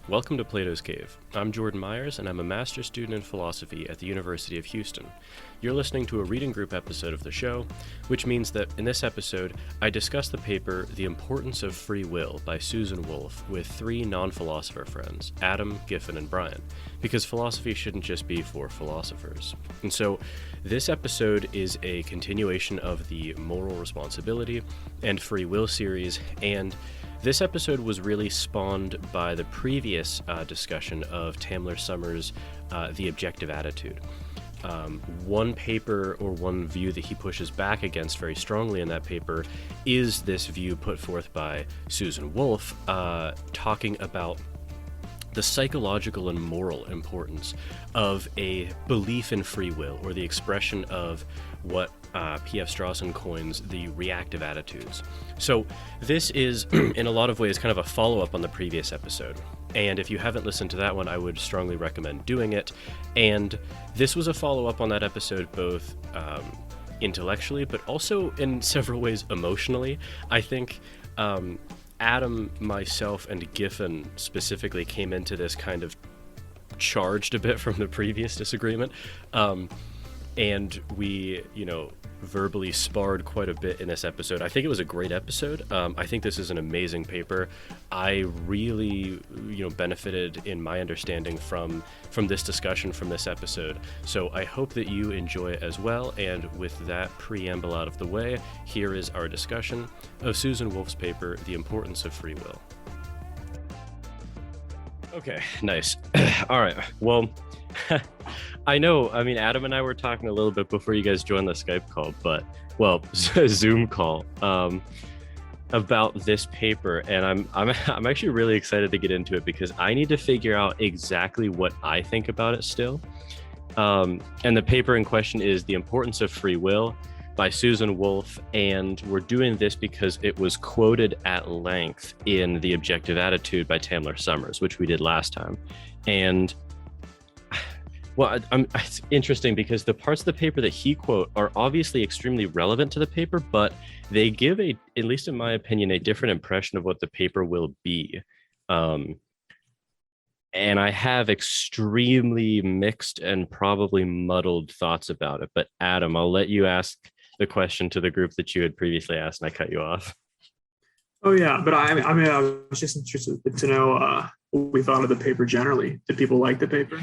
Welcome to Plato's Cave. I'm Jordan Myers, and I'm a master's student in philosophy at the University of Houston. You're listening to a reading group episode of the show, which means that in this episode, I discuss the paper The Importance of Free Will by Susan Wolf with three non-philosopher friends, Adam, Giffin, and Brian, because philosophy shouldn't just be for philosophers. And so, this episode is a continuation of the moral responsibility and free will series, and this episode was really spawned by the previous discussion of Tamler Sommers' The Objective Attitude. One paper or one view that he pushes back against very strongly in that paper is this view put forth by Susan Wolf, talking about the psychological and moral importance of a belief in free will, or the expression of what P.F. Strawson coins the reactive attitudes. So this is, in a lot of ways, kind of a follow-up on the previous episode. And if you haven't listened to that one, I would strongly recommend doing it. And this was a follow-up on that episode, both intellectually, but also in several ways emotionally. I think Adam, myself, and Giffin specifically came into this kind of charged a bit from the previous disagreement. And we, verbally sparred quite a bit in this episode. I think it was a great episode. I think this is an amazing paper. I really, benefited in my understanding from this discussion, from this episode. So I hope that you enjoy it as well. And with that preamble out of the way, here is our discussion of Susan Wolf's paper, The Importance of Free Will. Okay, nice. All right, well, Adam and I were talking a little bit before you guys joined the Skype call, Zoom call, about this paper, and I'm actually really excited to get into it because I need to figure out exactly what I think about it still. And the paper in question is The Importance of Free Will by Susan Wolf, and we're doing this because it was quoted at length in The Objective Attitude by Tamler Sommers, which we did last time. And it's interesting because the parts of the paper that he quote are obviously extremely relevant to the paper, but they give at least in my opinion, a different impression of what the paper will be. And I have extremely mixed and probably muddled thoughts about it. But Adam, I'll let you ask the question to the group that you had previously asked, and I cut you off. Oh yeah, but I was just interested to know what we thought of the paper generally. Did people like the paper?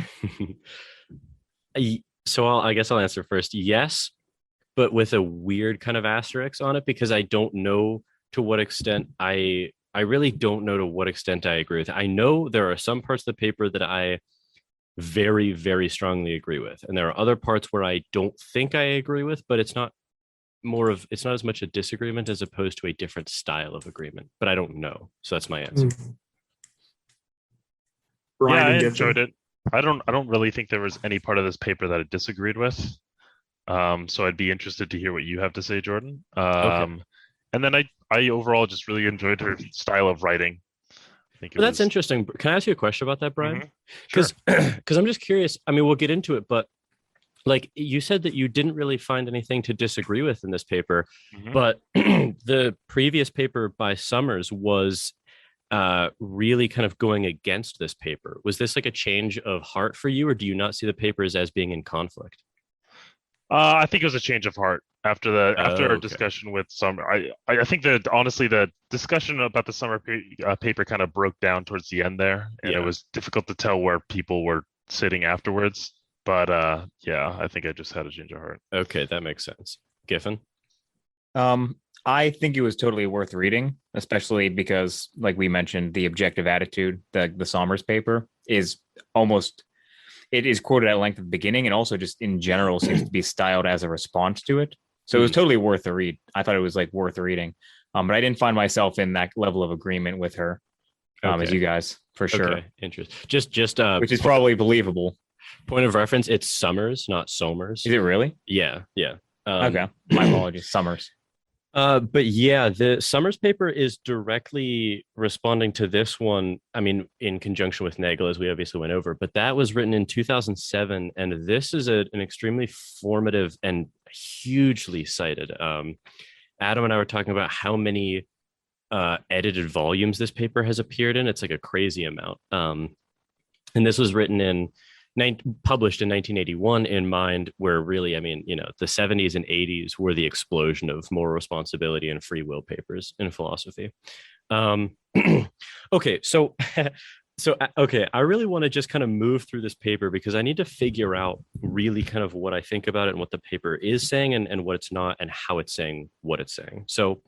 So I guess I'll answer first. Yes, but with a weird kind of asterisk on it, because I don't know to what extent I really don't know to what extent I agree with it. I know there are some parts of the paper that I very, very strongly agree with, and there are other parts where I don't think I agree with, but it's not as much a disagreement as opposed to a different style of agreement. But I don't know, so that's my answer. Brian, I enjoyed it. I don't really think there was any part of this paper that I disagreed with. So I'd be interested to hear what you have to say, Jordan. Okay. And then I overall just really enjoyed her style of writing. That's interesting. Can I ask you a question about that, Brian? Sure. Because I'm just curious. I mean, we'll get into it, but like you said that you didn't really find anything to disagree with in this paper, but the previous paper by Sommers was really kind of going against this paper. Was this like a change of heart for you, or do you not see the papers as being in conflict? I think it was a change of heart after our discussion with Sommer. I think that honestly the discussion about the Sommer paper kind of broke down towards the end there, and it was difficult to tell where people were sitting afterwards. But I think I just had a change of heart. Okay, that makes sense. Giffin? I think it was totally worth reading, especially because, like we mentioned, The Objective Attitude, the Sommers paper, is quoted at length at the beginning, and also just in general seems to be styled as a response to it. So it was totally worth the read. I thought it was worth reading. But I didn't find myself in that level of agreement with her, as you guys, for sure. Okay, interesting. Just which is probably believable. Point of reference, it's Sommers, not Sommers. Is it really? Yeah. Okay. My apologies. Sommers. But yeah, the Sommers paper is directly responding to this one. I mean, in conjunction with Nagel, as we obviously went over, but that was written in 2007. And this is an extremely formative and hugely cited. Adam and I were talking about how many edited volumes this paper has appeared in. It's like a crazy amount. And this was written published in 1981 in mind, where really, I mean, the 70s and 80s were the explosion of moral responsibility and free will papers in philosophy. Okay, so okay, I really want to just kind of move through this paper because I need to figure out really kind of what I think about it and what the paper is saying and what it's not and how it's saying what it's saying. So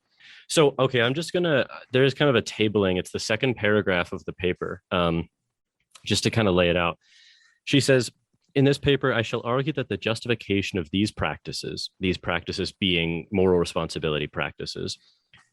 okay, there's kind of a tabling. It's the second paragraph of the paper, just to kind of lay it out. She says, in this paper, I shall argue that the justification of these practices being moral responsibility practices,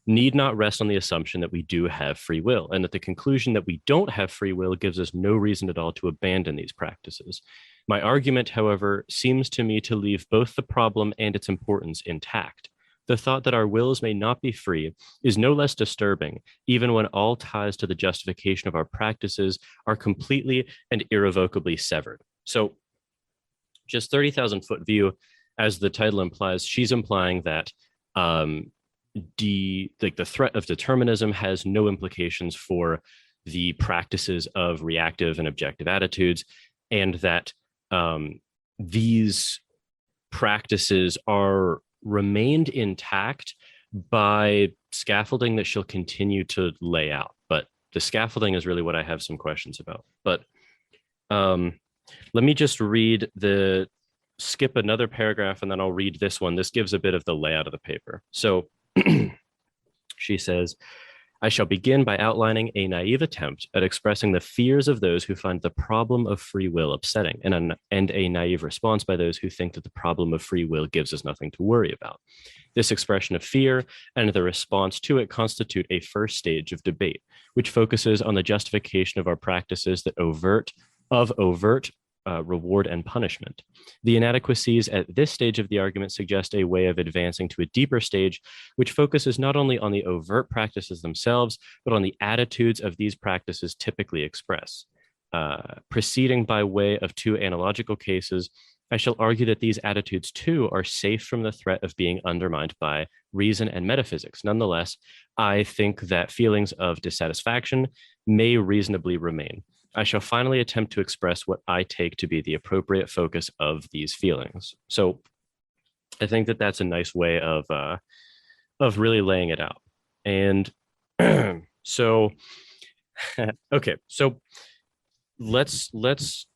need not rest on the assumption that we do have free will, and that the conclusion that we don't have free will gives us no reason at all to abandon these practices. My argument, however, seems to me to leave both the problem and its importance intact. The thought that our wills may not be free is no less disturbing, even when all ties to the justification of our practices are completely and irrevocably severed. So, just 30,000-foot view, as the title implies, she's implying that the threat of determinism has no implications for the practices of reactive and objective attitudes, and that these practices are remained intact by scaffolding that she'll continue to lay out. But the scaffolding is really what I have some questions about. But let me just skip another paragraph and then I'll read this one. This gives a bit of the layout of the paper. So she says, I shall begin by outlining a naive attempt at expressing the fears of those who find the problem of free will upsetting, and a naive response by those who think that the problem of free will gives us nothing to worry about. This expression of fear and the response to it constitute a first stage of debate, which focuses on the justification of our practices that overt reward and punishment. The inadequacies at this stage of the argument suggest a way of advancing to a deeper stage, which focuses not only on the overt practices themselves, but on the attitudes of these practices typically express. Proceeding by way of two analogical cases, I shall argue that these attitudes too are safe from the threat of being undermined by reason and metaphysics. Nonetheless, I think that feelings of dissatisfaction may reasonably remain. I shall finally attempt to express what I take to be the appropriate focus of these feelings. So I think that that's a nice way of really laying it out. And so, okay, so let's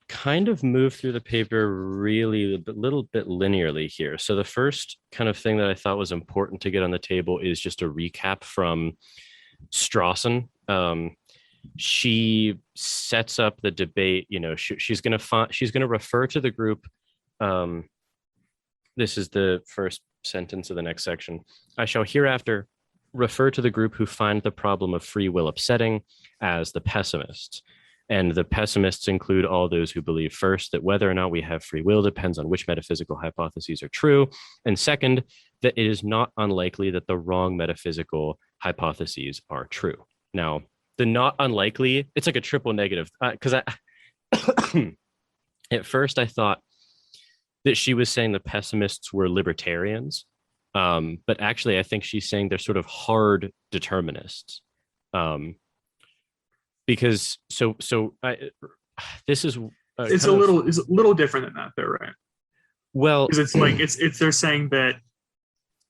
kind of move through the paper really a little bit linearly here. So the first kind of thing that I thought was important to get on the table is just a recap from Strawson. She sets up the debate. She's going to refer to the group. This is the first sentence of the next section. I shall hereafter refer to the group who find the problem of free will upsetting as the pessimists. And the pessimists include all those who believe, first, that whether or not we have free will depends on which metaphysical hypotheses are true, and second, that it is not unlikely that the wrong metaphysical hypotheses are true. Now, the not unlikely, it's like a triple negative, because at first I thought that she was saying the pessimists were libertarians, but actually I think she's saying they're sort of hard determinists. Because this is it's a little different than that, though, right? Well, because it's like it's they're saying that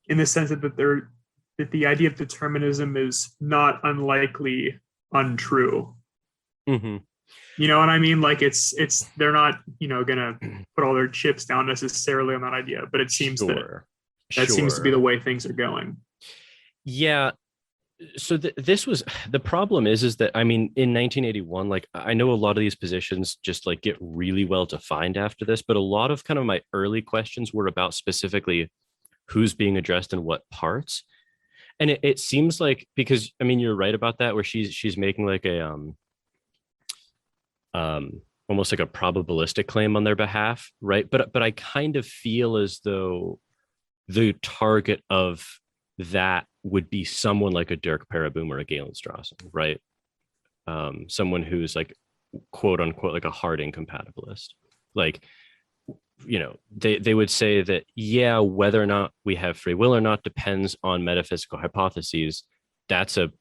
in the sense that that the idea of determinism is not unlikely untrue. Mm-hmm. You know what I mean? Like it's they're not gonna put all their chips down necessarily on that idea, but it seems that seems to be the way things are going. Yeah. So this was the problem is that, I mean, in 1981, like I know a lot of these positions just like get really well defined after this, but a lot of kind of my early questions were about specifically who's being addressed in what parts. And it seems like, because I mean, you're right about that, where she's making like a almost like a probabilistic claim on their behalf, right? But I kind of feel as though the target of that would be someone like a Dirk Pereboom or a Galen Strawson, right? Someone who's like, quote unquote, like a hard incompatibilist. Like, they would say that, yeah, whether or not we have free will or not depends on metaphysical hypotheses. That's a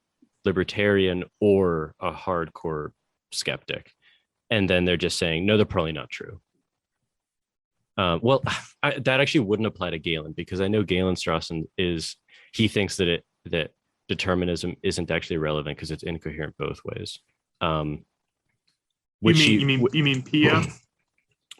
libertarian or a hardcore skeptic, and then they're just saying no, they're probably not true. Well, that actually wouldn't apply to Galen, because I know Galen Strawson he thinks that determinism isn't actually relevant because it's incoherent both ways. You mean Pia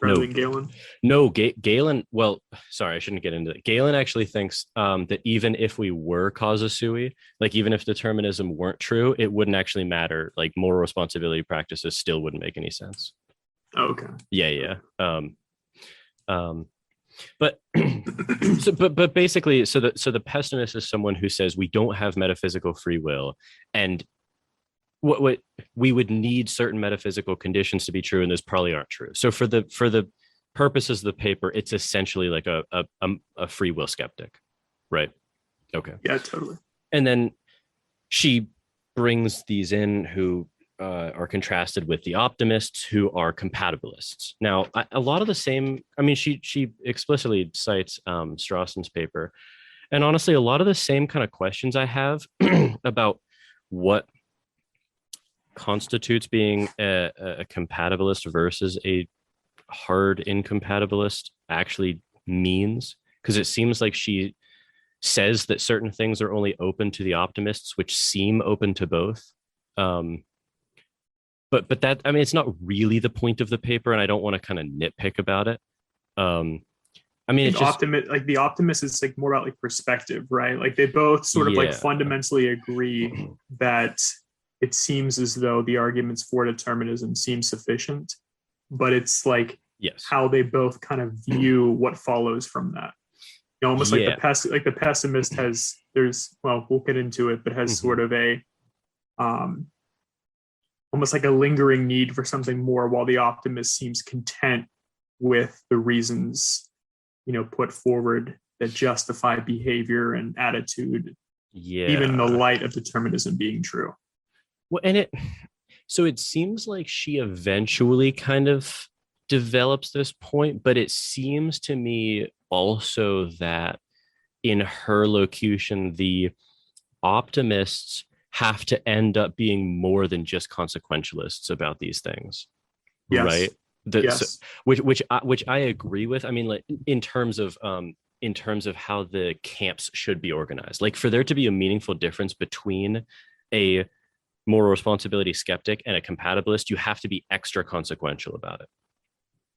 rather than Galen? No, Galen. Well, sorry, I shouldn't get into it. Galen actually thinks that even if we were causa sui, like even if determinism weren't true, it wouldn't actually matter. Like moral responsibility practices still wouldn't make any sense. Oh, okay. Yeah. But but basically, so the pessimist is someone who says we don't have metaphysical free will, and what we would need certain metaphysical conditions to be true, and those probably aren't true. So for the purposes of the paper, it's essentially like a free will skeptic, right? Okay. Yeah, totally. And then she brings these in who are contrasted with the optimists, who are compatibilists. Now, a lot of the same, I mean, she explicitly cites Strawson's paper, and honestly, a lot of the same kind of questions I have about what constitutes being a compatibilist versus a hard incompatibilist actually means, because it seems like she says that certain things are only open to the optimists, which seem open to both. But that, I mean, it's not really the point of the paper, and I don't want to kind of nitpick about it. I mean, it's just like the optimist is like more about like perspective, right? Like they both sort of like fundamentally agree that it seems as though the arguments for determinism seem sufficient, but it's like how they both kind of view what follows from that. You know, almost like the pessimist has we'll get into it, but has sort of a almost like a lingering need for something more, while the optimist seems content with the reasons, you know, put forward that justify behavior and attitude, even in the light of determinism being true. Well, and it seems like she eventually kind of develops this point, but it seems to me also that in her locution, the optimists have to end up being more than just consequentialists about these things, right? Which I agree with. I mean, like in terms of how the camps should be organized, like for there to be a meaningful difference between a moral responsibility skeptic and a compatibilist, you have to be extra consequential about it.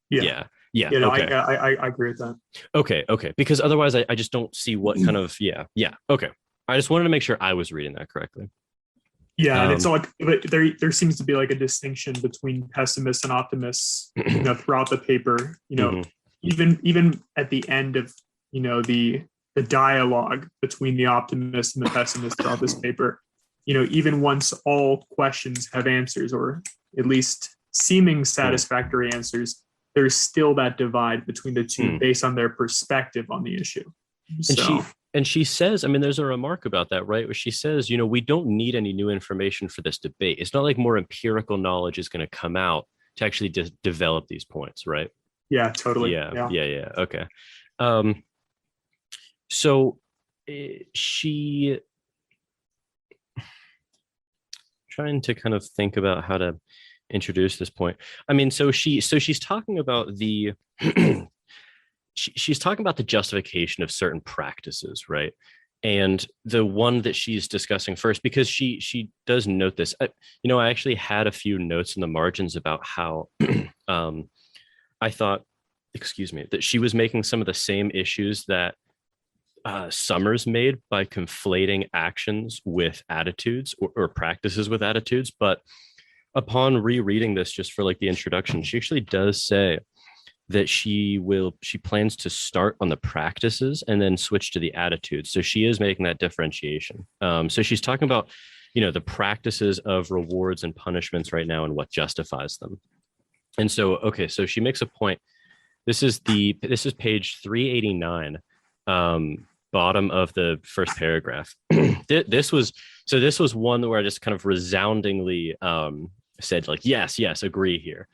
Yeah. No, okay. I agree with that. Okay. Because otherwise, I just don't see what kind of Okay. I just wanted to make sure I was reading that correctly. Yeah, and it's like there seems to be like a distinction between pessimists and optimists, you know, throughout the paper. You know, even at the end of, you know, the dialogue between the optimist and the pessimist throughout this paper, you know, even once all questions have answers, or at least seeming satisfactory answers, there's still that divide between the two based on their perspective on the issue. And she says, I mean, there's a remark about that, right? Where she says, you know, we don't need any new information for this debate. It's not like more empirical knowledge is going to come out to actually develop these points, right? Yeah, totally. Yeah. Okay. So she trying to kind of think about how to introduce this point. I mean, so she's talking about the she's talking about the justification of certain practices, right? And the one that she's discussing first, because she does note this, you know, I actually had a few notes in the margins about how I thought, that she was making some of the same issues that Sommers made by conflating actions with attitudes or practices with attitudes. But upon rereading this, just for like the introduction, she actually does say that she plans to start on the practices and then switch to the attitudes. So she is making that differentiation. So she's talking about, you know, the practices of rewards and punishments right now and what justifies them. And so, okay, so she makes a point. This is page 389, bottom of the first paragraph. This was one where I just kind of resoundingly said like, yes, agree here.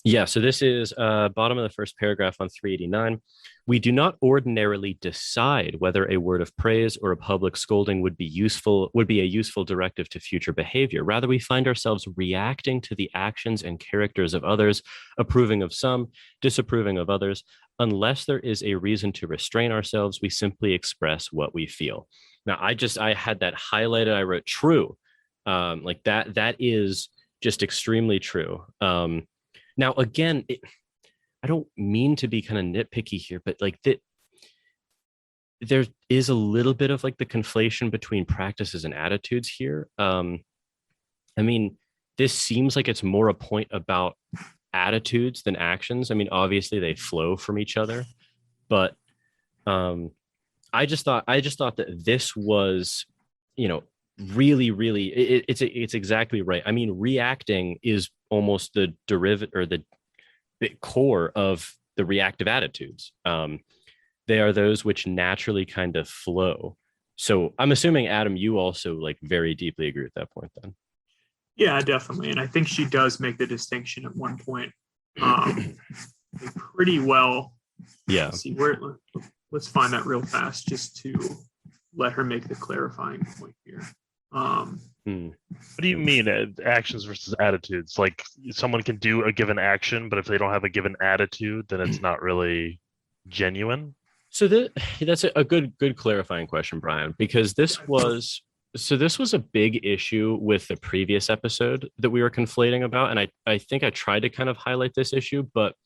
Yeah, so this is bottom of the first paragraph on 389. We do not ordinarily decide whether a word of praise or a public scolding would be a useful directive to future behavior. Rather, we find ourselves reacting to the actions and characters of others, approving of some, disapproving of others. Unless there is a reason to restrain ourselves, we simply express what we feel. Now, I had that highlighted. I wrote true. Like that is just extremely true. Now, again, I don't mean to be kind of nitpicky here, but like there is a little bit of like the conflation between practices and attitudes here. I mean, this seems like it's more a point about attitudes than actions. I mean, obviously they flow from each other, but I just thought that this was, really, it's exactly right. I mean, reacting is almost the derivative or the core of the reactive attitudes. They are those which naturally kind of flow. So I'm assuming, Adam, you also like very deeply agree with that point then. Yeah, definitely. And I think she does make the distinction at one point pretty well. Yeah. Let's see, let's find that real fast just to let her make the clarifying point here. What do you mean actions versus attitudes? Like someone can do a given action, but if they don't have a given attitude, then it's not really genuine. So that's a good clarifying question, Brian, because this was a big issue with the previous episode that we were conflating about, and I think I tried to kind of highlight this issue, but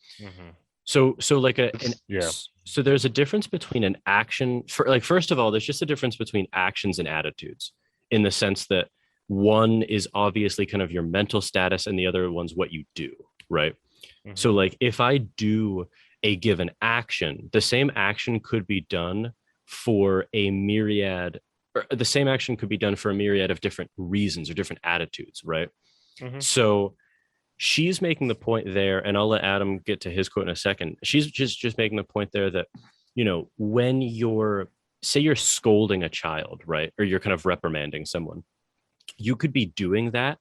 so there's a difference between an action first of all, there's just a difference between actions and attitudes in the sense that one is obviously kind of your mental status and the other one's what you do, right? So like if I do a given action, the same action could be done for a myriad of different reasons or different attitudes, right? So she's making the point there, and I'll let Adam get to his quote in a second. She's just making the point there that, when you're scolding a child, right? Or you're kind of reprimanding someone, you could be doing that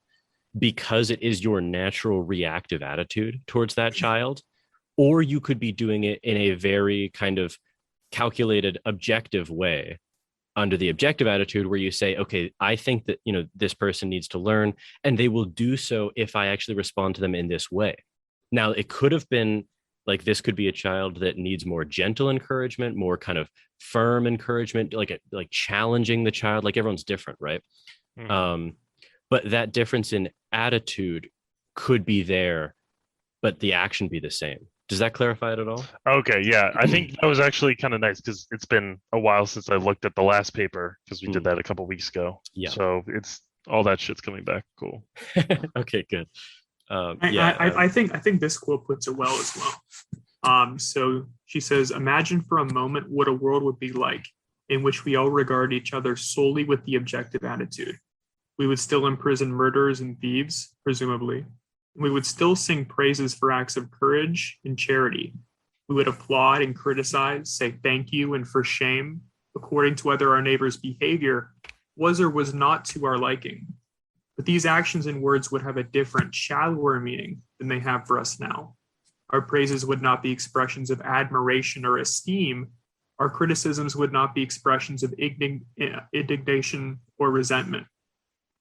because it is your natural reactive attitude towards that child, or you could be doing it in a very kind of calculated, objective way under the objective attitude where you say, okay, I think that, this person needs to learn, and they will do so if I actually respond to them in this way. Now, it could have been like, this could be a child that needs more gentle encouragement, more kind of firm encouragement, like challenging the child, like everyone's different, right? But that difference in attitude could be there, but the action be the same. Does that clarify it at all? Okay, yeah. I think that was actually kind of nice because it's been a while since I looked at the last paper because we did that a couple weeks ago. Yeah. So it's all that shit's coming back. Cool. Okay, good. I think this quote puts it well as well. So she says, imagine for a moment what a world would be like in which we all regard each other solely with the objective attitude. We would still imprison murderers and thieves, presumably. We would still sing praises for acts of courage and charity. We would applaud and criticize, say thank you and for shame, according to whether our neighbor's behavior was or was not to our liking. But these actions and words would have a different, shallower meaning than they have for us now. Our praises would not be expressions of admiration or esteem. Our criticisms would not be expressions of indignation or resentment.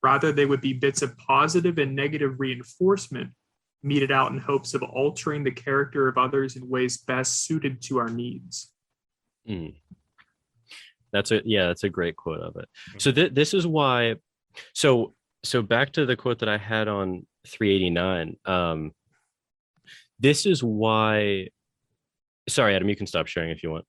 Rather, they would be bits of positive and negative reinforcement meted out in hopes of altering the character of others in ways best suited to our needs. That's a great quote of it. So this is why. So back to the quote that I had on 389. This is why. Sorry, Adam, you can stop sharing if you want.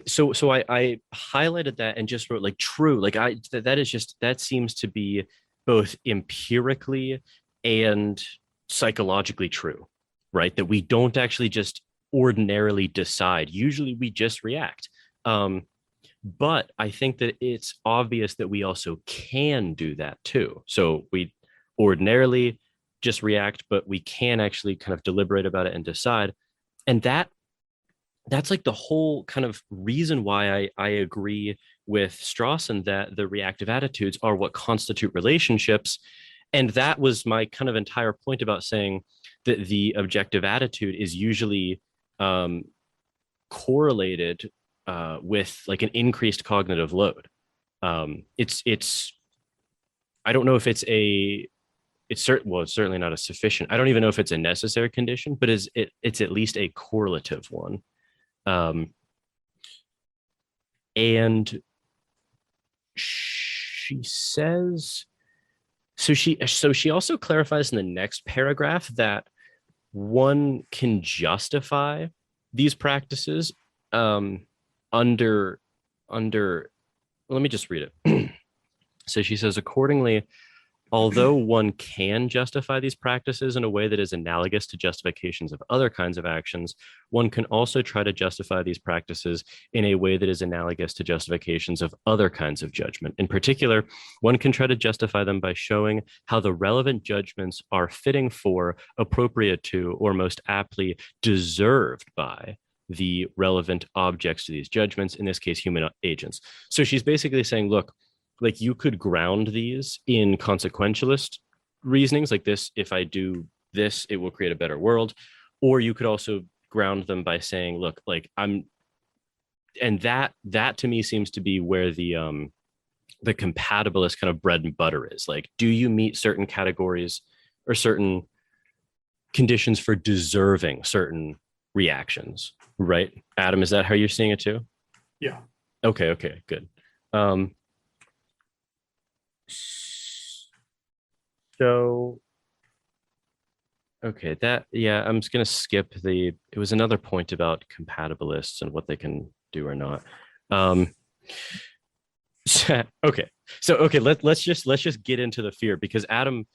So I highlighted that and just wrote like true, like that seems to be both empirically and psychologically true, right? That we don't actually just ordinarily decide. Usually we just react. But I think that it's obvious that we also can do that too. So we ordinarily just react, but we can actually kind of deliberate about it and decide. And that's like the whole kind of reason why I agree with Strawson that the reactive attitudes are what constitute relationships. And that was my kind of entire point about saying that the objective attitude is usually correlated with like an increased cognitive load. It's I don't know if it's certainly not a sufficient. I don't even know if it's a necessary condition, but it's at least a correlative one. And she says, so she also clarifies in the next paragraph that one can justify these practices under let me just read it. So she says, accordingly, although one can justify these practices in a way that is analogous to justifications of other kinds of actions, one can also try to justify these practices in a way that is analogous to justifications of other kinds of judgment. In particular, one can try to justify them by showing how the relevant judgments are fitting for, appropriate to, or most aptly deserved by the relevant objects to these judgments, in this case, human agents. So she's basically saying, look, like you could ground these in consequentialist reasonings like this: if I do this, it will create a better world. Or you could also ground them by saying, look, like and that to me seems to be where the compatibilist kind of bread and butter is. Like, do you meet certain categories or certain conditions for deserving certain reactions, right? Adam, is that how you're seeing it too? Yeah. Okay, good. So, okay, I'm just going to skip it was another point about compatibilists and what they can do or not. Let's just get into the fear, because Adam,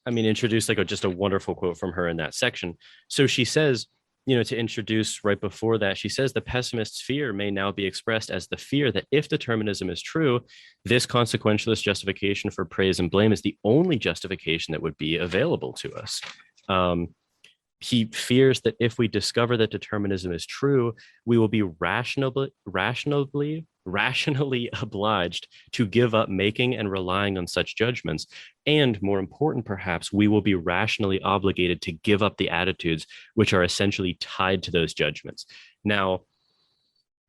introduced like just a wonderful quote from her in that section. So she says, to introduce right before that, she says the pessimist's fear may now be expressed as the fear that if determinism is true, this consequentialist justification for praise and blame is the only justification that would be available to us. He fears that if we discover that determinism is true, we will be rationally obliged to give up making and relying on such judgments. And more important, perhaps, we will be rationally obligated to give up the attitudes which are essentially tied to those judgments. Now,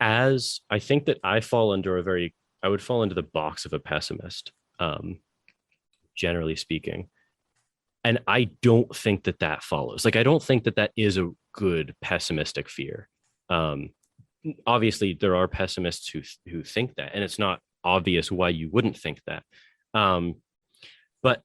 as I think that I would fall into the box of a pessimist, generally speaking. And I don't think that follows. Like, I don't think that is a good pessimistic fear. Obviously, there are pessimists who think that, and it's not obvious why you wouldn't think that. But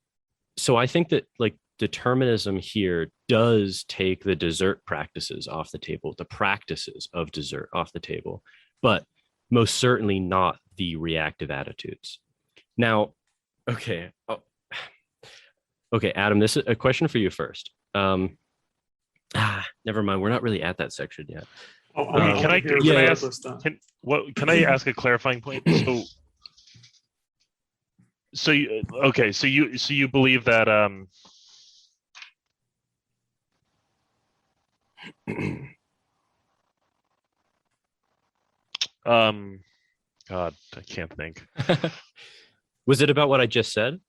so I think that like determinism here does take the desert practices off the table, the practices of desert off the table, but most certainly not the reactive attitudes. Now, okay. Okay, Adam, this is a question for you first. Never mind. We're not really at that section yet. Can I ask a clarifying point? So you believe that God, I can't think. Was it about what I just said?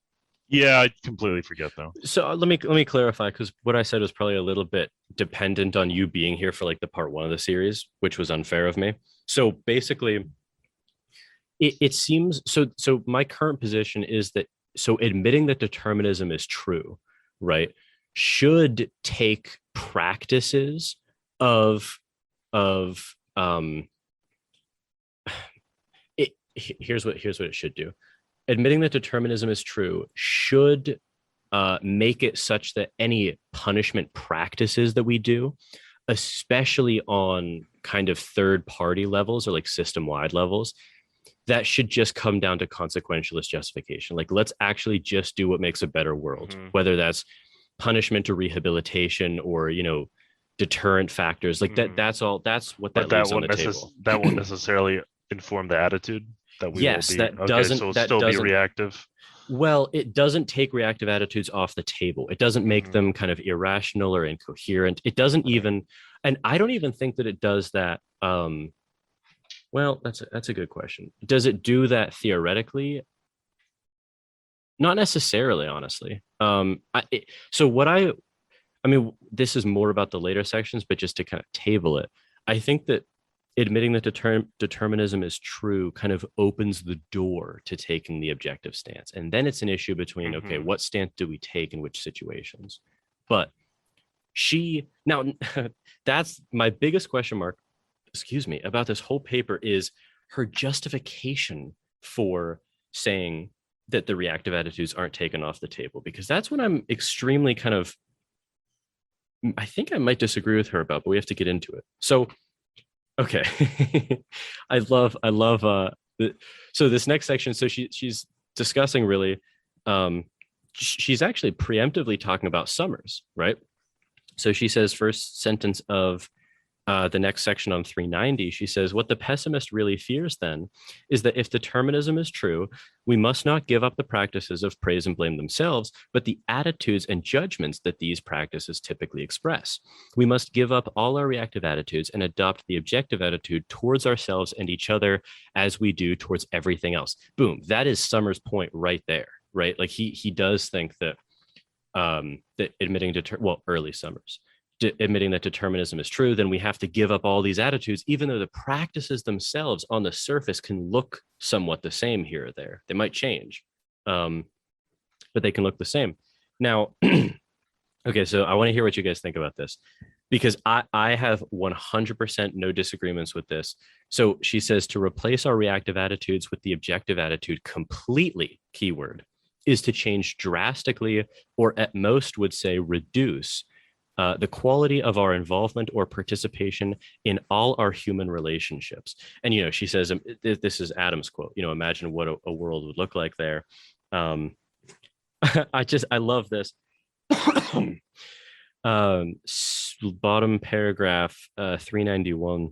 Yeah, I completely forget though. So let me clarify, because what I said was probably a little bit dependent on you being here for like the part one of the series, which was unfair of me. So basically, it seems so my current position is that admitting that determinism is true, right, should take practices of here's what it should do. Admitting that determinism is true should make it such that any punishment practices that we do, especially on kind of third-party levels or like system-wide levels, that should just come down to consequentialist justification. Like, let's actually just do what makes a better world, whether that's punishment or rehabilitation or, deterrent factors. Like that's all. That's what that leaves on the table. That won't necessarily inform the attitude. That we yes, will be. that doesn't. So that still doesn't be reactive. Well, it doesn't take reactive attitudes off the table. It doesn't make them kind of irrational or incoherent. It doesn't even, and I don't even think that it does that. Well, that's a good question. Does it do that theoretically? Not necessarily, honestly. So what I mean, this is more about the later sections, but just to kind of table it, I think that admitting that determinism is true kind of opens the door to taking the objective stance. And then it's an issue between, okay, what stance do we take in which situations? But now that's my biggest question mark, excuse me, about this whole paper is her justification for saying that the reactive attitudes aren't taken off the table, because that's what I'm extremely kind of, I think I might disagree with her about, but we have to get into it. So, okay. So this next section, so she's discussing really, she's actually preemptively talking about Sommers, right? So she says, first sentence of the next section on 390, she says, what the pessimist really fears then is that if determinism is true, we must not give up the practices of praise and blame themselves, but the attitudes and judgments that these practices typically express. We must give up all our reactive attitudes and adopt the objective attitude towards ourselves and each other as we do towards everything else. Boom. That is Sommers' point right there, right? Like he does think that that admitting early Sommers, admitting that determinism is true, then we have to give up all these attitudes, even though the practices themselves on the surface can look somewhat the same here or there. They might change, but they can look the same. Now, okay, so I want to hear what you guys think about this, because I have 100% no disagreements with this. So she says to replace our reactive attitudes with the objective attitude completely, keyword, is to change drastically, or at most would say reduce, the quality of our involvement or participation in all our human relationships. And, she says, this is Adam's quote, imagine what a world would look like there. I love this. Bottom paragraph, 391.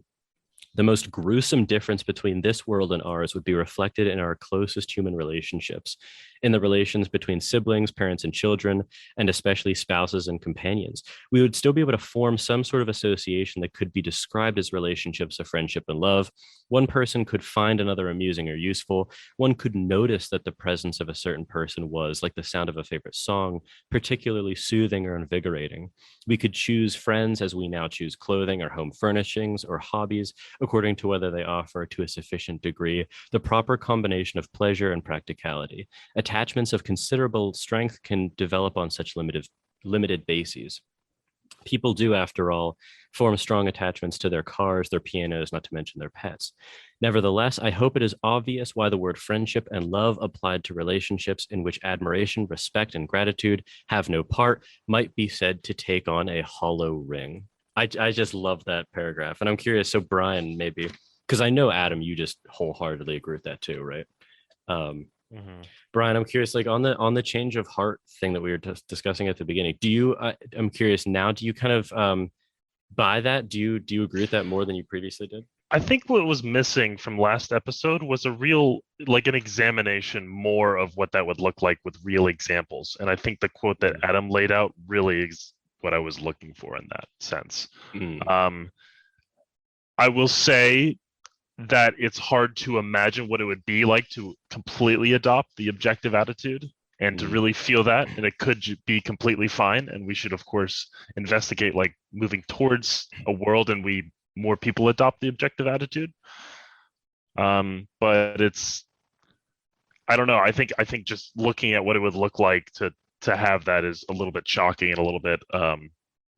The most gruesome difference between this world and ours would be reflected in our closest human relationships, in the relations between siblings, parents, and children, and especially spouses and companions. We would still be able to form some sort of association that could be described as relationships of friendship and love. One person could find another amusing or useful. One could notice that the presence of a certain person was, like the sound of a favorite song, particularly soothing or invigorating. We could choose friends as we now choose clothing or home furnishings or hobbies, according to whether they offer, to a sufficient degree, the proper combination of pleasure and practicality. Attachments of considerable strength can develop on such limited bases. People do, after all, form strong attachments to their cars, their pianos, not to mention their pets. Nevertheless, I hope it is obvious why the word friendship and love applied to relationships in which admiration, respect, and gratitude have no part might be said to take on a hollow ring. I just love that paragraph. And I'm curious, so Brian, maybe, because I know, Adam, you just wholeheartedly agree with that too, right? Brian, I'm curious, like on the change of heart thing that we were discussing at the beginning, do you, I'm curious now, do you kind of buy that? Do you agree with that more than you previously did? I think what was missing from last episode was a real, like an examination more of what that would look like with real examples. And I think the quote that Adam laid out really is what I was looking for in that sense. I will say that it's hard to imagine what it would be like to completely adopt the objective attitude and to really feel that, and it could be completely fine. And we should, of course, investigate like moving towards a world and more people adopt the objective attitude. But it's, I don't know. I think just looking at what it would look like to have that is a little bit shocking and a little bit,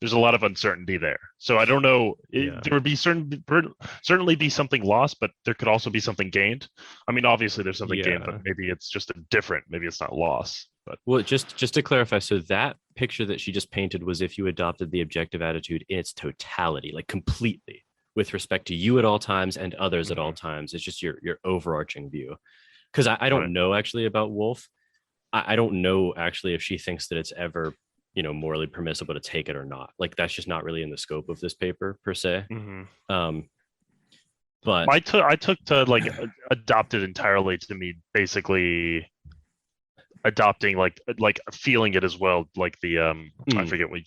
there's a lot of uncertainty there. So I don't know. There would be certainly be something lost, but there could also be something gained. I mean, obviously there's something gained, but maybe it's just maybe it's not loss. But well, just to clarify, so that picture that she just painted was if you adopted the objective attitude in its totality, like completely, with respect to you at all times and others at all times. It's just your overarching view. Because I don't know actually about Wolf. I don't know actually if she thinks that it's ever, morally permissible to take it or not. Like that's just not really in the scope of this paper per se. But I took to like adopt it entirely to me basically adopting like feeling it as well, like the I forget what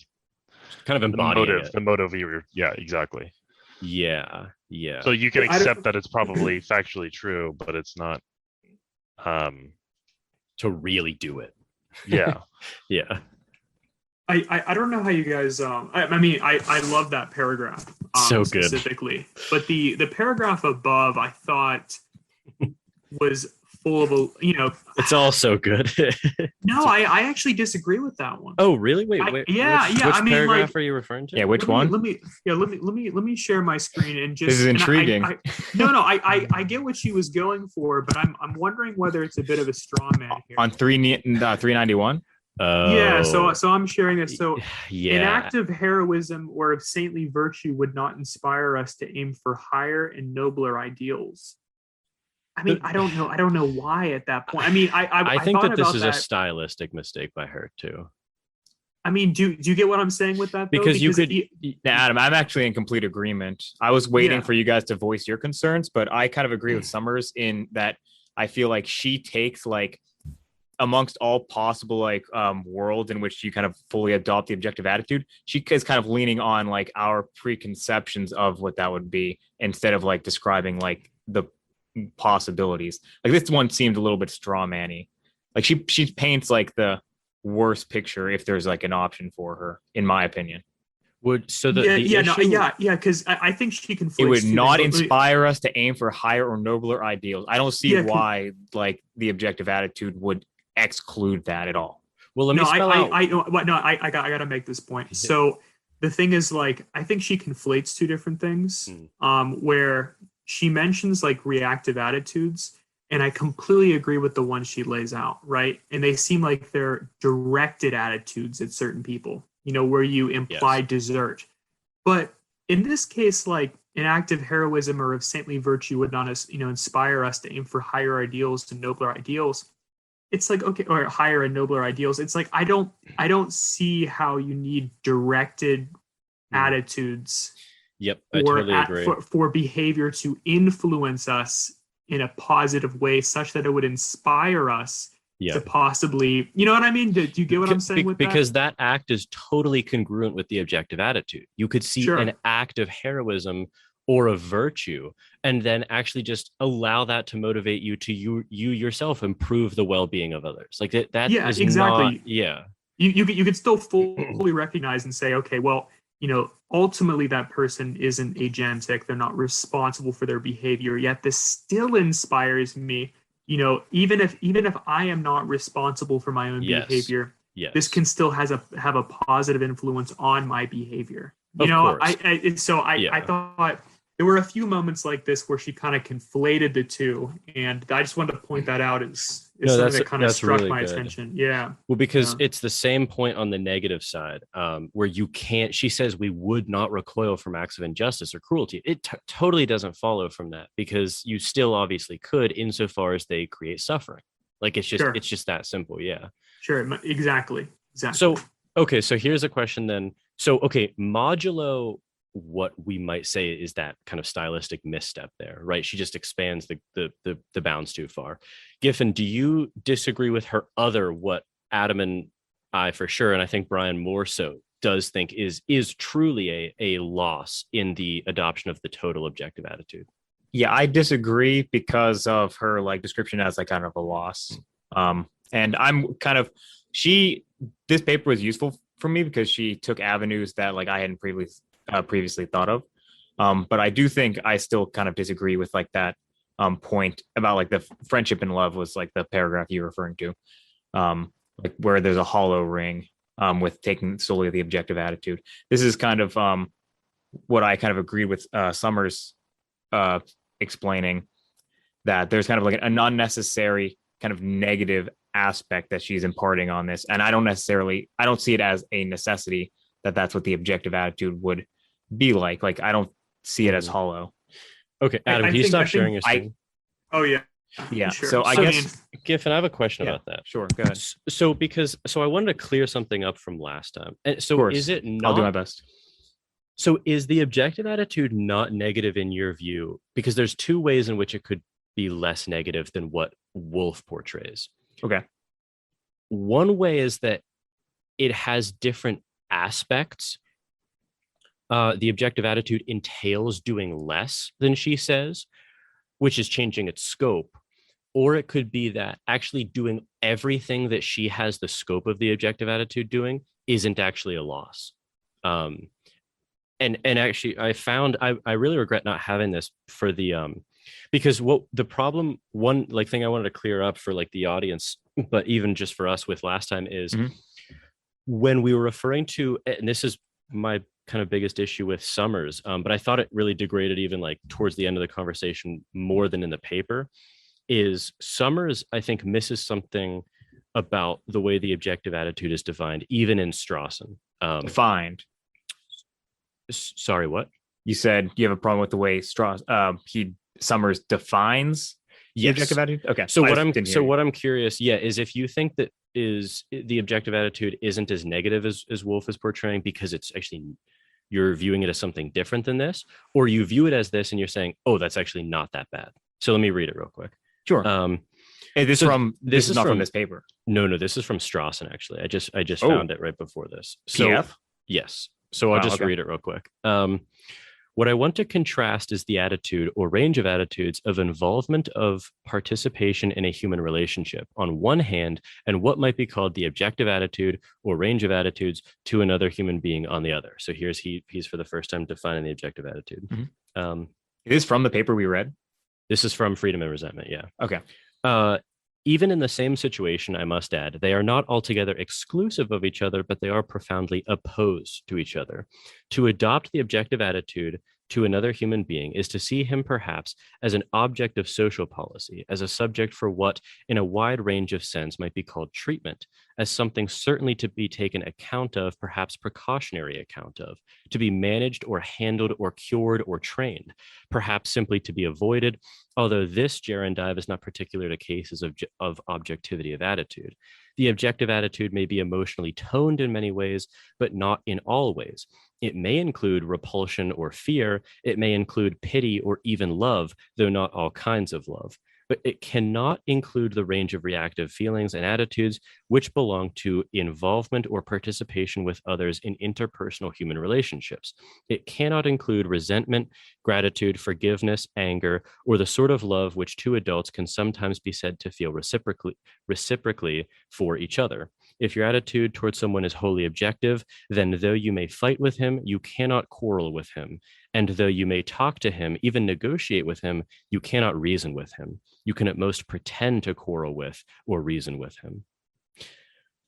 kind of embodying the motive. Yeah, exactly. Yeah. So you can accept that it's probably factually true, but it's not to really do it. Yeah. Yeah. I don't know how you guys I mean I love that paragraph So good. specifically, but the paragraph above I thought was full of It's all so good. no, I actually disagree with that one. Oh, really? Wait. Yeah, which I mean, paragraph like, are you referring to? Yeah, which one? Let me share my screen and just This is intriguing. I get what she was going for, but I'm wondering whether it's a bit of a straw man here. On 391. Yeah, so I'm sharing it. So an yeah. act of heroism or of saintly virtue would not inspire us to aim for higher and nobler ideals. I mean, I don't know why at that point. I mean, I think thought that this about is that. a stylistic mistake by her too. I mean, do you get what I'm saying with that? Though? Because you could, Adam, I'm actually in complete agreement. I was waiting for you guys to voice your concerns, but I kind of agree with Sommers in that I feel like she takes like amongst all possible like worlds in which you kind of fully adopt the objective attitude, she is kind of leaning on like our preconceptions of what that would be instead of like describing like the possibilities. Like this one seemed a little bit straw man-y. Like she paints like the worst picture if there's like an option for her, in my opinion. Because I think she can. It would not inspire us to aim for higher or nobler ideals. I don't see why like the objective attitude would exclude that at all. Well, let me spell out. I gotta make this point. So the thing is, like, I think she conflates two different things. Where she mentions like reactive attitudes, and I completely agree with the one she lays out, right? And they seem like they're directed attitudes at certain people, where you imply desert. But in this case, like an act of heroism or of saintly virtue would not, inspire us to aim for higher ideals and nobler ideals. It's like, okay, or higher and nobler ideals. It's like, I don't see how you need directed attitudes. Yep, I totally agree. For behavior to influence us in a positive way such that it would inspire us to possibly, you know what I mean? Do you get what I'm saying with that? Because that act is totally congruent with the objective attitude. You could see an act of heroism or of virtue and then actually just allow that to motivate you to you yourself improve the well-being of others. Like that is exactly. You could still fully recognize and say, okay, well, ultimately that person isn't agentic. They're not responsible for their behavior, yet this still inspires me. Even if I am not responsible for my own behavior, this can still have a positive influence on my behavior. I thought there were a few moments like this where she kind of conflated the two, and I just wanted to point that out as something that kind of struck really my good. attention. Yeah. Well, because it's the same point on the negative side, where you can't. She says we would not recoil from acts of injustice or cruelty. It totally doesn't follow from that, because you still obviously could, insofar as they create suffering. Like it's just that simple. Yeah. Sure. Exactly. So so here's a question then. So modulo what we might say is that kind of stylistic misstep there, right? She just expands the bounds too far. Giffin, do you disagree with her what Adam and I for sure, and I think Brian more so, does think is truly a loss in the adoption of the total objective attitude? Yeah, I disagree because of her like description as like kind of a loss. And I'm kind of this paper was useful for me because she took avenues that like I hadn't previously thought of. But I do think I still kind of disagree with like that point about like the friendship and love was like the paragraph you're referring to, like where there's a hollow ring with taking solely the objective attitude. This is kind of what I kind of agreed with Sommers explaining, that there's kind of like an unnecessary kind of negative aspect that she's imparting on this. And I don't see it as a necessity that that's what the objective attitude would be like. Like, I don't see it as hollow. Okay, Adam, can you stop sharing your screen? Yeah. Sure. So I guess, Giffin, I have a question about that. Sure, go ahead. So I wanted to clear something up from last time. And so is it not? I'll do my best. So is the objective attitude not negative in your view? Because there's two ways in which it could be less negative than what Wolf portrays. Okay. One way is that it has different aspects. The objective attitude entails doing less than she says, which is changing its scope. or it could be that actually doing everything that she has the scope of the objective attitude doing isn't actually a loss. And actually I really regret not having this for the because what the problem, one like thing I wanted to clear up for like the audience, but even just for us with last time is when we were referring to, and this is my kind of biggest issue with Sommers, but I thought it really degraded even like towards the end of the conversation more than in the paper, is Sommers I think misses something about the way the objective attitude is defined, even in Strawson. Defined. Sorry, what? You said you have a problem with the way Sommers defines the objective attitude? Okay. So what I'm curious, is if you think that is the objective attitude isn't as negative as Wolf is portraying because it's actually you're viewing it as something different than this, or you view it as this and you're saying, oh, that's actually not that bad. So let me read it real quick. Sure. This is not from this paper. No, this is from Strawson, actually. I just found it right before this. So, PF? Yes. So I'll just read it real quick. What I want to contrast is the attitude or range of attitudes of involvement of participation in a human relationship on one hand, and what might be called the objective attitude or range of attitudes to another human being on the other. So he's for the first time defining the objective attitude. It is from the paper we read. This is from Freedom and Resentment. Yeah. Okay. Even in the same situation, I must add, they are not altogether exclusive of each other, but they are profoundly opposed to each other. To adopt the objective attitude to another human being is to see him perhaps as an object of social policy, as a subject for what, in a wide range of sense, might be called treatment, as something certainly to be taken account of, perhaps precautionary account of, to be managed or handled or cured or trained, perhaps simply to be avoided, although this gerundive is not particular to cases of objectivity of attitude. The objective attitude may be emotionally toned in many ways, but not in all ways. It may include repulsion or fear. It may include pity or even love, though not all kinds of love. But it cannot include the range of reactive feelings and attitudes which belong to involvement or participation with others in interpersonal human relationships. It cannot include resentment, gratitude, forgiveness, anger, or the sort of love which two adults can sometimes be said to feel reciprocally for each other. If your attitude towards someone is wholly objective, then though you may fight with him, you cannot quarrel with him. And though you may talk to him, even negotiate with him, you cannot reason with him. You can at most pretend to quarrel with or reason with him.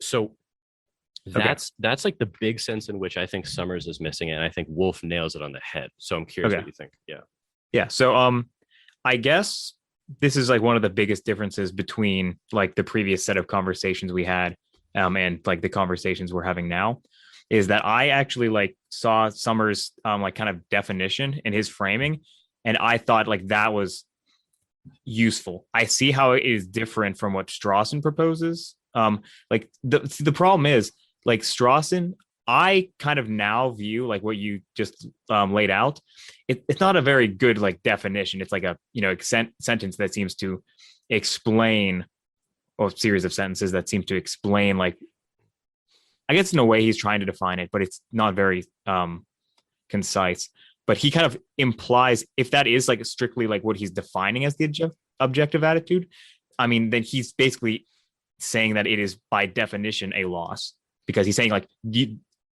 So that's like the big sense in which I think Sommers is missing it. And I think Wolf nails it on the head. So I'm curious what you think. Yeah. Yeah. So I guess this is like one of the biggest differences between like the previous set of conversations we had and like the conversations we're having now, is that I actually like saw Sommers like kind of definition in his framing, and I thought like that was useful. I see how it is different from what Strawson proposes. Like the problem is like Strawson, I kind of now view like what you just laid out. It's not a very good like definition. It's like a sentence that seems to explain, or series of sentences that seem to explain, like, I guess in a way he's trying to define it, but it's not very concise. But he kind of implies, if that is like strictly like what he's defining as the objective attitude, I mean, then he's basically saying that it is by definition a loss, because he's saying like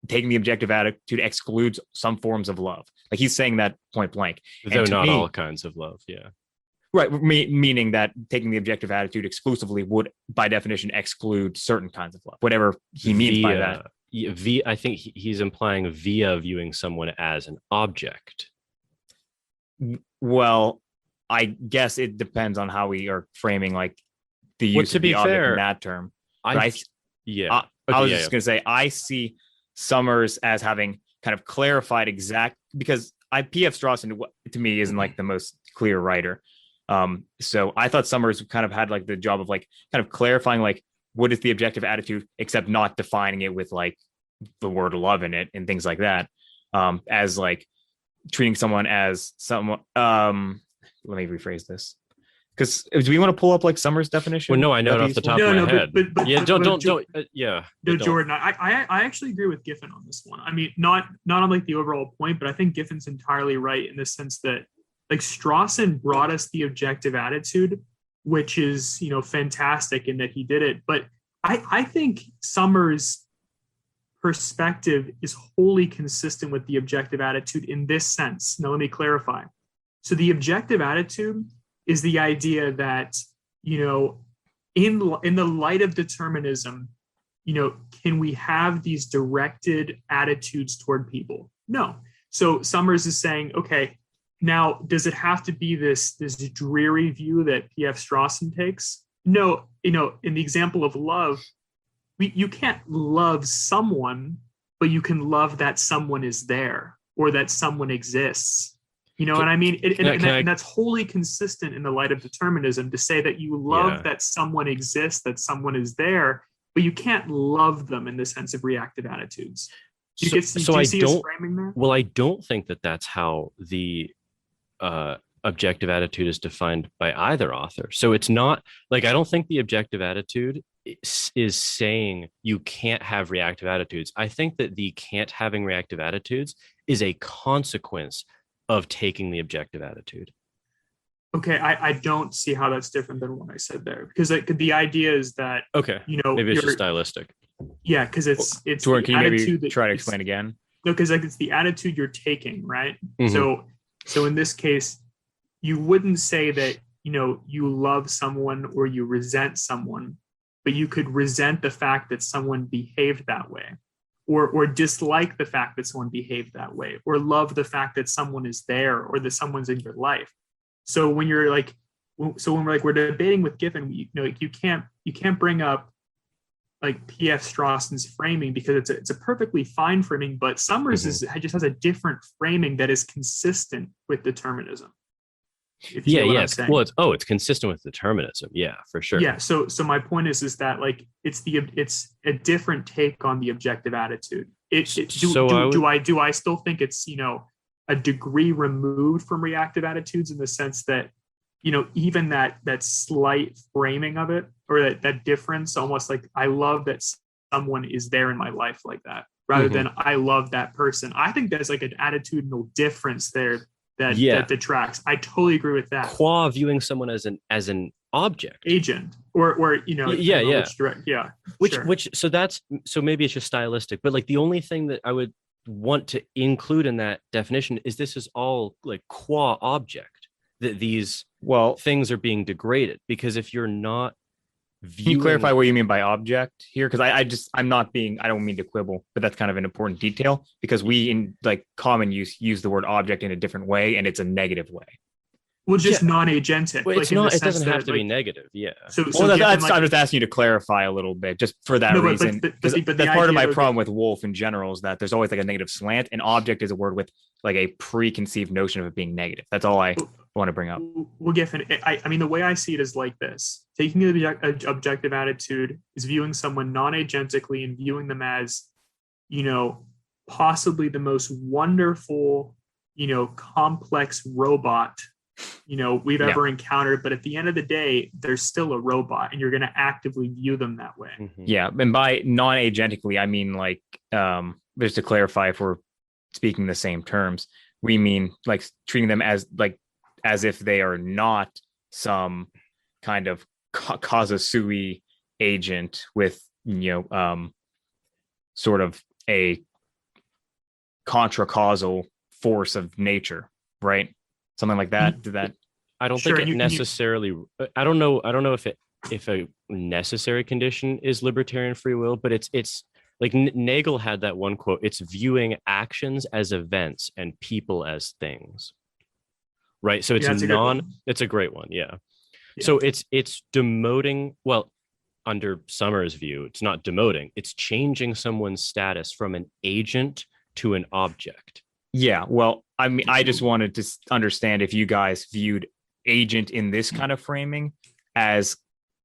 taking the objective attitude excludes some forms of love. Like he's saying that point blank. Though not all kinds of love. Yeah. Right, meaning that taking the objective attitude exclusively would, by definition, exclude certain kinds of love, whatever he means by that. I think he's implying via viewing someone as an object. Well, I guess it depends on how we are framing like the use of the object in that term. I was just going to say, I see Sommers as having kind of clarified because P.F. Strawson to me isn't like the most clear writer. So I thought Sommers kind of had like the job of like kind of clarifying like what is the objective attitude, except not defining it with like the word love in it and things like that. As like treating someone as someone. Let me rephrase this, because do we want to pull up like Sommers' definition? Well, no, I know it off the top of my head. But Jordan, I actually agree with Giffin on this one. I mean, not on like the overall point, but I think Giffin's entirely right in the sense that like Strawson brought us the objective attitude which is, fantastic in that he did it. But I think Sommers' perspective is wholly consistent with the objective attitude in this sense. Now, let me clarify. So the objective attitude is the idea that, in the light of determinism, can we have these directed attitudes toward people? No. So Sommers is saying, okay, now does it have to be this dreary view that P.F. Strawson takes? No, in the example of love, you can't love someone, but you can love that someone is there or that someone exists. You know what I mean? And that's wholly consistent in the light of determinism to say that you love that someone exists, that someone is there, but you can't love them in the sense of reactive attitudes. Do you see his framing there? Well, I don't think that that's how the objective attitude is defined by either author. So it's not like, I don't think the objective attitude is saying you can't have reactive attitudes. I think that the can't having reactive attitudes is a consequence of taking the objective attitude. Okay, I don't see how that's different than what I said there, because the idea is that maybe it's just stylistic. Yeah, because it's Jordan, can you maybe try to explain again? No, because it's the attitude you're taking, right? Mm-hmm. So in this case, you wouldn't say that you love someone or you resent someone, but you could resent the fact that someone behaved that way, or dislike the fact that someone behaved that way, or love the fact that someone is there or that someone's in your life. So when we're debating with Giffin, you can't bring up like P.F. Strawson's framing, because it's a perfectly fine framing, but Sommers just has a different framing that is consistent with determinism. Well, it's consistent with determinism. Yeah, for sure. Yeah. So my point is that like it's a different take on the objective attitude. Do I still think it's a degree removed from reactive attitudes in the sense that even that slight framing of it, or that difference, almost like I love that someone is there in my life like that, rather than I love that person. I think there's like an attitudinal difference there that detracts. I totally agree with that. Qua viewing someone as an object, agent, or so maybe it's just stylistic, but like the only thing that I would want to include in that definition is this is all like qua object, that these things are being degraded, because if you're not viewing... Can you clarify what you mean by object here? Because I don't mean to quibble, but that's kind of an important detail, because we in like common use the word object in a different way, and it's a negative way. Well, just non-agentic. Well, it's not. It doesn't have to be negative. Yeah. I'm just asking you to clarify a little bit, just for that reason. But that's part of my problem with Wolf in general, is that there's always like a negative slant, and object is a word with like a preconceived notion of it being negative. That's all I want to bring up. Well, Giffin, I mean, the way I see it is like this: taking the objective attitude is viewing someone non-agentically and viewing them as, possibly the most wonderful, complex robot we've ever encountered, but at the end of the day, they're still a robot, and you're going to actively view them that way. Yeah, and by non-agentically, I mean like, just to clarify, if we're speaking the same terms, we mean like treating them as if they are not some kind of causa sui agent with sort of a contra-causal force of nature, right? Something like that. Did that? I don't think it necessarily. I don't know if a necessary condition is libertarian free will, but it's like Nagel had that one quote. It's viewing actions as events and people as things. Right. So it's it's a great one. Yeah. So it's demoting. Well, under Sommers' view, it's not demoting. It's changing someone's status from an agent to an object. Yeah, well, I mean, I just wanted to understand if you guys viewed agent in this kind of framing as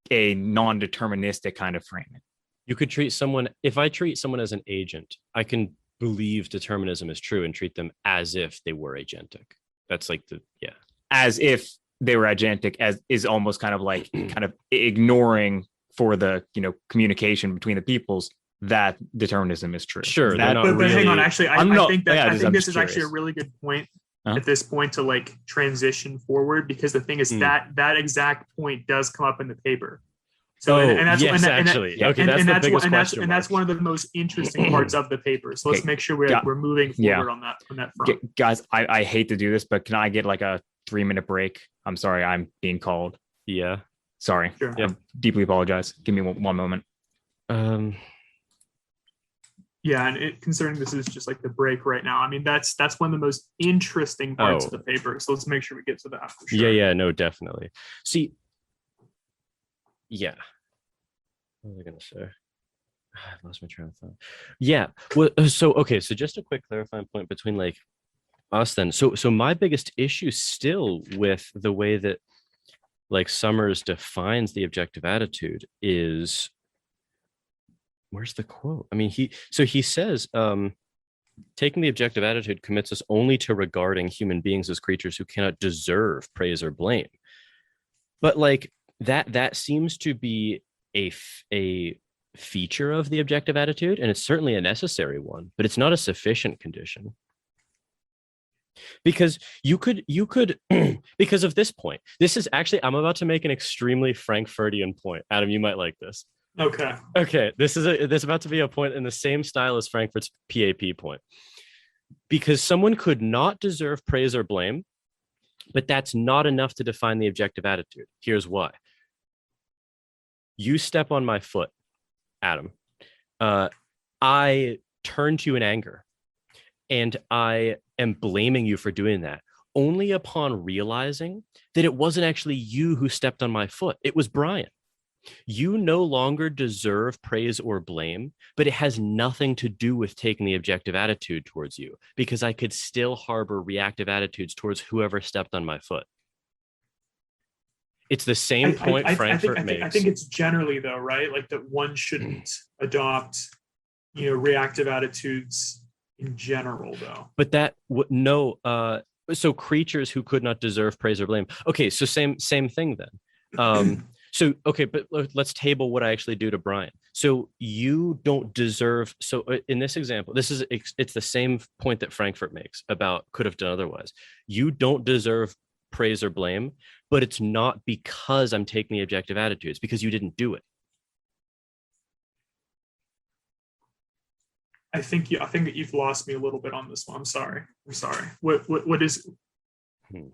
a non-deterministic kind of framing. You could treat someone, if I treat someone as an agent, I can believe determinism is true and treat them as if they were agentic. That's like as if they were agentic, as is almost kind of like kind of ignoring for the communication between the peoples that determinism is true. Sure, but hang on. Actually, I think this is actually a really good point. at this point to like transition forward, because the thing is that exact point does come up in the paper. So that's one of the most interesting parts of the paper. So let's make sure we're moving forward on that front. Guys, I hate to do this, but can I get like a 3-minute break? I'm sorry, I'm being called. Yeah. Sorry. Sure. I deeply apologize. Give me one moment. Yeah, and considering this is just like the break right now, I mean, that's one of the most interesting parts of the paper. So let's make sure we get to that. For sure. Yeah, no, definitely. See, yeah. What was I going to say? I lost my train of thought. Yeah. Well, so just a quick clarifying point between like us then. So my biggest issue still with the way that like Sommers defines the objective attitude is, where's the quote? I mean, he says, taking the objective attitude commits us only to regarding human beings as creatures who cannot deserve praise or blame. But like that seems to be a feature of the objective attitude, and it's certainly a necessary one, but it's not a sufficient condition. Because you could because of this point, this is actually, I'm about to make an extremely Frankfurtian point. Adam, you might like this. Okay, this is about to be a point in the same style as Frankfurt's PAP point. Because someone could not deserve praise or blame, but that's not enough to define the objective attitude. Here's why. You step on my foot, Adam. I turn to you in anger, and I am blaming you for doing that only upon realizing that it wasn't actually you who stepped on my foot. It was Brian. You no longer deserve praise or blame, but it has nothing to do with taking the objective attitude towards you, because I could still harbor reactive attitudes towards whoever stepped on my foot. It's the same point Frankfurt makes. I think it's generally though, right? Like that one shouldn't adopt, reactive attitudes in general though. But so creatures who could not deserve praise or blame. Okay, so same thing then. So, okay, but let's table what I actually do to Brian. So you don't deserve, so in this example, it's the same point that Frankfurt makes about could have done otherwise. You don't deserve praise or blame, but it's not because I'm taking the objective attitude. It's because you didn't do it. I think that you've lost me a little bit on this one. I'm sorry. What is? No,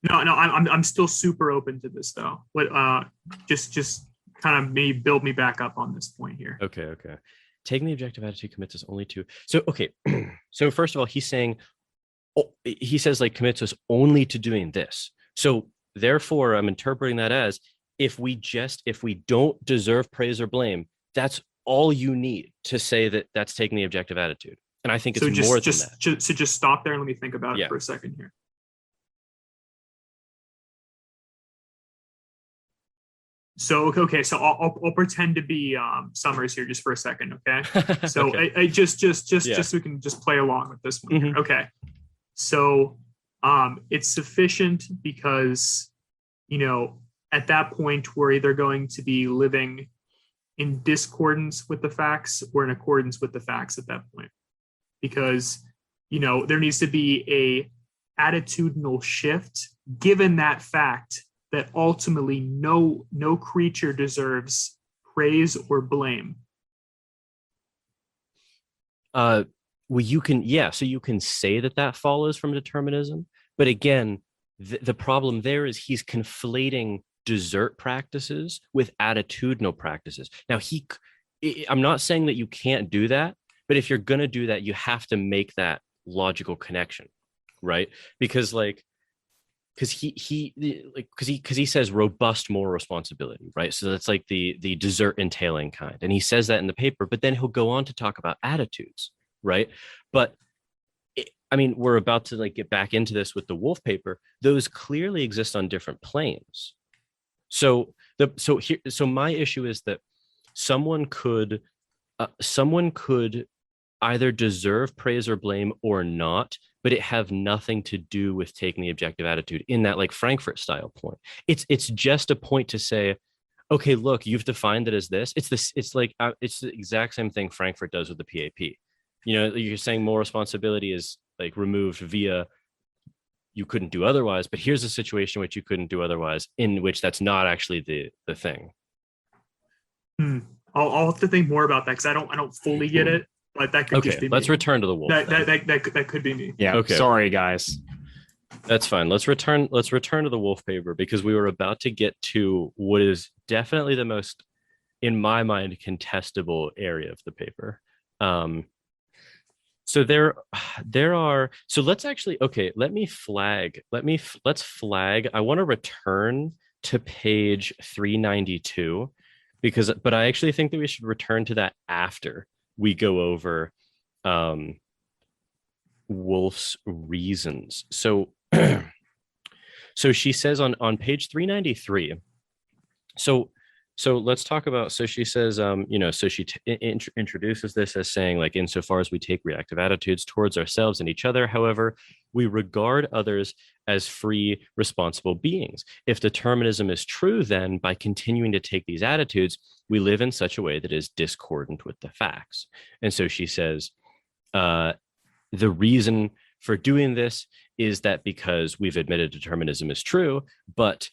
I'm still super open to this though. What just kind of build me back up on this point here. Okay. Taking the objective attitude commits us only to. So okay. So first of all, he says like commits us only to doing this. So therefore, I'm interpreting that as if we don't deserve praise or blame, that's all you need to say that that's taking the objective attitude. And I think it's more than that. So just stop there and let me think about it for a second here. So okay, so I'll pretend to be Sommers here just for a second, okay? So okay. I just so we can just play along with this one. Mm-hmm. Okay, so it's sufficient because at that point we're either going to be living in discordance with the facts or in accordance with the facts at that point, because there needs to be a attitudinal shift given that fact that ultimately no creature deserves praise or blame. Well, you can say that follows from determinism, but again, the problem there is he's conflating desert practices with attitudinal practices. Now, I'm not saying that you can't do that, but if you're going to do that, you have to make that logical connection, right? Because he says robust moral responsibility, right? So that's like the desert entailing kind, and he says that in the paper, but then he'll go on to talk about attitudes, right? But we're about to get back into this with the Wolf paper. Those clearly exist on different planes. So my issue is that someone could either deserve praise or blame or not, but it have nothing to do with taking the objective attitude in that Frankfurt style point. It's just a point to say, okay, look, you've defined it as this. It's the exact same thing Frankfurt does with the PAP. You're saying moral responsibility is like removed via you couldn't do otherwise, but here's a situation which you couldn't do otherwise, in which that's not actually the thing. I'll have to think more about that because I don't fully get it, but that could just be let's me. return to the wolf. That could be me. Yeah. Okay. Sorry, guys. That's fine. Let's return to the wolf paper, because we were about to get to what is definitely the most, in my mind, contestable area of the paper. So let's actually, let's flag. I want to return to page 392 but I actually think that we should return to that after we go over Wolf's reasons. So she says on page 393. So let's talk about, so she says, so she introduces this as saying, like, insofar as we take reactive attitudes towards ourselves and each other, however, we regard others as free, responsible beings. If determinism is true, then by continuing to take these attitudes, we live in such a way that is discordant with the facts. And so she says, the reason for doing this is that because we've admitted determinism is true, but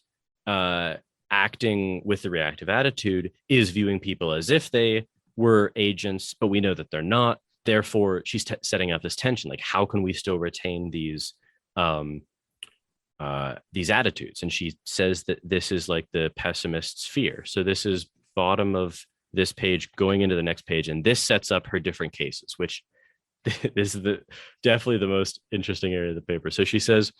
acting with the reactive attitude is viewing people as if they were agents, but we know that they're not. Therefore, she's setting up this tension. Like, how can we still retain these attitudes? And she says that this is like the pessimist's fear. So this is bottom of this page going into the next page. And this sets up her different cases, which is definitely the most interesting area of the paper. So she says,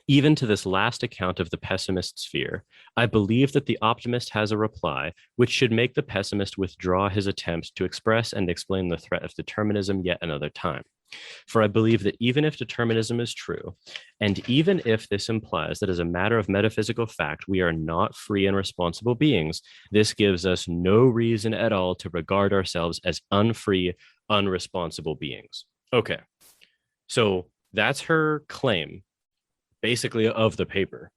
even to this last account of the pessimist's fear, I believe that the optimist has a reply which should make the pessimist withdraw his attempt to express and explain the threat of determinism yet another time. For I believe that even if determinism is true, and even if this implies that as a matter of metaphysical fact, we are not free and responsible beings, this gives us no reason at all to regard ourselves as unfree, unresponsible beings. Okay, so that's her claim, basically, of the paper.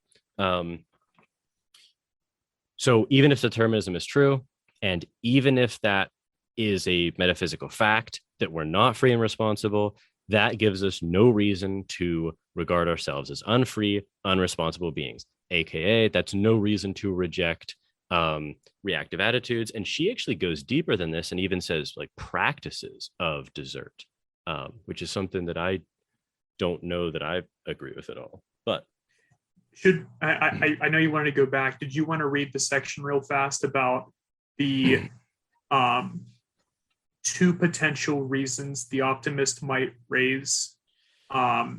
So even if determinism is true, and even if that is a metaphysical fact, that we're not free and responsible, that gives us no reason to regard ourselves as unfree, unresponsible beings. AKA, that's no reason to reject reactive attitudes. And she actually goes deeper than this and even says, like, practices of desert, which is something that I don't know that I agree with at all. But I know you wanted to go back. Did you want to read the section real fast about the two potential reasons the optimist might raise?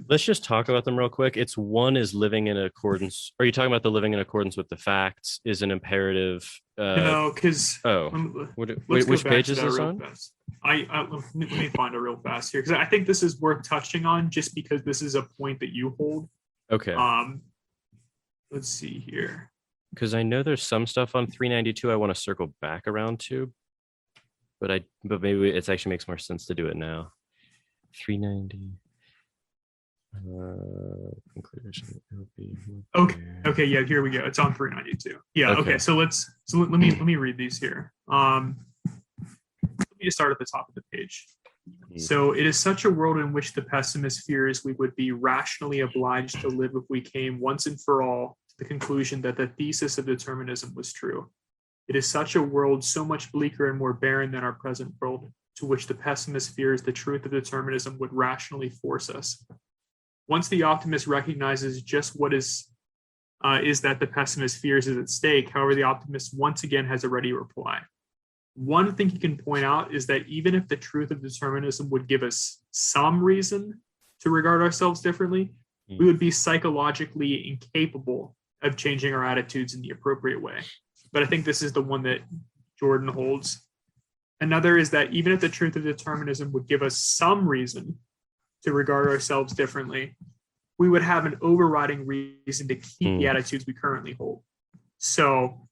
Let's just talk about them real quick. It's one is living in accordance. Are you talking about the living in accordance with the facts is an imperative? No, because which page is this on? Let me find it real fast here, because I think this is worth touching on, just because this is a point that you hold. Okay. Let's see here. Because I know there's some stuff on 392 I want to circle back around to, but maybe it actually makes more sense to do it now. 390. Conclusion. Okay, yeah, here we go. It's on 392. Yeah, okay. So let me read these here. Let me just start at the top of the page. So it is such a world in which the pessimist fears we would be rationally obliged to live if we came once and for all to the conclusion that the thesis of determinism was true. It is such a world so much bleaker and more barren than our present world, to which the pessimist fears the truth of determinism would rationally force us. Once the optimist recognizes just what is that the pessimist fears is at stake, however, the optimist once again has a ready reply. One thing he can point out is that even if the truth of determinism would give us some reason to regard ourselves differently, we would be psychologically incapable of changing our attitudes in the appropriate way. But I think this is the one that Jordan holds. Another is that even if the truth of determinism would give us some reason to regard ourselves differently, we would have an overriding reason to keep the attitudes we currently hold. So,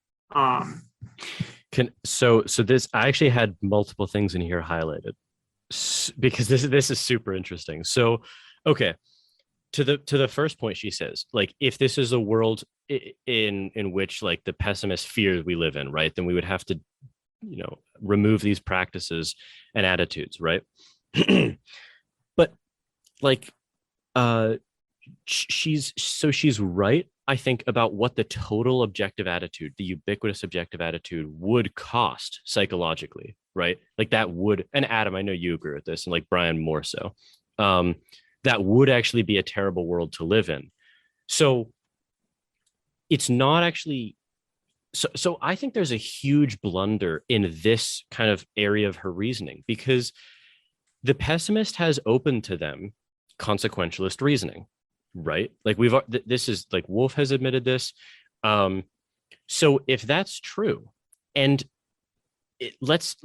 so this, I actually had multiple things in here highlighted because this is super interesting. So, okay, to the first point, she says, like, if this is a world in which, like, the pessimist fears we live in, right, then we would have to, remove these practices and attitudes, right? like she's right, I think, about what the total objective attitude, the ubiquitous objective attitude, would cost psychologically, right? Like that would, and Adam, I know you agree with this, and like Brian more so, that would actually be a terrible world to live in. So it's not actually, so I think there's a huge blunder in this kind of area of her reasoning, because the pessimist has open to them consequentialist reasoning, right? Like this is like Wolf has admitted this. So if that's true, and let's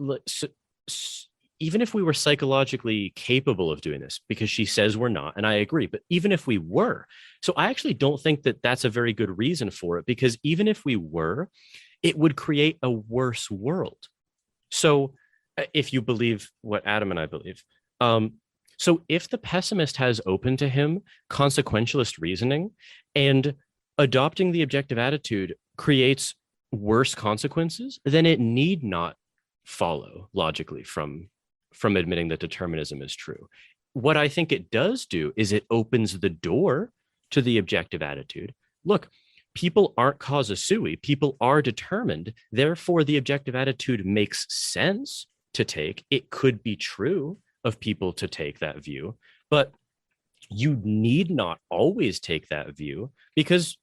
even if we were psychologically capable of doing this, because she says we're not, and I agree, but even if we were, so I actually don't think that that's a very good reason for it, because even if we were, it would create a worse world. So if you believe what Adam and I believe, so if the pessimist has open to him consequentialist reasoning, and adopting the objective attitude creates worse consequences, then it need not follow logically from admitting that determinism is true. What I think it does do is it opens the door to the objective attitude. Look, people aren't causa sui, people are determined. Therefore, the objective attitude makes sense to take. It could be true of people to take that view, but you need not always take that view, because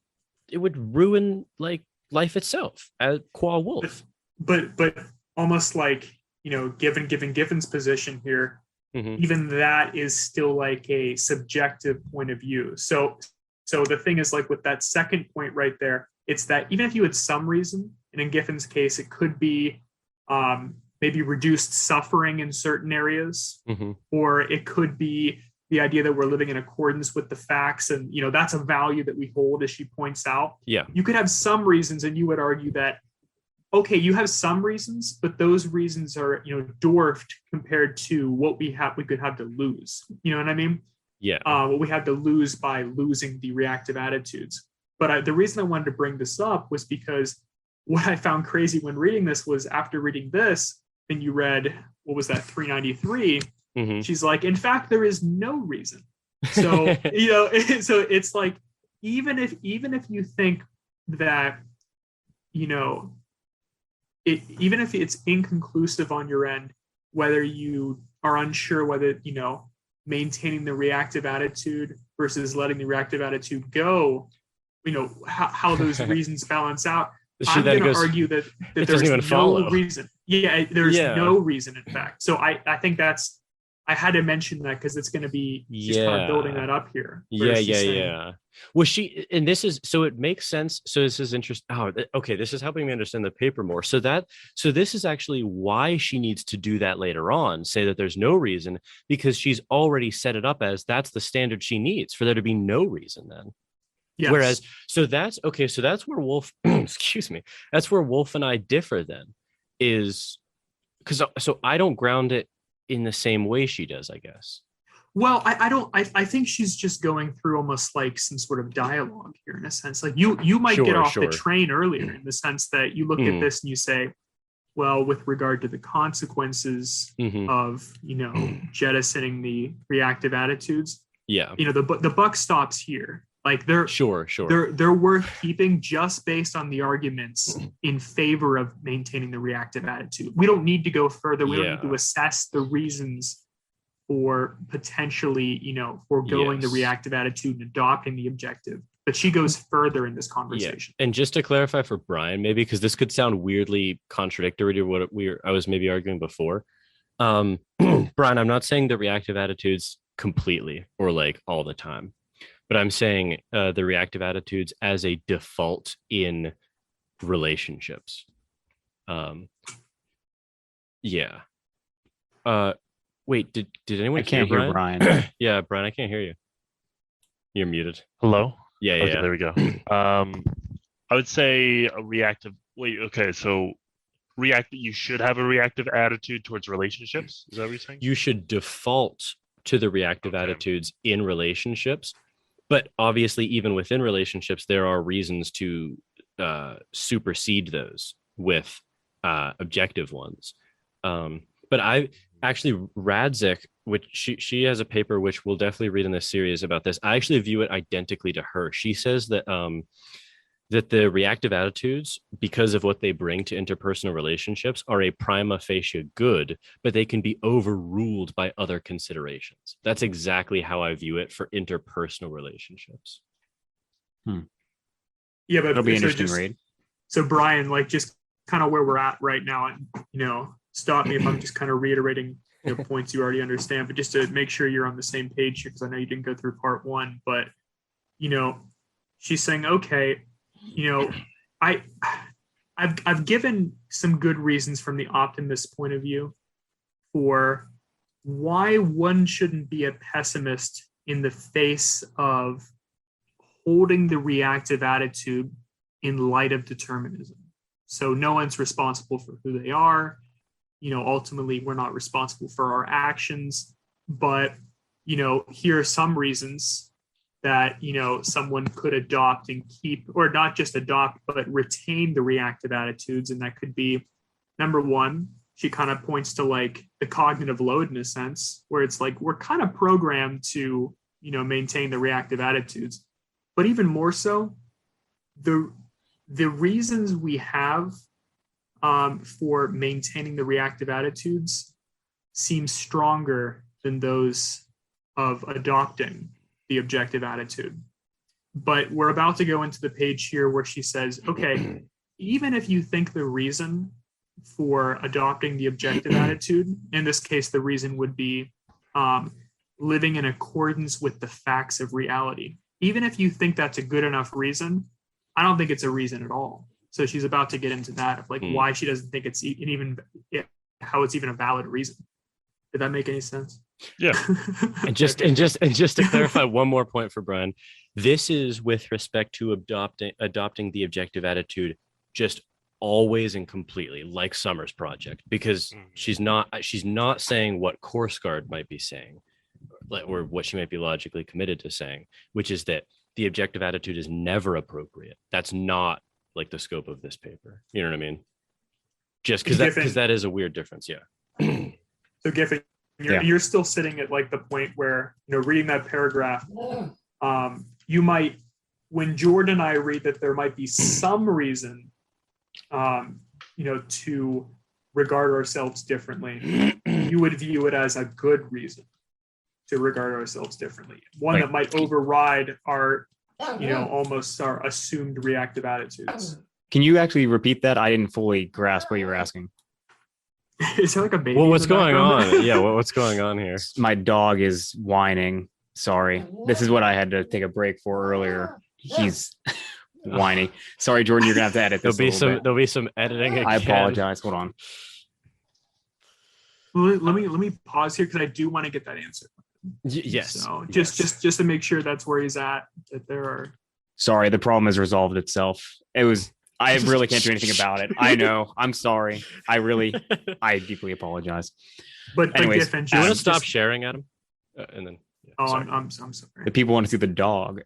it would ruin like life itself, as qua Wolf. But almost like, given Giffin's position here, even that is still like a subjective point of view. So the thing is, like with that second point right there, it's that even if you had some reason, and in Giffin's case, it could be maybe reduced suffering in certain areas, or it could be the idea that we're living in accordance with the facts, and that's a value that we hold, as she points out. Yeah, you could have some reasons, and you would argue that, okay, you have some reasons, but those reasons are dwarfed compared to what we could have to lose. You know what I mean? Yeah. What we had to lose by losing the reactive attitudes. But the reason I wanted to bring this up was because what I found crazy when reading this was, after reading this, and you read, what was that, 393, she's like, in fact, there is no reason. So, so it's like, even if you think that, even if it's inconclusive on your end, whether you are unsure whether, maintaining the reactive attitude versus letting the reactive attitude go, how those reasons balance out. I'm going to argue that there's no reason. Yeah, there's no reason, in fact. So I think I had to mention that, because it's going to be just kind of building that up here. Yeah. Well, and this is, so it makes sense. So this is interesting. Oh, okay. This is helping me understand the paper more. So this is actually why she needs to do that later on, say that there's no reason, because she's already set it up as that's the standard she needs for there to be no reason then. Yes. Whereas, so that's where Wolf, excuse me, that's where Wolf and I differ then, is because, so I don't ground it in the same way she does, I guess. Well, I think she's just going through almost like some sort of dialogue here, in a sense. Like you might get off the train earlier, in the sense that you look at this and you say, well, with regard to the consequences of, jettisoning the reactive attitudes, the buck stops here. Like they're worth keeping just based on the arguments in favor of maintaining the reactive attitude. We don't need to go further. We don't need to assess the reasons for potentially, foregoing the reactive attitude and adopting the objective. But she goes further in this conversation. Yeah. And just to clarify for Brian, maybe, because this could sound weirdly contradictory to what I was maybe arguing before. Brian, I'm not saying the reactive attitudes completely or like all the time, but I'm saying the reactive attitudes as a default in relationships. Wait, did anyone? I can't hear Brian. Yeah, Brian, I can't hear you. You're muted. Hello? Yeah. Okay, there we go. I would say a reactive. Wait, okay, so you should have a reactive attitude towards relationships. Is that what you're saying? You should default to the reactive attitudes in relationships, but obviously, even within relationships, there are reasons to supersede those with objective ones. But actually, Radzik, which she has a paper which we'll definitely read in this series about this. I actually view it identically to her. She says that that the reactive attitudes, because of what they bring to interpersonal relationships, are a prima facie good, but they can be overruled by other considerations. That's exactly how I view it for interpersonal relationships. Yeah, but It'll be interesting to read. So Brian, like just kind of where we're at right now, and stop me if I'm just kind of reiterating points you already understand, but just to make sure you're on the same page here, because I know you didn't go through part one, but she's saying, okay, I've given some good reasons from the optimist point of view for why one shouldn't be a pessimist in the face of holding the reactive attitude in light of determinism. So no one's responsible for who they are. Ultimately, we're not responsible for our actions, but, here are some reasons that, someone could adopt and keep, or not just adopt, but retain the reactive attitudes. And that could be, number one, she kind of points to like the cognitive load in a sense, where it's like, we're kind of programmed to, maintain the reactive attitudes. But even more so, the reasons we have for maintaining the reactive attitudes seem stronger than those of adopting the objective attitude. But we're about to go into the page here where she says, okay, even if you think the reason for adopting the objective attitude, in this case, the reason would be living in accordance with the facts of reality. Even if you think that's a good enough reason, I don't think it's a reason at all. So she's about to get into that of like why she doesn't think it's how it's even a valid reason. Did that make any sense? Yeah. and just to clarify one more point for Brian, this is with respect to adopting the objective attitude just always and completely, like Sommers' project, because she's not saying what Course Guard might be saying, or what she might be logically committed to saying, which is that the objective attitude is never appropriate. That's not like the scope of this paper. You know what I mean? Just because that is a weird difference. Yeah. So Giffin, you're still sitting at like the point where, reading that paragraph, you might, when Jordan and I read that there might be some reason, to regard ourselves differently, you would view it as a good reason to regard ourselves differently. One that might override our, almost our assumed reactive attitudes. Can you actually repeat that? I didn't fully grasp what you were asking. Is there like a baby? Well, what's going on? Yeah, what's going on here? My dog is whining. Sorry. This is what I had to take a break for earlier. He's whining. Sorry, Jordan, you're gonna have to edit this. There'll be some editing again. I apologize. Hold on. Well, let me pause here because I do want to get that answer. Yes. So just to make sure that's where he's at. That there are. Sorry, the problem has resolved itself. I really can't do anything about it. I know. I'm sorry. I deeply apologize. But anyways, Giffin, do you want to stop sharing, Adam? And then. Yeah, I'm sorry. The people want to see the dog.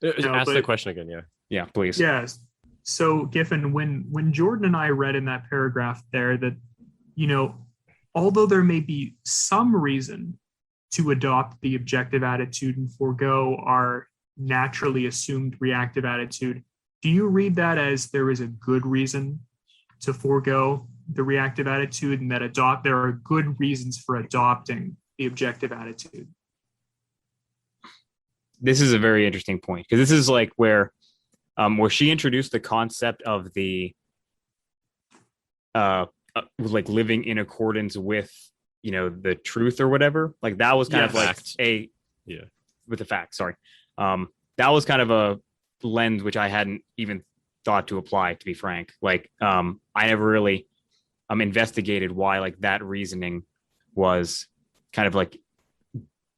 Ask the question again. Yeah. Yeah, please. Yes. So Giffin, when Jordan and I read in that paragraph there that, although there may be some reason to adopt the objective attitude and forego our naturally assumed reactive attitude, do you read that as there is a good reason to forego the reactive attitude and that there are good reasons for adopting the objective attitude? This is a very interesting point because this is like where she introduced the concept of the like living in accordance with the truth or whatever. Like that was kind of like facts. With the facts. Sorry, that was kind of a lens which I hadn't even thought to apply, to be frank. Like I never really investigated why like that reasoning was kind of like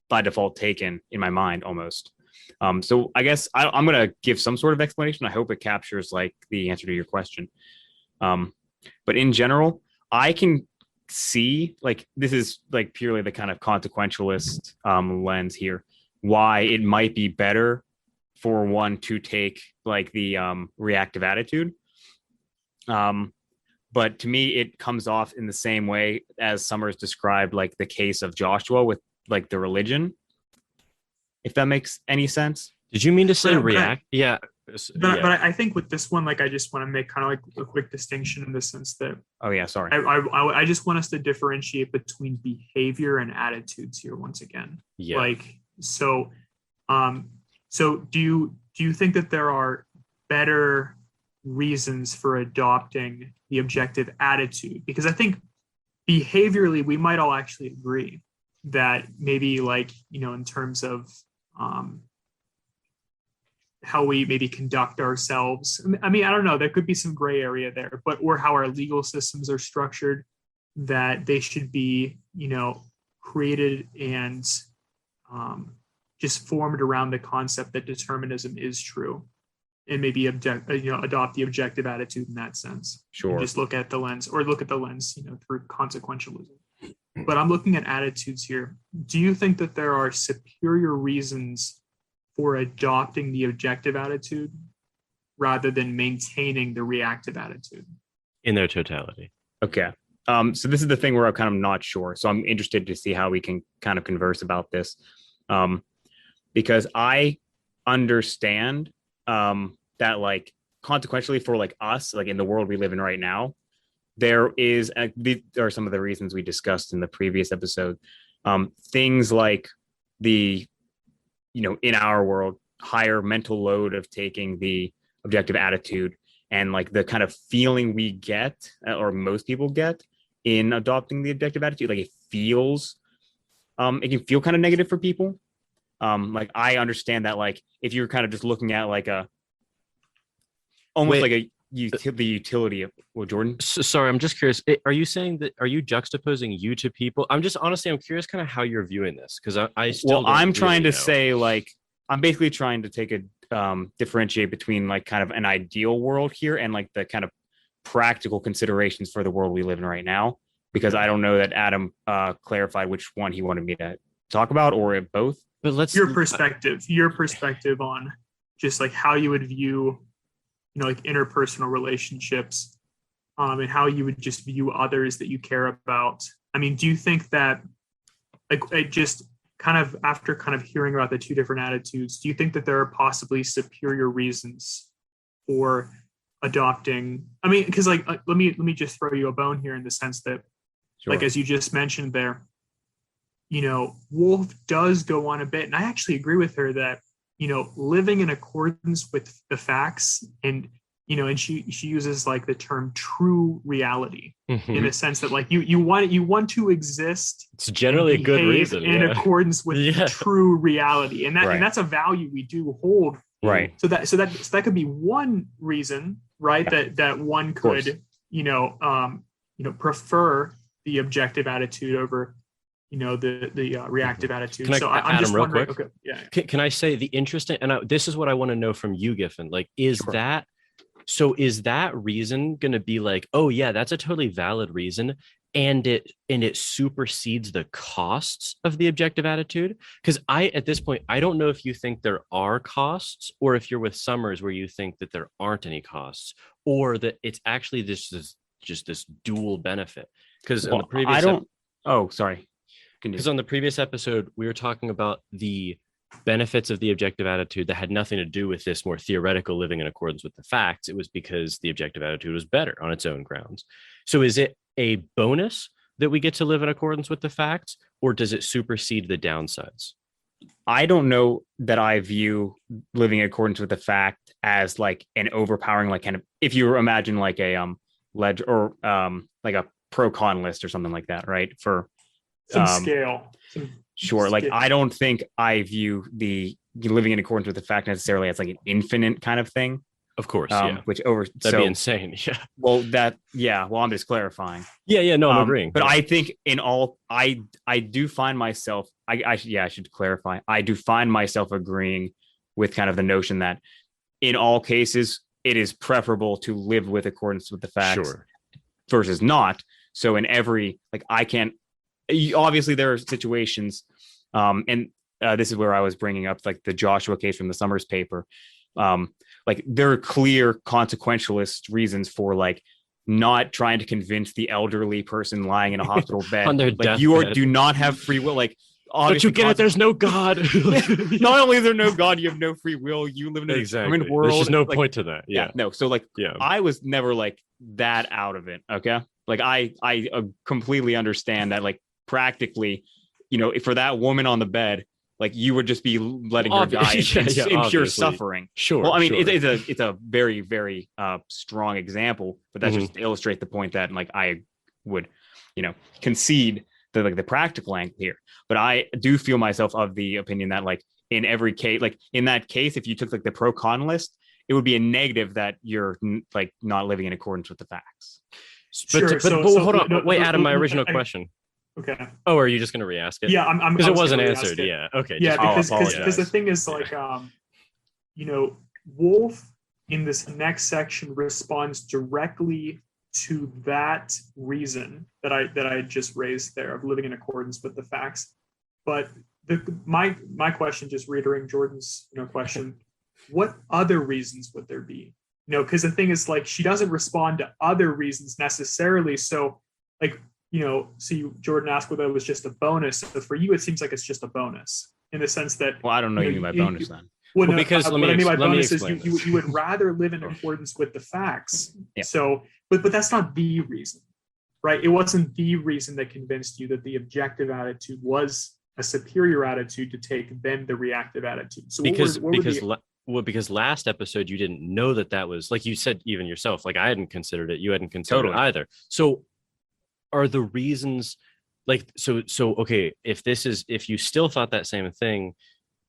by default taken in my mind almost. So I guess I'm going to give some sort of explanation. I hope it captures like the answer to your question. But in general, I can see like this is like purely the kind of consequentialist lens here, why it might be better for one to take like the reactive attitude. But to me, it comes off in the same way as Sommers described, like the case of Joshua with like the religion, if that makes any sense. Did you mean to say But- react? Yeah. But I think with this one, like I just want to make kind of like a quick distinction in the sense that Oh yeah, sorry. I just want us to differentiate between behavior and attitudes here once again. Yeah. Like so do you think that there are better reasons for adopting the objective attitude? Because I think behaviorally we might all actually agree that maybe like, in terms of how we maybe conduct ourselves. I mean, I don't know, there could be some gray area there, or how our legal systems are structured, that they should be, created and just formed around the concept that determinism is true, and maybe adopt the objective attitude in that sense. Sure. And just look at the lens through consequentialism. But I'm looking at attitudes here. Do you think that there are superior reasons for adopting the objective attitude rather than maintaining the reactive attitude in their totality? Okay. So this is the thing where I'm kind of not sure. So I'm interested to see how we can kind of converse about this. Because I understand that like consequentially for like us, like in the world we live in right now, there are some of the reasons we discussed in the previous episode. Things like the, in our world, higher mental load of taking the objective attitude, and like the kind of feeling we get, or most people get in adopting the objective attitude, like it can feel kind of negative for people. Like I understand that, like if you're kind of just looking at like the utility of Jordan. Sorry, I'm just curious. Are you saying that? Are you juxtaposing you to people? I'm curious, kind of how you're viewing this, because I still. Well, I'm trying to know. say like I'm basically trying to take a differentiate between like kind of an ideal world here and like the kind of practical considerations for the world we live in right now, because I don't know that Adam clarified which one he wanted me to talk about, or both. But let's your perspective on just like how you would view like interpersonal relationships, and how you would just view others that you care about. I mean, do you think that, like, it just kind of after kind of hearing about the two different attitudes, do you think that there are possibly superior reasons for adopting? I mean, because like let me just throw you a bone here in the sense that, Sure. like as you just mentioned there, Wolf does go on a bit, and I actually agree with her that living in accordance with the facts, and and she uses like the term true reality, in a sense that like you want to exist. It's generally a good reason in accordance with true reality, and Right. and that's a value we do hold. Right. So that could be one reason, right? That one could prefer the objective attitude over the reactive attitude. Can So I, I'm Adam, just real wondering. quick? Okay, yeah. Can I say the interesting, and this is what I want to know from you, Giffin, like, is Sure. is that reason going to be like, oh yeah, that's a totally valid reason, and it supersedes the costs of the objective attitude? Because at this point, I don't know if you think there are costs, or if you're with Sommers where you think that there aren't any costs, or that it's actually just this dual benefit. Because on the previous sorry. Because on the previous episode, we were talking about the benefits of the objective attitude that had nothing to do with this more theoretical living in accordance with the facts. It was because the objective attitude was better on its own grounds. So is it a bonus that we get to live in accordance with the facts, or does it supersede the downsides? I don't know that I view living in accordance with the fact as like an overpowering, like kind of, if you imagine like a ledger or like a pro con list or something like that, right? For Some scale. Sure. Like, I don't think I view the living in accordance with the fact necessarily as like an infinite kind of thing. Of course, Which that'd be insane. Yeah. Well, I'm just clarifying. Yeah. No, I'm agreeing. But I think I do find myself, I should clarify. I do find myself agreeing with kind of the notion that in all cases, it is preferable to live with accordance with the facts versus not. So in every, like, obviously there are situations, and this is where I was bringing up like the Joshua case from the Sommers paper. Like there are clear consequentialist reasons for like not trying to convince the elderly person lying in a hospital bed on their like deathbed. do not have free will. Like, But you get it. There's no God. Not only is there no God, you have no free will. You live in a determined world. There's just no like, point to that. Yeah. No. So like, I was never like that out of it. Okay. Like I completely understand that. Like practically, for that woman on the bed, like you would just be letting her die in pure suffering. Sure. Well, I mean, it's a very, very strong example, but that's just to illustrate the point that like I would, concede the practical angle here. But I do feel myself of the opinion that like in every case, like in that case, if you took like the pro con list, it would be a negative that you're like not living in accordance with the facts. But hold on. Wait, Adam, my original question. Okay. Oh, are you just going to re-ask it? Yeah, I'm because it wasn't answered. Yeah. Okay. Yeah, because the thing is like, Wolf in this next section responds directly to that reason that I just raised there of living in accordance with the facts. But my question, just reiterating Jordan's question, what other reasons would there be? Because the thing is like she doesn't respond to other reasons necessarily. So like, Jordan asked whether it was just a bonus. So for you, it seems like it's just a bonus in the sense that. Well, I don't know you mean by bonus then. Well, because what I mean by bonus is you would rather live in accordance with the facts. Yeah. So, but that's not the reason, right? It wasn't the reason that convinced you that the objective attitude was a superior attitude to take than the reactive attitude. So because last episode you didn't know that was, like you said even yourself, like I hadn't considered it, you hadn't considered it either. So are the reasons like so okay, if you still thought that same thing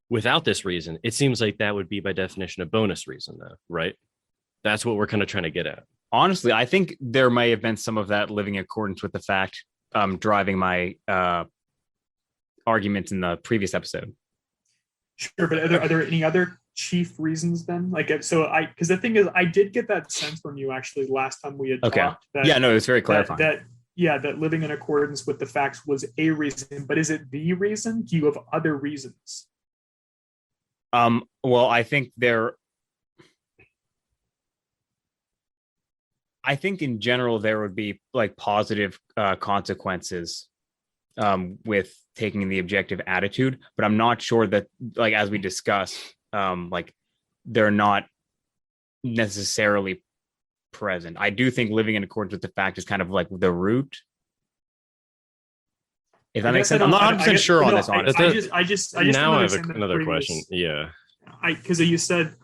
without this reason, it seems like that would be by definition a bonus reason though, right? That's what we're kind of trying to get at. Honestly, I think there may have been some of that living in accordance with the fact driving my arguments in the previous episode. Sure, but are there any other chief reasons then? Like, so because the thing is, I did get that sense from you actually last time we had talked. It's very clarifying. That living in accordance with the facts was a reason, but is it the reason? Do you have other reasons? Well, I think in general there would be like positive consequences with taking the objective attitude, but I'm not sure that, like as we discussed, like they're not necessarily present. I do think living in accordance with the fact is kind of like the root. If that makes sense, I'm not 100% sure on this. Honestly, I just now I have another question. Yeah, because you said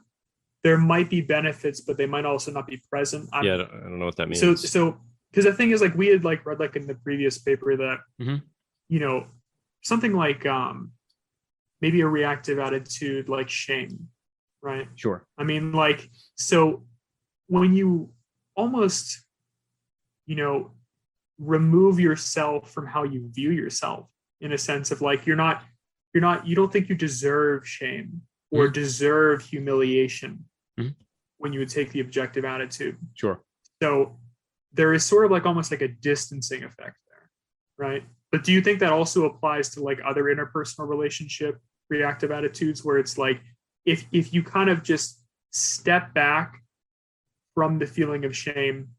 there might be benefits, but they might also not be present. I don't know what that means. So because the thing is, like we had like read like in the previous paper that something like maybe a reactive attitude like shame, right? Sure. I mean, like, so when you almost remove yourself from how you view yourself in a sense of like you don't think you deserve shame or deserve humiliation when you would take the objective attitude. Sure. So there is sort of like almost like a distancing effect there, right? But do you think that also applies to like other interpersonal relationship reactive attitudes where it's like if you kind of just step back from the feeling of shame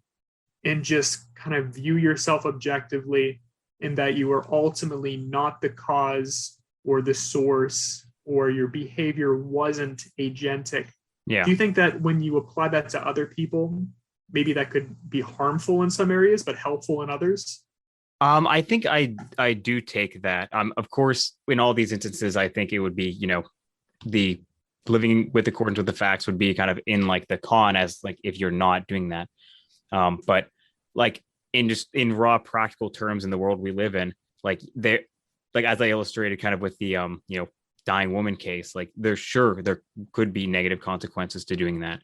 and just kind of view yourself objectively in that you are ultimately not the cause or the source or your behavior wasn't agentic. Yeah. Do you think that when you apply that to other people, maybe that could be harmful in some areas, but helpful in others? I think I do take that. Of course, in all these instances, I think it would be, the living with accordance with the facts would be kind of in like the con as like if you're not doing that. But like in raw practical terms in the world we live in, like as I illustrated kind of with the dying woman case, like there could be negative consequences to doing that.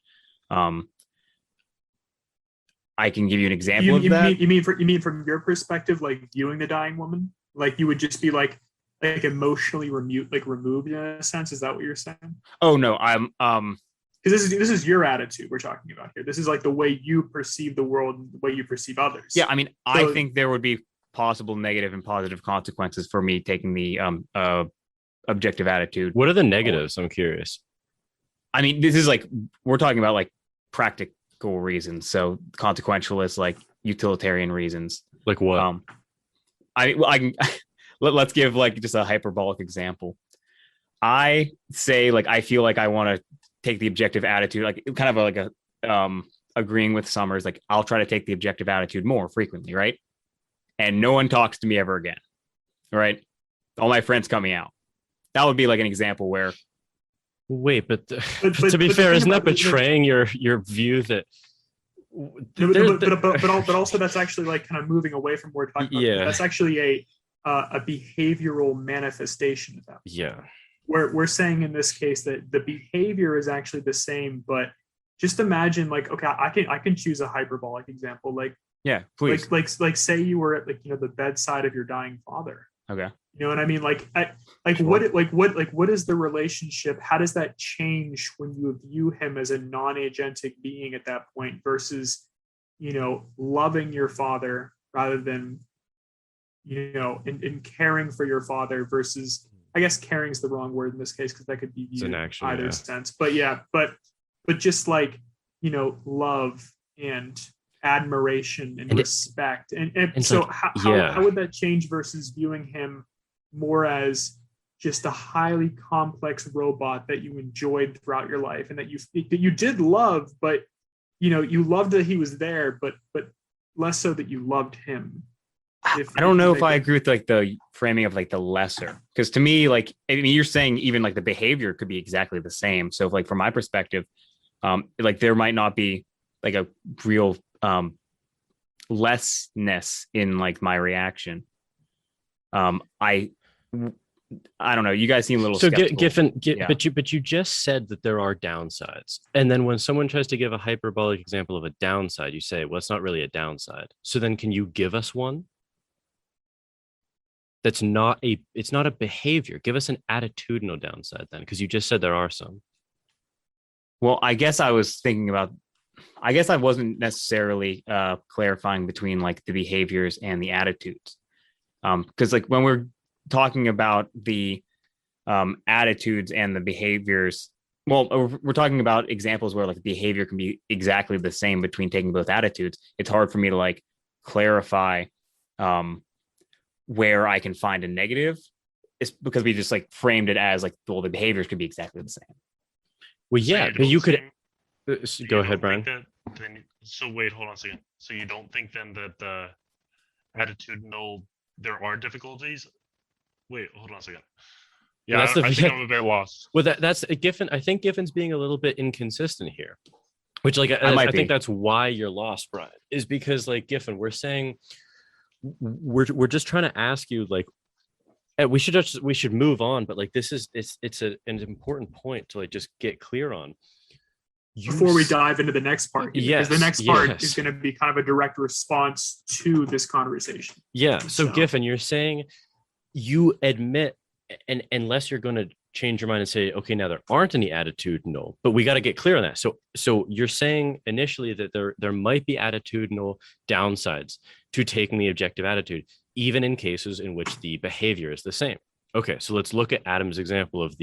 I can give you an example of that. You mean from your perspective, like viewing the dying woman, like you would just be like emotionally removed in a sense? Is that what you're saying? Oh no, because this is your attitude we're talking about here. This is like the way you perceive the world, the way you perceive others. Yeah, I mean, I think there would be possible negative and positive consequences for me taking the objective attitude. What are the negatives? I'm curious. I mean, this is like we're talking about like practicality practical reasons. So consequentialist, like utilitarian reasons. Like what? I can let's give like just a hyperbolic example. I say like I feel like I want to take the objective attitude, like kind of like a agreeing with Sommers, like I'll try to take the objective attitude more frequently, right? And no one talks to me ever again, right? All my friends cut me out. That would be like an example where. Wait, but to be fair, isn't that betraying your view that? But also that's actually like kind of moving away from what we're talking about. Yeah, that's actually a behavioral manifestation of that. Yeah, we're saying in this case that the behavior is actually the same, but just imagine like, okay, I can choose a hyperbolic example, like yeah, please, like say you were at like the bedside of your dying father. Okay. You know what I mean? Sure. What is the relationship? How does that change when you view him as a non-agentic being at that point versus, loving your father rather than, and caring for your father versus, I guess caring is the wrong word in this case because that could be viewed in either sense. But but just like, love and admiration and respect. And so like, how would that change versus viewing him more as just a highly complex robot that you enjoyed throughout your life and that you did love, but you loved that he was there, but less so that you loved him. I don't know if I agree with like the framing of like the lesser, because to me, like, I mean, you're saying even like the behavior could be exactly the same. So if, like, from my perspective, like there might not be like a real lessness in like my reaction. I don't know. You guys seem a little skeptical. Giffin, but you just said that there are downsides, and then when someone tries to give a hyperbolic example of a downside, you say, "Well, it's not really a downside." So then, can you give us one? It's not a behavior. Give us an attitudinal downside then, because you just said there are some. Well, I guess I was thinking about. I guess I wasn't necessarily clarifying between like the behaviors and the attitudes, because like when we're talking about the attitudes and the behaviors, well, we're talking about examples where like behavior can be exactly the same between taking both attitudes. It's hard for me to like clarify where I can find a negative. It's because we just like framed it as like, well, the behaviors could be exactly the same. Well, yeah, but you could go ahead, Brian. So wait, hold on a second. So you don't think then that the attitudinal, there are difficulties? Wait, hold on a second. Yeah, I think I'm a bit lost. Well, that's Giffin. I think Giffin's being a little bit inconsistent here, which like I think that's why you're lost, Brian, is because like Giffin, we're saying we're just trying to ask you like we should move on, but like this is it's an important point to like just get clear on. Before we dive into the next part, yes, because the next part is going to be kind of a direct response to this conversation. Yeah. So Giffin, you're saying you admit, and unless you're going to change your mind and say, okay, now there aren't any attitudinal, but we got to get clear on that. So you're saying initially that there might be attitudinal downsides to taking the objective attitude, even in cases in which the behavior is the same. Okay, so let's look at Adam's example of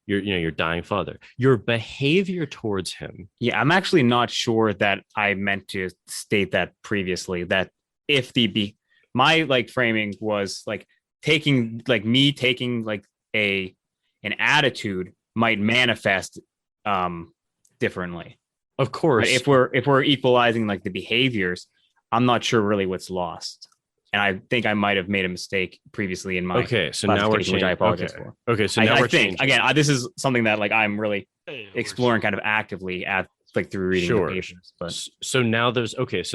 your dying father. Your behavior towards him. Yeah, I'm actually not sure that I meant to state that previously. That if my like framing was like taking like an attitude might manifest differently. Of course, but if we're equalizing like the behaviors, I'm not sure really what's lost. And I think I might have made a mistake previously in my so now we're changing. Which I apologize for. Okay, so now we're changing. Again, this is something that like I'm really exploring kind of actively through reading the papers. But so now so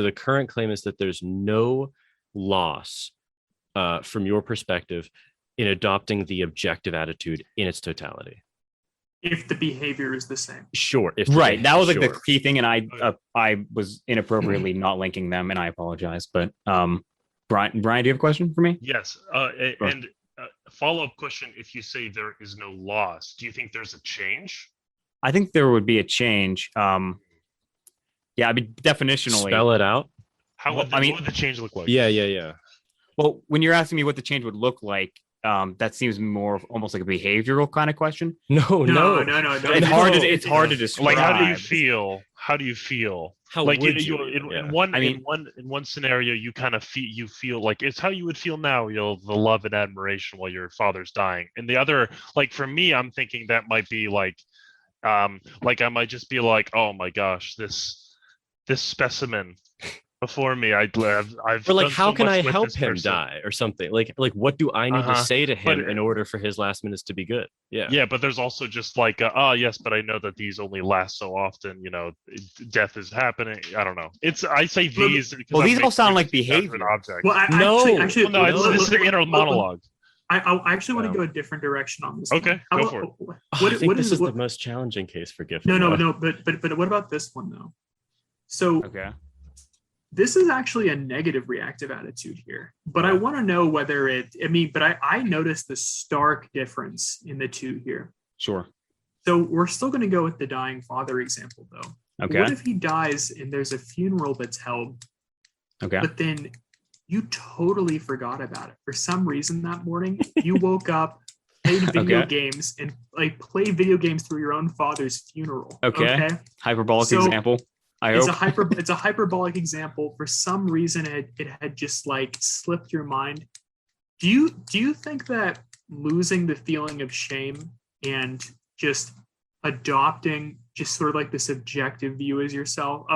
the current claim is that there's no loss from your perspective in adopting the objective attitude in its totality. If the behavior is the same. Sure. Right. That was like the key thing, and I was inappropriately not linking them, and I apologize. But Brian, do you have a question for me? Yes. And follow-up question: if you say there is no loss, do you think there's a change? I think there would be a change. Yeah, I mean, definitionally. Spell it out. What would the change look like? Yeah. Well, when you're asking me what the change would look like, that seems more almost like a behavioral kind of question. No. It's hard to describe. Like, how do you feel? How do you feel? How like would in one scenario, you kind of feel like it's how you would feel now. The love and admiration while your father's dying. And the other, like for me, I'm thinking that might be like I might just be like, oh my gosh, this specimen before me, I've or like, how can I help him die or something? Like what do I need to say to him in order for his last minutes to be good? Yeah, but there's also just like yes, but I know that these only last so often. Death is happening. I don't know. I say these. Well, these all sound like behavior. Well, it's an inner monologue. I actually want to go a different direction on this. Okay, go for it. I think this is the most challenging case for Giffin. No. But what about this one though? So okay. This is actually a negative reactive attitude here, but I want to know whether I noticed the stark difference in the two here. Sure. So we're still going to go with the dying father example though. Okay. What if he dies and there's a funeral that's held? Okay. But then you totally forgot about it. For some reason that morning, you woke up, played video games, and play video games through your own father's funeral. Okay. Hyperbolic example. It's a hyperbolic example. For some reason, it had just slipped your mind. Do you think that losing the feeling of shame and just adopting just sort of like this objective view of yourself,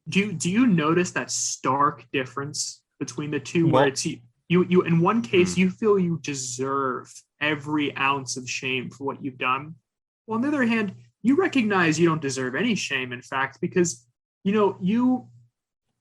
do you notice that stark difference between the two? Where it's you in one case you feel you deserve every ounce of shame for what you've done. Well, on the other hand, you recognize you don't deserve any shame, in fact, because you're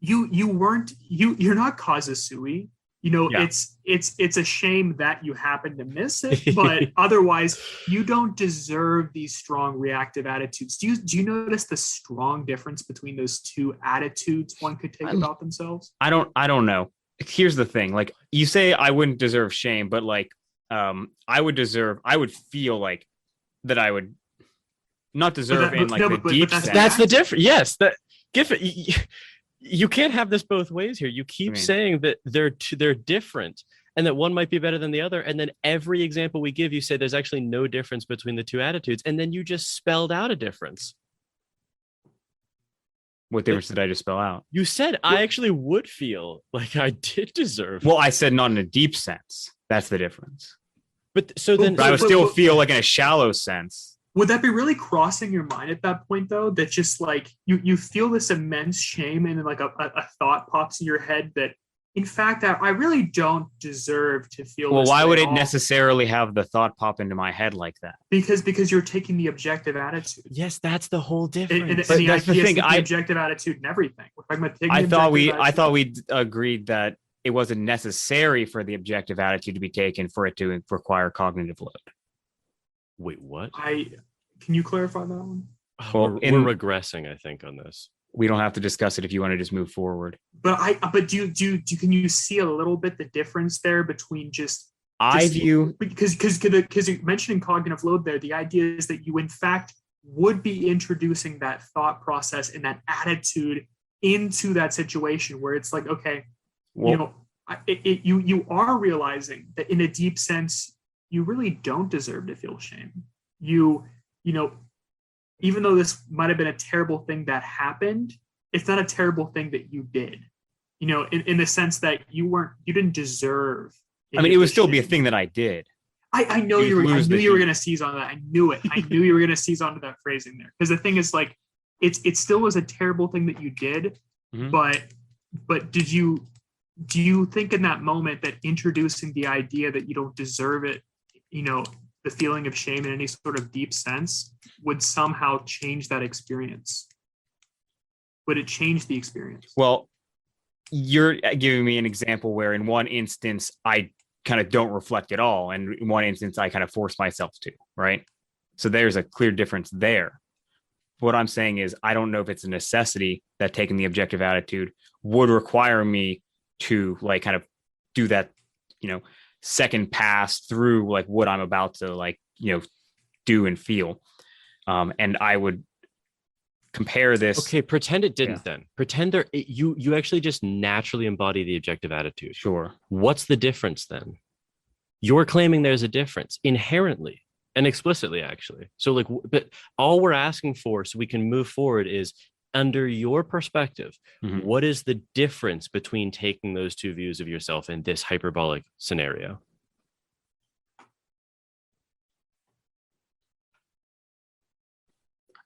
not causa sui. It's a shame that you happen to miss it, but otherwise you don't deserve these strong reactive attitudes. Do you notice the strong difference between those two attitudes one could take about themselves? I don't know. Here's the thing. Like, you say I wouldn't deserve shame, but I would feel like that I would not deserve the deep sense. That's the difference. Yes, that Giffin, you can't have this both ways here. You keep saying that they're different and that one might be better than the other, and then every example we give, you say there's actually no difference between the two attitudes, and then you just spelled out a difference. What difference did I just spell out? You said I actually would feel like I did deserve. Well, I said not in a deep sense. That's the difference. But I would still feel like in a shallow sense. Would that be really crossing your mind at that point, though? That just you feel this immense shame, and then a thought pops in your head that, in fact, I really don't deserve to feel. Well, why would it necessarily have the thought pop into my head like that? Because you're taking the objective attitude. Yes, that's the whole difference. And that's the thing. The objective attitude and everything. I thought we agreed that it wasn't necessary for the objective attitude to be taken for it to require cognitive load. Wait, what? Can you clarify that one? Well, we're regressing, I think, on this. We don't have to discuss it if you want to just move forward. But can you see a little bit the difference there between because you mentioned cognitive load there, the idea is that you in fact would be introducing that thought process and that attitude into that situation where it's like, okay, you are realizing that in a deep sense you really don't deserve to feel shame. Even though this might have been a terrible thing that happened, it's not a terrible thing that you did. In the sense that you didn't deserve. It would still be a thing that I did. I knew you were going to seize on that. I knew it. I knew you were going to seize onto that phrasing there. Because the thing is, it still was a terrible thing that you did. Mm-hmm. But do you think in that moment that introducing the idea that you don't deserve it, the feeling of shame in any sort of deep sense would somehow change that experience? Would it change the experience? Well, you're giving me an example where in one instance I kind of don't reflect at all, and in one instance I kind of force myself to, right? So there's a clear difference there. What I'm saying is I don't know if it's a necessity that taking the objective attitude would require me to kind of do that, second pass through what I'm about to do and feel. And I would compare this. Okay, pretend it didn't then. Pretend you actually just naturally embody the objective attitude. Sure. What's the difference then? You're claiming there's a difference inherently and explicitly, actually. So, like, but all we're asking for so we can move forward is, under your perspective, what is the difference between taking those two views of yourself in this hyperbolic scenario?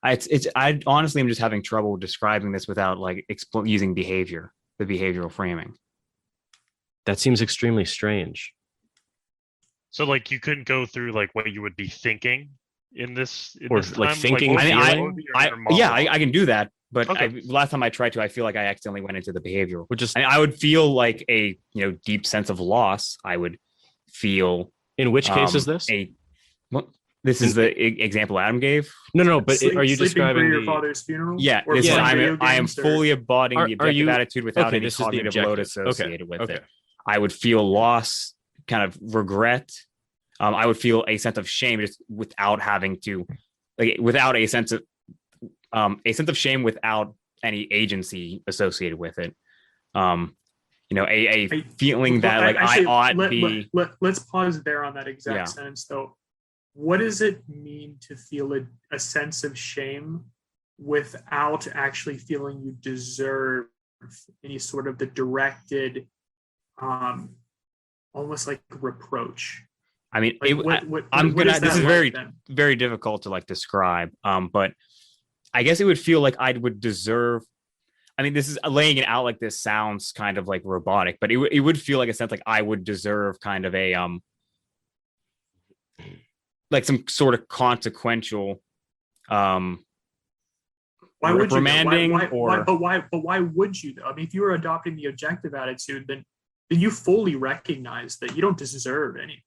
I honestly am just having trouble describing this without like using the behavioral framing. That seems extremely strange. So like you couldn't go through like what you would be thinking in this, or this like time? thinking. I can do that, but Okay. last time I tried to, I feel like I accidentally went into the behavioral. I would feel like a deep sense of loss. I would feel. In which case is this? This is the example Adam gave. No, but are you describing your father's funeral? Yeah, I am fully embodying the objective attitude without any cognitive load associated with it. I would feel loss, kind of regret. I would feel a sense of shame just without having to, without a sense of shame without any agency associated with it. A feeling that like I ought be. Let's pause there on that exact sentence though. What does it mean to feel a sense of shame without actually feeling you deserve any sort of the directed, almost like reproach? I mean, this is very, very difficult to like describe. But I guess it would feel like I would deserve. I mean, this is laying it out like this sounds kind of like robotic, but it would feel like a sense like I would deserve kind of a like some sort of consequential why would reprimanding why would you though? I mean, if you were adopting the objective attitude, then you fully recognize that you don't deserve anything.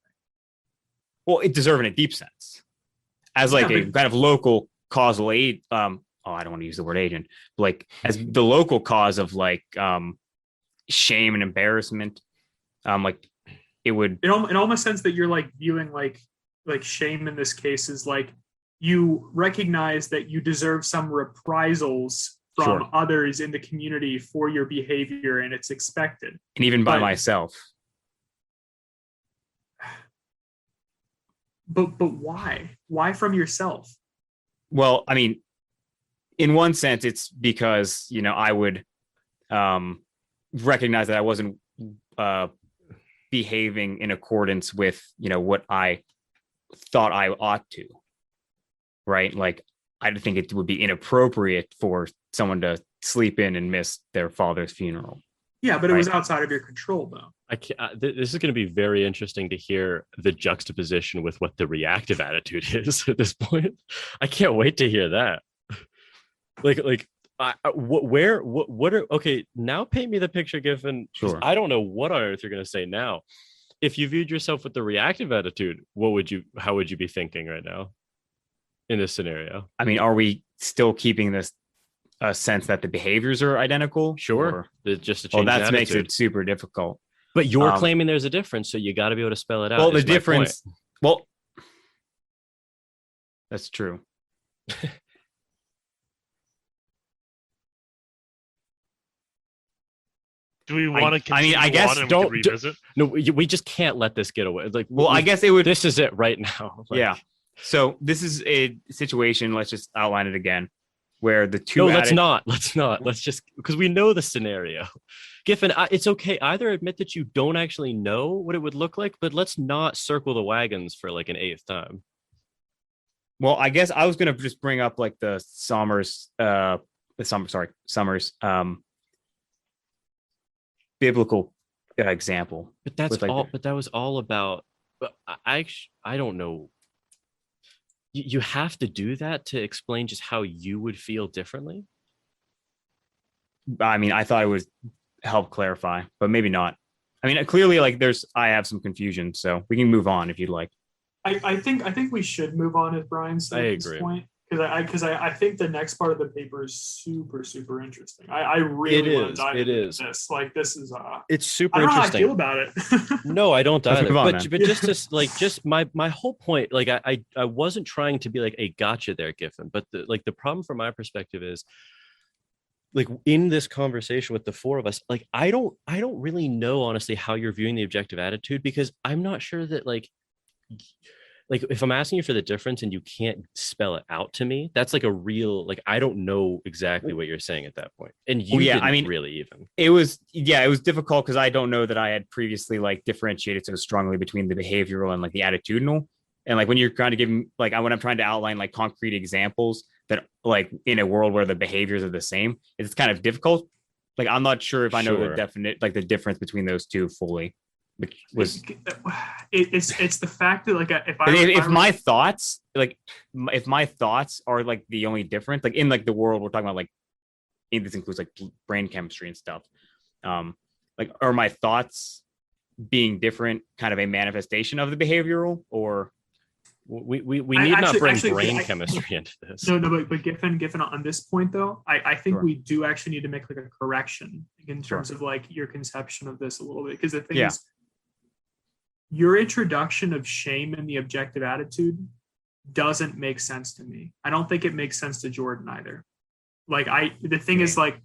Well, it deserves in a deep sense as like a kind of local causal aid. I don't want to use the word agent, but like as the local cause of like shame and embarrassment. Like it would it almost sense that you're like viewing like shame in this case is like you recognize that you deserve some reprisals from others in the community for your behavior, and it's expected. And even by myself. But why? Why from yourself? Well, I mean, in one sense, it's because, I would recognize that I wasn't behaving in accordance with, what I thought I ought to, right? Like, I think it would be inappropriate for someone to sleep in and miss their father's funeral. Yeah, but it was outside of your control, though. I can't, this is going to be very interesting to hear the juxtaposition with what the reactive attitude is at this point. I can't wait to hear that. Okay, now paint me the picture, Giffin. Sure. I don't know what on earth you're going to say now. If you viewed yourself with the reactive attitude, how would you be thinking right now in this scenario? I mean, are we still keeping this sense that the behaviors are identical? Sure. Just a change. Well, that makes it super difficult. But you're claiming there's a difference, so you got to be able to spell it out. Well, the difference. Well, that's true. Do we want to continue? I guess don't revisit. No, we just can't let this get away. Like, well, I guess it would. This is it right now. Yeah. So this is a situation. Let's just outline it again, where the two. No, let's not. Let's just, because we know the scenario. Giffin, it's okay. Either admit that you don't actually know what it would look like, but let's not circle the wagons for like an eighth time. Well, I guess I was gonna just bring up like the Sommers, biblical example. But that's all. But that was all about. But I don't know. You have to do that to explain just how you would feel differently. I mean, I thought it would help clarify, but maybe not. I mean, clearly, like I have some confusion, so we can move on if you'd like. I think we should move on, as Brian said. At this point, because I think the next part of the paper is super, super interesting. I really want to dive into this. Like, this is it's super I don't interesting. know how I feel about it. No, I don't either. But just my whole point, like I wasn't trying to be like a gotcha there, Giffin. But the problem from my perspective is, like in this conversation with the four of us, like I don't really know honestly how you're viewing the objective attitude, because I'm not sure that like if I'm asking you for the difference and you can't spell it out to me, that's like a real, like I don't know exactly what you're saying at that point. And you didn't really even. It was difficult because I don't know that I had previously like differentiated so strongly between the behavioral and like the attitudinal. And like when you're trying to give like when I'm trying to outline like concrete examples that like in a world where the behaviors are the same, it's kind of difficult. Like I'm not sure if I know the difference between those two fully. Which was it's the fact that like if my thoughts are like the only difference, like in like the world we're talking about, like this includes like brain chemistry and stuff, like are my thoughts being different kind of a manifestation of the behavioral, or we need not bring brain chemistry into this. No, but Giffin on this point though, I think we do actually need to make like a correction in terms of like your conception of this a little bit, because the thing is, your introduction of shame in the objective attitude doesn't make sense to me. I don't think it makes sense to Jordan either. Like the thing is like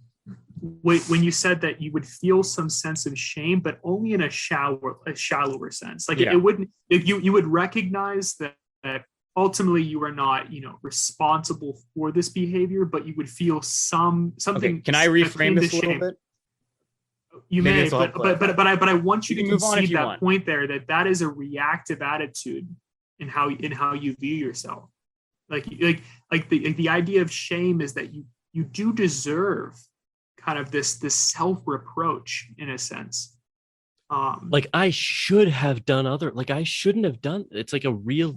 when you said that you would feel some sense of shame, but only in a shallower sense. Like it wouldn't, you would recognize that ultimately you are not, responsible for this behavior, but you would feel something. Okay. Can I reframe this a little bit? You may, but I want you to concede that point there, that is a reactive attitude in how you view yourself. Like the idea of shame is that you do deserve kind of this self-reproach in a sense. Like I should have done I shouldn't have done. It's like a real.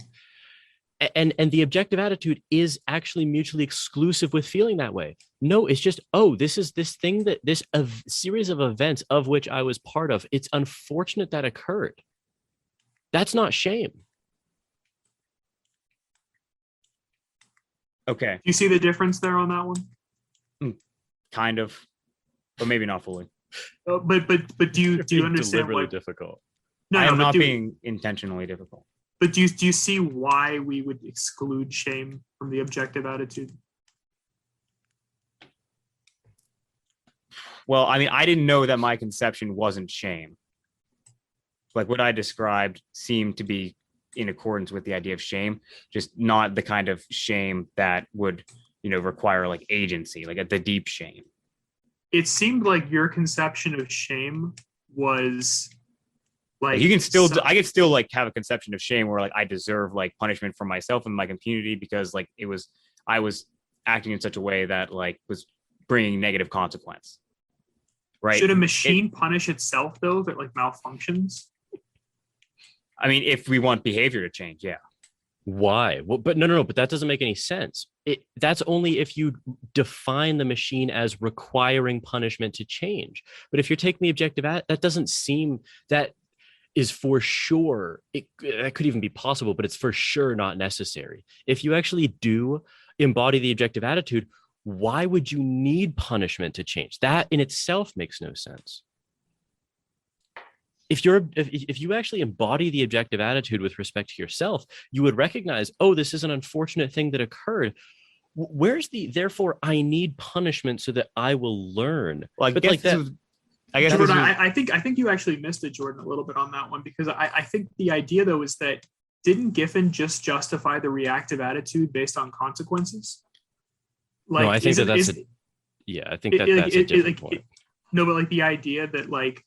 And the objective attitude is actually mutually exclusive with feeling that way. No, it's just, this is this thing this series of events of which I was part of. It's unfortunate that occurred. That's not shame. Okay. Do you see the difference there on that one? Kind of, but maybe not fully. But do you understand why difficult? No, I'm not being intentionally difficult. But do you see why we would exclude shame from the objective attitude? Well, I mean, I didn't know that my conception wasn't shame. Like what I described seemed to be in accordance with the idea of shame, just not the kind of shame that would, require like agency, like the deep shame. It seemed like your conception of shame was like you can still I could still like have a conception of shame where like I deserve like punishment for myself and my community because like I was acting in such a way that like was bringing negative consequence. Right? Should a machine punish itself though that like malfunctions? I mean, if we want behavior to change, yeah. Why? Well, but no, but that doesn't make any sense. That's only if you define the machine as requiring punishment to change. But if you're taking the objective that doesn't seem that is for sure, that could even be possible, but it's for sure not necessary. If you actually do embody the objective attitude, why would you need punishment to change? That in itself makes no sense. If you actually embody the objective attitude with respect to yourself, you would recognize, this is an unfortunate thing that occurred. Where's therefore I need punishment so that I will learn? Well, Jordan, I think you actually missed it, Jordan, a little bit on that one, because I think the idea though is that didn't Giffin just justify the reactive attitude based on consequences? Like, no, I think that's a different point. No, but like the idea that like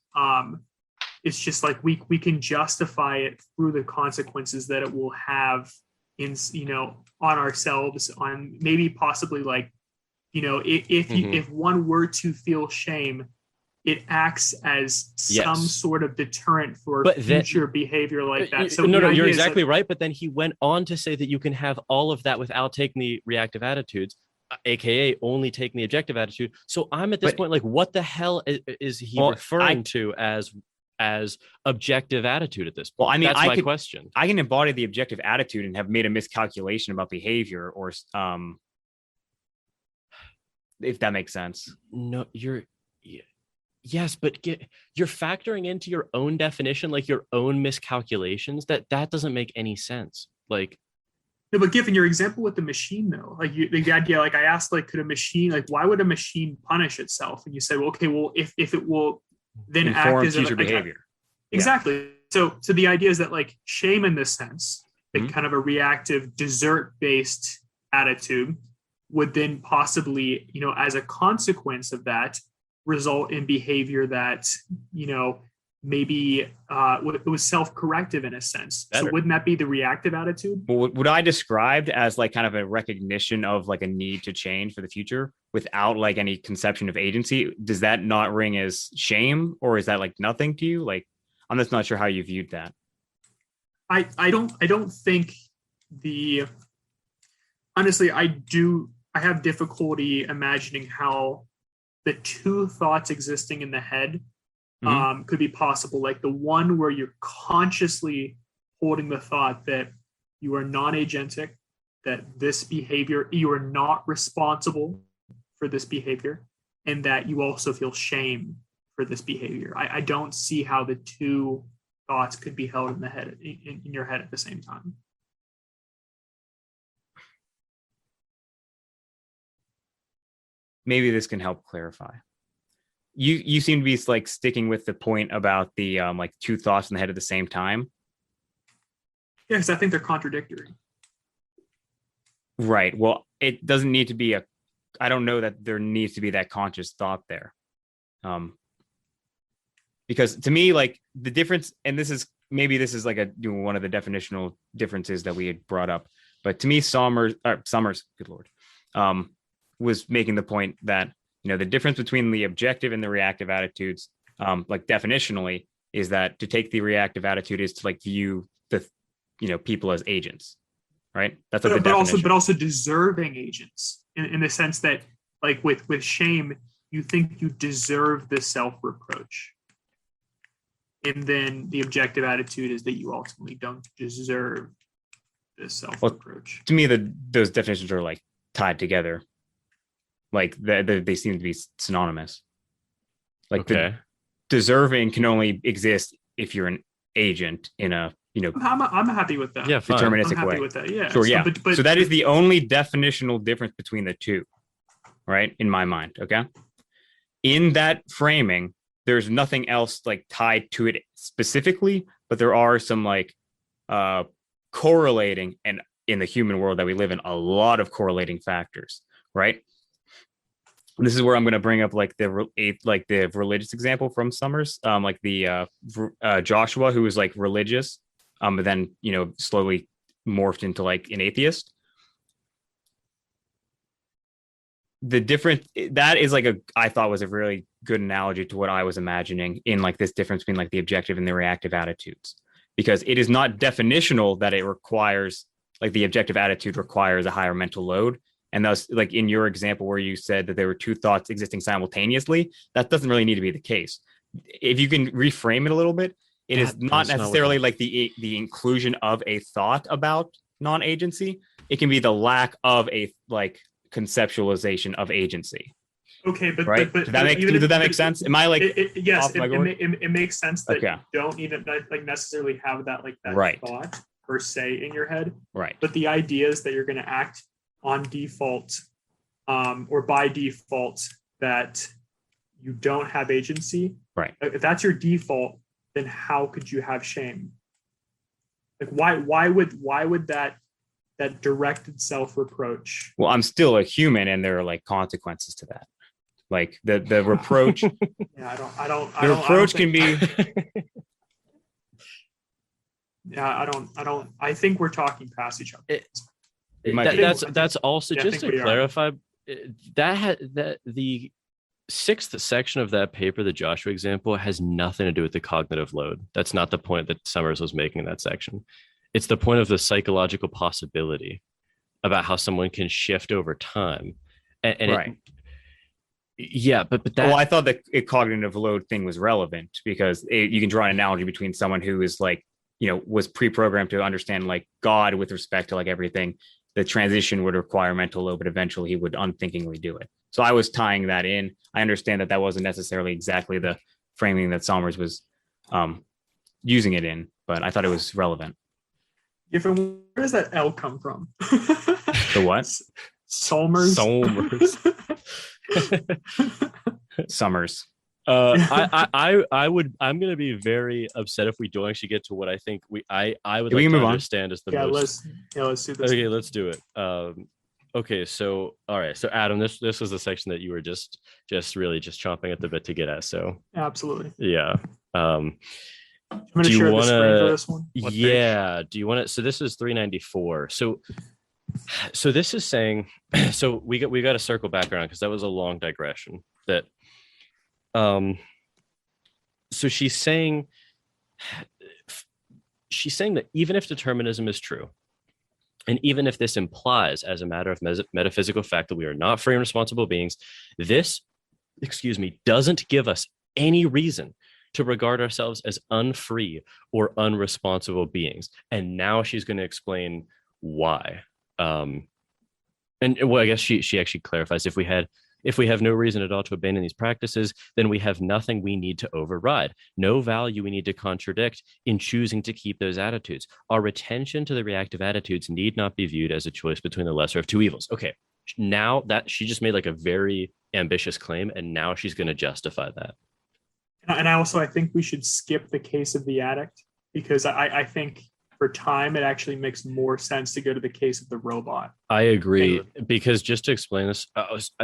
it's just like we can justify it through the consequences that it will have in on ourselves, on maybe possibly like if one were to feel shame, it acts as some sort of deterrent for future behavior like that. So no, you're exactly right. But then he went on to say that you can have all of that without taking the reactive attitudes, aka only taking the objective attitude. So I'm at this point like, what the hell is he referring to as objective attitude at this point? Well, I mean, that's my question. I can embody the objective attitude and have made a miscalculation about behavior, or if that makes sense. No, yes, but you're factoring into your own definition, like your own miscalculations. That doesn't make any sense. Like, No, but given your example with the machine, though, like the idea, like I asked, like, could a machine, like, why would a machine punish itself? And you said, well, okay, well, if it will then Inform act as future like, behavior. Exactly. So the idea is that like shame in this sense, like kind of a reactive desert-based attitude, would then possibly, as a consequence of that, result in behavior that, maybe it was self-corrective in a sense. Better. So wouldn't that be the reactive attitude? Well, would I described as like kind of a recognition of like a need to change for the future without like any conception of agency? Does that not ring as shame, or is that like nothing to you? Like, I'm just not sure how you viewed that. I don't think honestly, I have difficulty imagining how the two thoughts existing in the head could be possible. Like the one where you're consciously holding the thought that you are non-agentic, that this behavior, you are not responsible for this behavior, and that you also feel shame for this behavior. I don't see how the two thoughts could be held in the head, in your head at the same time. Maybe this can help clarify. You seem to be like sticking with the point about the like two thoughts in the head at the same time. Yeah, because I think they're contradictory. Right. Well, it doesn't need to be I don't know that there needs to be that conscious thought there. Because to me, like the difference, and this is like one of the definitional differences that we had brought up, but to me, Sommers, good Lord, was making the point that, the difference between the objective and the reactive attitudes, like definitionally, is that to take the reactive attitude is to like view the, people as agents, right? That's like the definition. But also deserving agents in the sense that, like with shame, you think you deserve the self-reproach. And then the objective attitude is that you ultimately don't deserve this self-reproach. Well, to me, those definitions are like tied together. Like they seem to be synonymous. Like the deserving can only exist if you're an agent in a, I'm happy with that. Yeah, fine. Deterministic I'm happy way. with that. Yeah. Sure. Yeah. But so that is the only definitional difference between the two, right? In my mind. Okay. In that framing, there's nothing else like tied to it specifically, but there are some like correlating, and in the human world that we live in, a lot of correlating factors, right? This is where I'm going to bring up like the religious example from Sommers, like the Joshua, who was like religious, but then slowly morphed into like an atheist. The difference that is like I thought was a really good analogy to what I was imagining in like this difference between like the objective and the reactive attitudes, because it is not definitional that it requires, like the objective attitude requires a higher mental load. And thus, like in your example where you said that there were two thoughts existing simultaneously, that doesn't really need to be the case. If you can reframe it a little bit, it is not necessarily like the inclusion of a thought about non-agency. It can be the lack of a like conceptualization of agency. Okay, but right? But did that make sense? Am I like yes? It makes sense that you don't need to like necessarily have that right. thought per se in your head. Right. But the idea is that you're going to act on default, or by default, that you don't have agency. Right. If that's your default, then how could you have shame? Like why would that directed self-reproach? Well, I'm still a human, and there are like consequences to that. Like the reproach. Yeah, the reproach can be. Yeah, I think we're talking past each other. That's also just to clarify that the sixth section of that paper, the Joshua example, has nothing to do with the cognitive load. That's not the point that Sommers was making in that section. It's the point of the psychological possibility about how someone can shift over time. And right. But that. Well, I thought that a cognitive load thing was relevant because you can draw an analogy between someone who is like, was pre-programmed to understand like God with respect to like everything. The transition would require mental load, but eventually he would unthinkingly do it. So I was tying that in. I understand that wasn't necessarily exactly the framing that Sommers was using it in, but I thought it was relevant. Giffin, where does that L come from? The what? Sommers. Sommers. I'm gonna be very upset if we don't actually get to what I think I would like to understand as the most. Let's do this. Okay, let's do it. Okay, so all right, so Adam, this was the section that you were just really chomping at the bit to get at. So absolutely, yeah. I'm gonna share the screen for this one. Yeah. Do you want to? So this is 394. So this is saying. So we got to circle back around because that was a long digression. That. So she's saying that even if determinism is true, and even if this implies as a matter of metaphysical fact that we are not free and responsible beings, this, doesn't give us any reason to regard ourselves as unfree or unresponsible beings. And now she's going to explain why. And well, I guess she actually clarifies if we have no reason at all to abandon these practices, then we have nothing we need to override, no value we need to contradict in choosing to keep those attitudes. Our retention to the reactive attitudes need not be viewed as a choice between the lesser of two evils. Okay, now that she just made like a very ambitious claim, and now she's going to justify that. And I think we should skip the case of the addict, because I think for time, it actually makes more sense to go to the case of the robot. I agree, because just to explain this,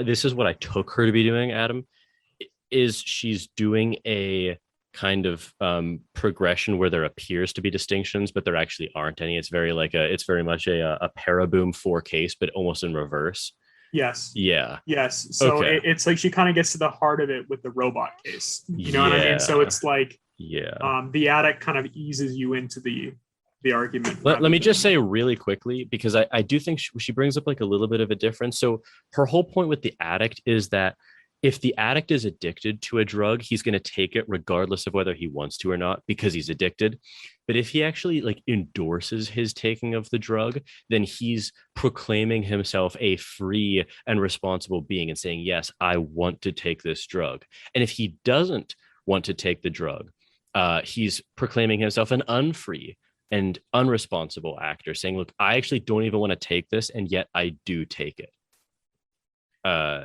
this is what I took her to be doing, Adam, is she's doing a kind of progression where there appears to be distinctions, but there actually aren't any. It's very much a paraboom 4 case, but almost in reverse. Yes. Yeah. Yes. So it's like she kind of gets to the heart of it with the robot case. You know what I mean? So it's like, the addict kind of eases you into the argument. Let me just say really quickly, because I do think she brings up like a little bit of a difference. So her whole point with the addict is that if the addict is addicted to a drug, he's going to take it regardless of whether he wants to or not, because he's addicted. But if he actually like endorses his taking of the drug, then he's proclaiming himself a free and responsible being and saying, yes, I want to take this drug. And if he doesn't want to take the drug, he's proclaiming himself an unfree and unresponsible actor, saying, look, I actually don't even want to take this, and yet I do take it.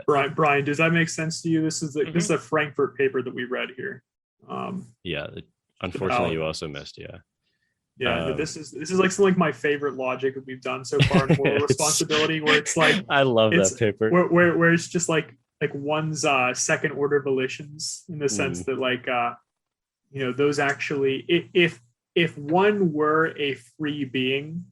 Brian, does that make sense to you? This is a Frankfurt paper that we read here. Unfortunately, you also missed. This is like my favorite logic that we've done so far in moral responsibility, where it's like I love that paper where it's just like one's second order volitions, in the sense that like those actually, if one were a free being,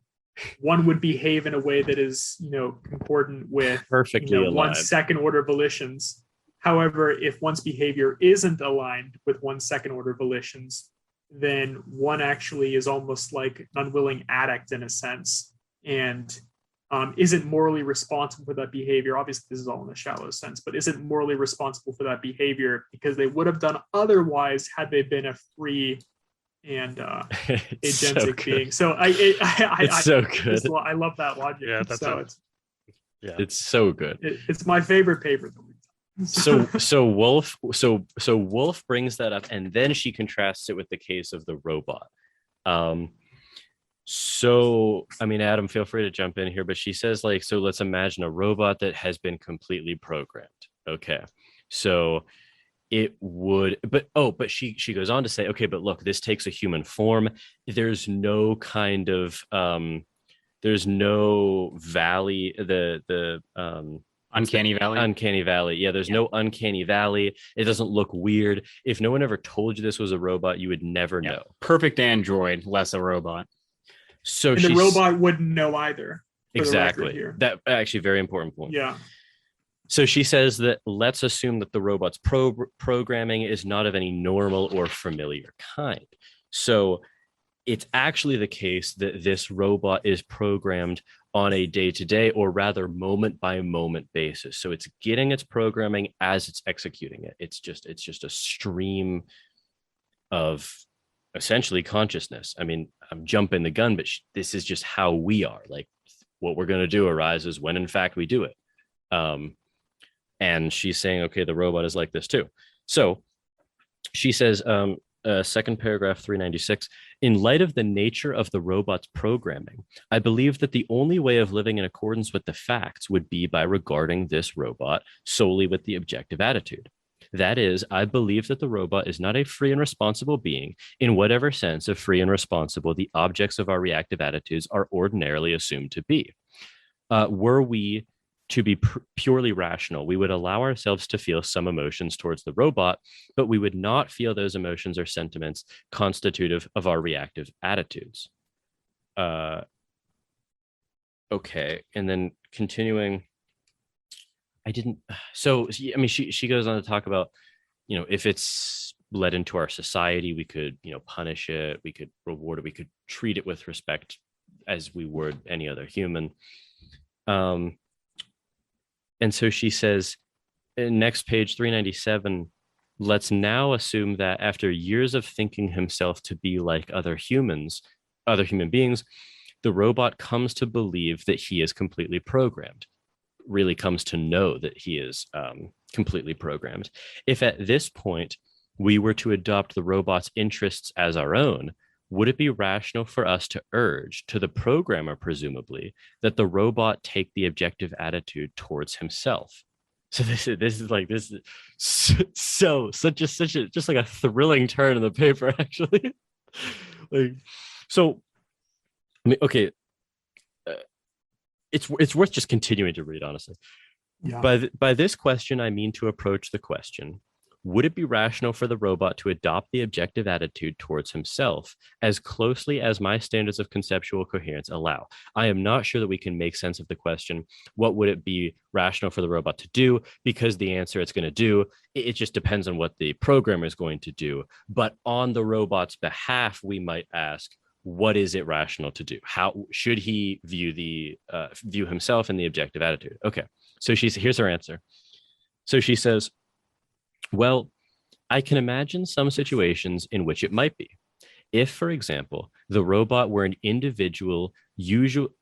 one would behave in a way that is, concordant with perfectly one's second order volitions. However, if one's behavior isn't aligned with one's second order volitions, then one actually is almost like an unwilling addict in a sense, and isn't morally responsible for that behavior. Obviously, this is all in a shallow sense, but isn't morally responsible for that behavior because they would have done otherwise had they been a free and agentic being. So it's so good. I love that logic. Yeah, it's so good. It's my favorite paper that we've done. So Wolf brings that up, and then she contrasts it with the case of the robot. So I mean, Adam, feel free to jump in here, but she says like, so let's imagine a robot that has been completely programmed. Okay, so it would, but she goes on to say, okay, but look, this takes a human form. There's no kind of there's no valley, the uncanny valley. Yeah, there's no uncanny valley. It doesn't look weird. If no one ever told you this was a robot, you would never know. Perfect android, less a robot. So the robot wouldn't know either. Exactly. That actually very important point. Yeah. So she says that let's assume that the robot's programming is not of any normal or familiar kind. So it's actually the case that this robot is programmed on a day-to-day, or rather moment-by-moment basis. So it's getting its programming as it's executing it. It's just a stream of essentially consciousness. I mean, I'm jumping the gun, but this is just how we are. Like, what we're going to do arises when in fact we do it. And she's saying, okay, the robot is like this too. So she says, second paragraph 396. In light of the nature of the robot's programming, I believe that the only way of living in accordance with the facts would be by regarding this robot solely with the objective attitude. That is, I believe that the robot is not a free and responsible being in whatever sense of free and responsible the objects of our reactive attitudes are ordinarily assumed to be. Were we to be purely rational, we would allow ourselves to feel some emotions towards the robot, but we would not feel those emotions or sentiments constitutive of our reactive attitudes. Okay, and then continuing, she goes on to talk about, if it's led into our society, we could, punish it, we could reward it, we could treat it with respect as we would any other human. And so she says, next page 397, let's now assume that after years of thinking himself to be like other human beings, the robot comes to believe that he is completely programmed, really comes to know that he is completely programmed. If at this point we were to adopt the robot's interests as our own, would it be rational for us to urge to the programmer, presumably, that the robot take the objective attitude towards himself? So this is such a thrilling turn in the paper, actually. It's worth just continuing to read, honestly. Yeah. By this question, I mean to approach the question: would it be rational for the robot to adopt the objective attitude towards himself as closely as my standards of conceptual coherence allow? I am not sure that we can make sense of the question, what would it be rational for the robot to do? Because the answer it's going to do, it just depends on what the programmer is going to do. But on the robot's behalf, we might ask, what is it rational to do? How should he view himself in the objective attitude? Okay, so here's her answer. So she says, well, I can imagine some situations in which it might be. If, for example, the robot were an individual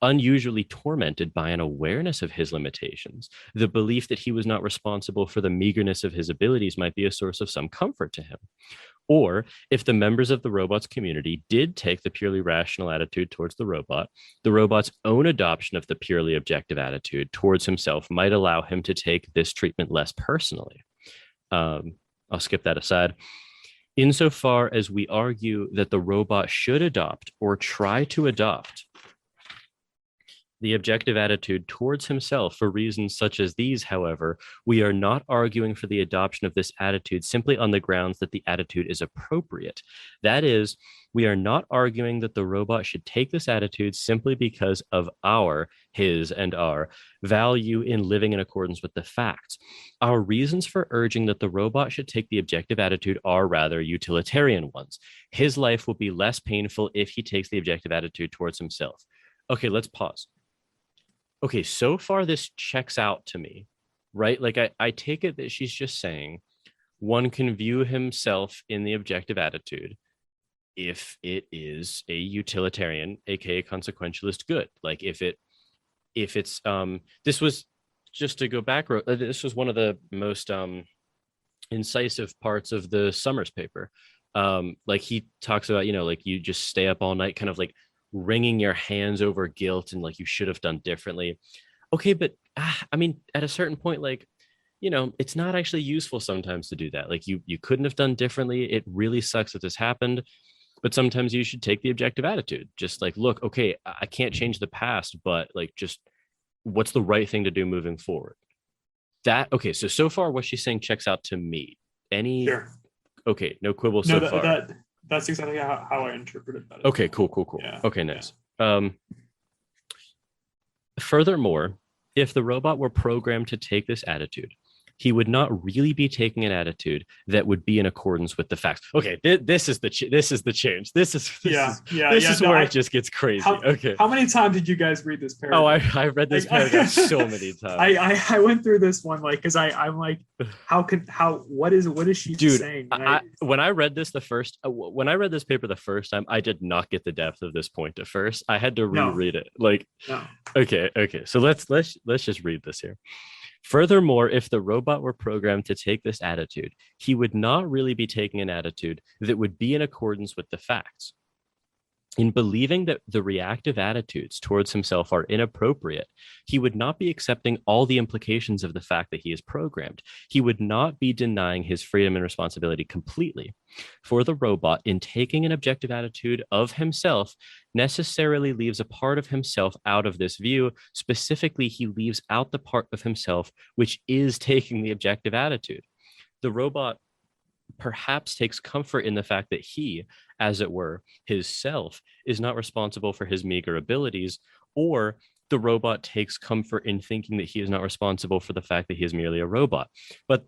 unusually tormented by an awareness of his limitations, the belief that he was not responsible for the meagerness of his abilities might be a source of some comfort to him. Or if the members of the robot's community did take the purely rational attitude towards the robot's own adoption of the purely objective attitude towards himself might allow him to take this treatment less personally. I'll skip that aside. Insofar as we argue that the robot should adopt or try to adopt the objective attitude towards himself for reasons such as these, however, we are not arguing for the adoption of this attitude simply on the grounds that the attitude is appropriate. That is, we are not arguing that the robot should take this attitude simply because of his and our value in living in accordance with the facts. Our reasons for urging that the robot should take the objective attitude are rather utilitarian ones. His life will be less painful if he takes the objective attitude towards himself. Okay, let's pause. Okay, so far this checks out to me, right? Like I take it that she's just saying one can view himself in the objective attitude if it is a utilitarian, aka consequentialist good. Like if it's this was, just to go back, this was one of the most incisive parts of the Sommers paper. Like he talks about, like you just stay up all night, kind of like wringing your hands over guilt and like you should have done differently. Okay, but I mean, at a certain point, like, it's not actually useful sometimes to do that. Like you couldn't have done differently. It really sucks that this happened, but sometimes you should take the objective attitude. Just like, look, okay, I can't change the past, but like, just what's the right thing to do moving forward? Okay, so far what she's saying checks out to me. Sure. Okay, no quibble so far. That's exactly how I interpreted that. Okay, cool. Yeah. Okay, nice. Yeah. Furthermore, if the robot were programmed to take this attitude, he would not really be taking an attitude that would be in accordance with the facts. Okay, this is the change. This is where it just gets crazy. How many times did you guys read this paragraph? Oh, I read this paragraph so many times. I went through this one because I'm like, what is she saying? When I read this paper the first time, I did not get the depth of this point at first. I had to reread it. Okay. So let's just read this here. Furthermore, if the robot were programmed to take this attitude, he would not really be taking an attitude that would be in accordance with the facts. In believing that the reactive attitudes towards himself are inappropriate, he would not be accepting all the implications of the fact that he is programmed. He would not be denying his freedom and responsibility completely. For the robot, in taking an objective attitude of himself, necessarily leaves a part of himself out of this view. Specifically, he leaves out the part of himself which is taking the objective attitude. The robot perhaps takes comfort in the fact that he, as it were, his self, is not responsible for his meager abilities, or the robot takes comfort in thinking that he is not responsible for the fact that he is merely a robot. But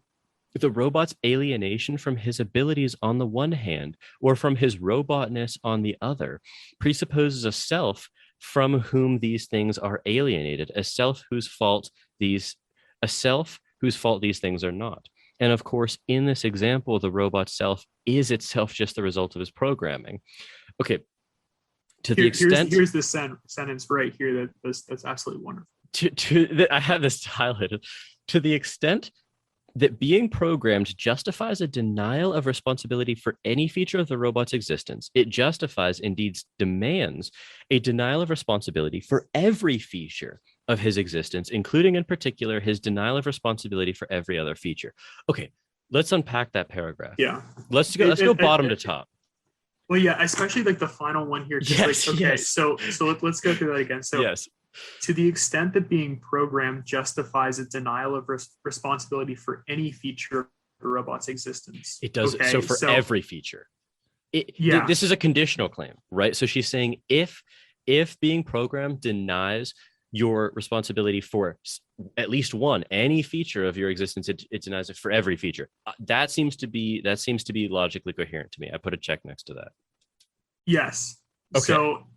the robot's alienation from his abilities on the one hand, or from his robotness on the other, presupposes a self from whom these things are alienated, a self whose fault these things are not. And of course, in this example, the robot self is itself just the result of his programming. Okay, to the extent... Here's the sentence right here that's absolutely wonderful. I have this highlighted. To the extent that being programmed justifies a denial of responsibility for any feature of the robot's existence, it justifies, indeed demands, a denial of responsibility for every feature of his existence, including in particular his denial of responsibility for every other feature. Okay, let's unpack that paragraph. Yeah. Let's go bottom to top. Well, yeah, especially like the final one here. Yes, like, okay, yes. So let's go through that again. So yes. To the extent that being programmed justifies a denial of responsibility for any feature of the robot's existence. It does. Okay, so for every feature. This is a conditional claim, right? So she's saying if being programmed denies your responsibility for at least any feature of your existence, it denies it for every feature. That seems to be logically coherent to me. I put a check next to that. Yes. Okay. So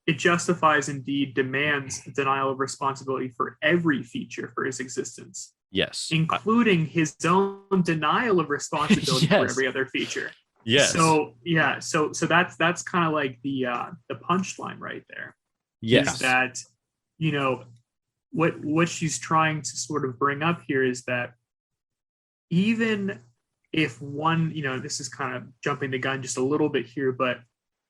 it justifies, indeed demands denial of responsibility for every feature for his existence. Yes. Including his own denial of responsibility yes. for every other feature. Yes. So yeah. So that's kind of like the punchline right there. Yes. Is that, you know, what she's trying to sort of bring up here is that even if one, you know, this is kind of jumping the gun just a little bit here, but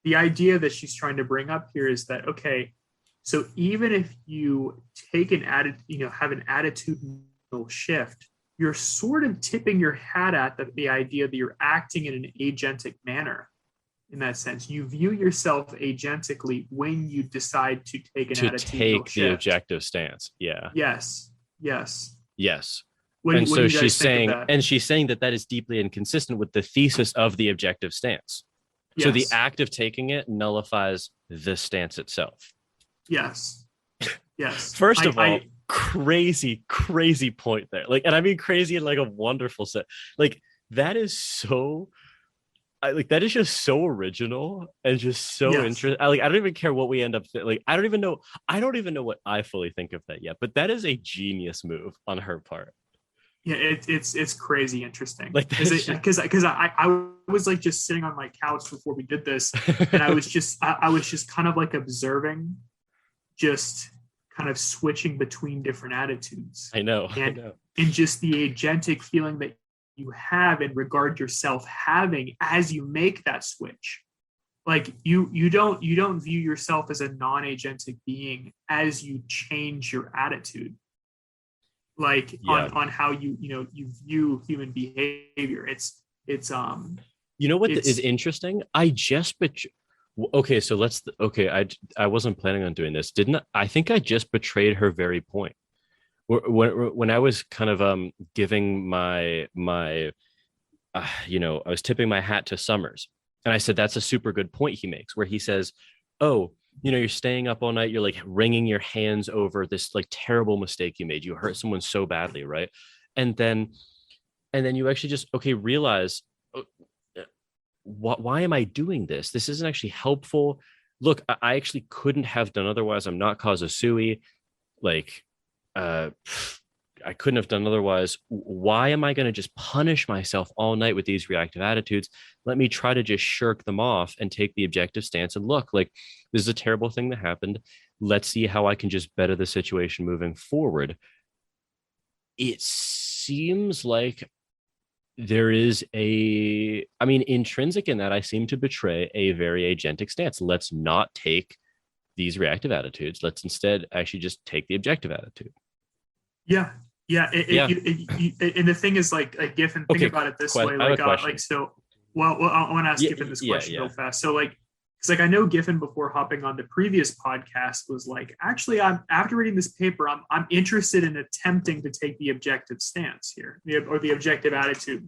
the idea that she's trying to bring up here is that, okay, so even if you take have an attitudinal shift, you're sort of tipping your hat at the idea that you're acting in an agentic manner. In that sense, you view yourself agentically when you decide to take an attitudinal shift. The objective stance. Yeah. Yes. And so she's saying that is deeply inconsistent with the thesis of the objective stance. Yes. So the act of taking it nullifies the stance itself. Yes. First of all, crazy point there. Like, and I mean crazy in like a wonderful sense. Like that is so. That is just so original and just so interesting. I don't even care what we end up I don't even know what I fully think of that yet. But that is a genius move on her part. Yeah, it's crazy interesting. Like because I was like just sitting on my couch before we did this, and I was just kind of like observing, just kind of switching between different attitudes. I know. And just the agentic feeling that you have and regard yourself having as you make that switch. Like you don't view yourself as a non-agentic being as you change your attitude. Like on how you view human behavior. It's you know what is interesting? I wasn't planning on doing this. I think I just betrayed her very point. When I was kind of giving my I was tipping my hat to Sommers, and I said that's a super good point he makes, where he says, oh, you're staying up all night, you're like wringing your hands over this like terrible mistake you made, you hurt someone so badly, right? And then you actually just realize, why am I doing this? This isn't actually helpful. Look, I actually couldn't have done otherwise. I'm not causa sui. Like I couldn't have done otherwise. Why am I going to just punish myself all night with these reactive attitudes? Let me try to just shirk them off and take the objective stance and look, like this is a terrible thing that happened. Let's see how I can just better the situation moving forward. it seems like there is intrinsic in that I seem to betray a very agentic stance. Let's not take these reactive attitudes. Let's instead actually just take the objective attitude. Yeah. And the thing is, like Giffin, think about it this way. Like, I want to ask Giffin this question real fast. So, like, it's like I know Giffin before hopping on the previous podcast was like, actually, after reading this paper, I'm interested in attempting to take the objective stance here, or the objective attitude.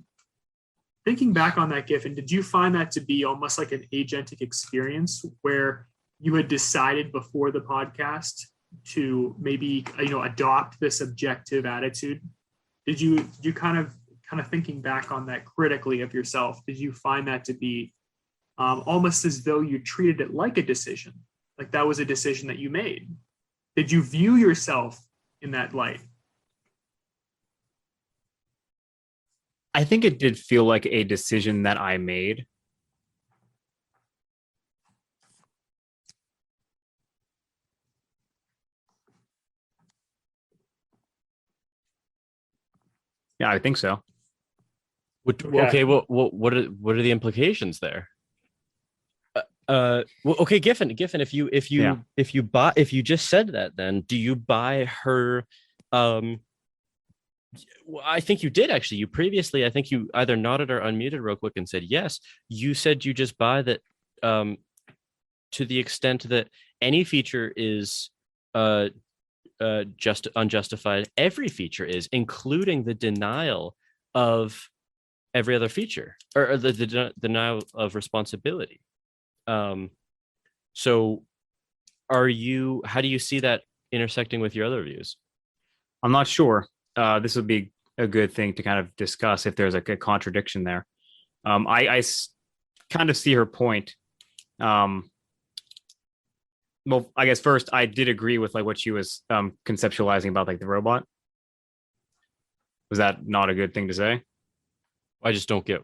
Thinking back on that, Giffin, did you find that to be almost like an agentic experience where you had decided before the podcast to maybe adopt this objective attitude? Did you kind of thinking back on that critically of yourself, did you find that to be almost as though you treated it like a decision, like that was a decision that you made? Did you view yourself in that light? I think it did feel like a decision that I made. Yeah, I think so. Okay, well, what are the implications there? Okay, Giffin, if you just said that, then do you buy her? I think you did actually. You previously, I think you either nodded or unmuted real quick and said yes. You said you just buy that to the extent that any feature is just unjustified. Every feature is, including the denial of every other feature, or the denial of responsibility. So how do you see that intersecting with your other views? I'm not sure. This would be a good thing to kind of discuss if there's like a contradiction there. I kind of see her point. Well, I guess first I did agree with like what she was conceptualizing about like the robot. Was that not a good thing to say? I just don't get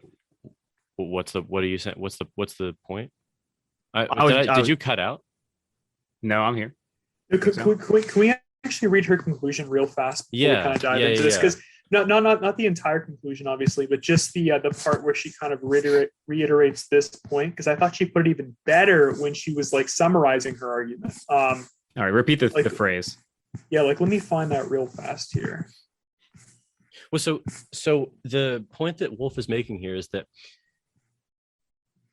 what are you saying? What's the point? Did you cut out? No, I'm here. Can we actually read her conclusion real fast before we kind of dive into this? Because not the entire conclusion, obviously, but just the part where she kind of reiterates this point, because I thought she put it even better when she was like summarizing her argument. All right, repeat the phrase. Yeah, like let me find that real fast here. Well, so the point that Wolf is making here is that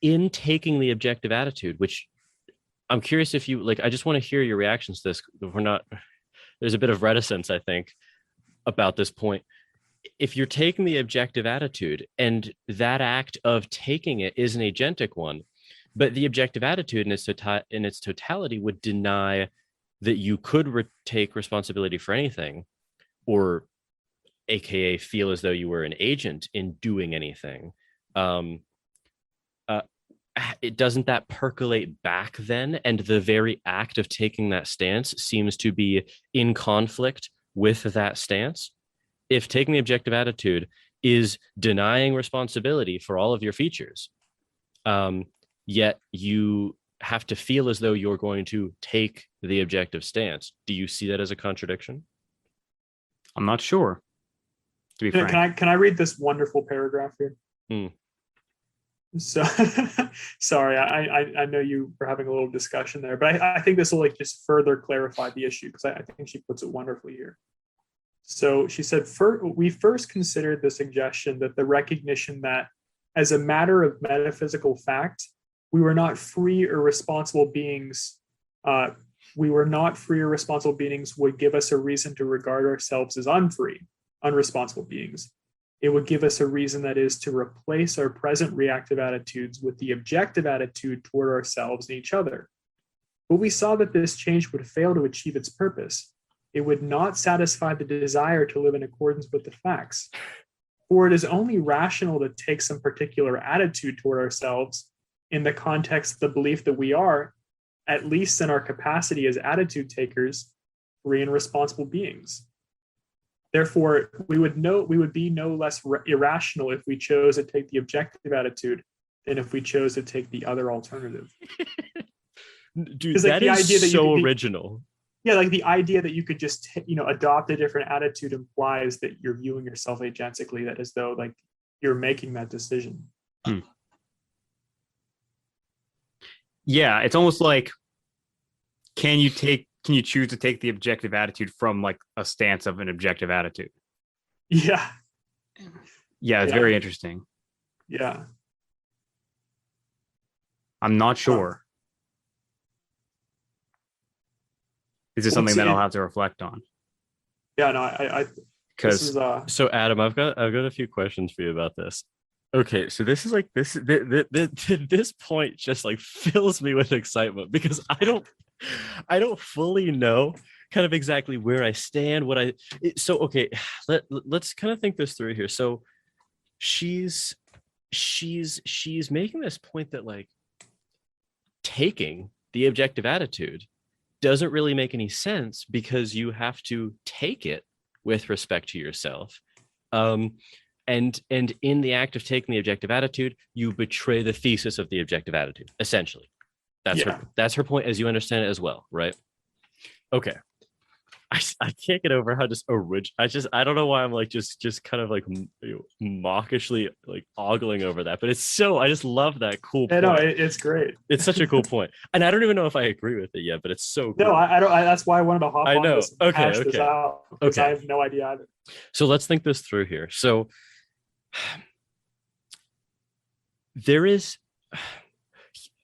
in taking the objective attitude, which I'm curious if you like, I just want to hear your reactions to this. There's a bit of reticence, I think, about this point. If you're taking the objective attitude and that act of taking it is an agentic one, but the objective attitude in its totality would deny that you could take responsibility for anything, or AKA feel as though you were an agent in doing anything. It doesn't that percolate back then, and the very act of taking that stance seems to be in conflict with that stance? If taking the objective attitude is denying responsibility for all of your features, yet you have to feel as though you're going to take the objective stance, do you see that as a contradiction? I'm not sure. To be frank. Can I read this wonderful paragraph here? So sorry, I know you were having a little discussion there, but I think this will like just further clarify the issue, because I think she puts it wonderfully here. So she said, we first considered the suggestion that the recognition that as a matter of metaphysical fact, we were not free or responsible beings. Would give us a reason to regard ourselves as unresponsible beings. It would give us a reason, that is, to replace our present reactive attitudes with the objective attitude toward ourselves and each other. But we saw that this change would fail to achieve its purpose. It would not satisfy the desire to live in accordance with the facts. For it is only rational to take some particular attitude toward ourselves in the context of the belief that we are, at least in our capacity as attitude takers, free and responsible beings. Therefore, we would be no less irrational if we chose to take the objective attitude than if we chose to take the other alternative. Dude, that is so original. Yeah, like the idea that you could just adopt a different attitude implies that you're viewing yourself agentically, that as though like you're making that decision. Yeah, it's almost like, can you choose to take the objective attitude from like a stance of an objective attitude? Yeah. Yeah, it's very interesting. Yeah. I'm not sure. Is this something that I'll have to reflect on? Yeah, no, I because so Adam, I've got a few questions for you about this. Okay, so this is like this point just like fills me with excitement because I don't fully know kind of exactly where I stand, okay, let's kind of think this through here. So she's making this point that like taking the objective attitude doesn't really make any sense because you have to take it with respect to yourself. And in the act of taking the objective attitude, you betray the thesis of the objective attitude, essentially. That's her point, as you understand it as well, right? Okay. I can't get over how just I don't know why I'm like just kind of like mawkishly like ogling over that, but I just love that cool point. No, it's great. It's such a cool point, and I don't even know if I agree with it yet, but it's so cool. No, I don't. That's why I wanted to hop on this and hash this out, because I have no idea either. So let's think this through here. So there is,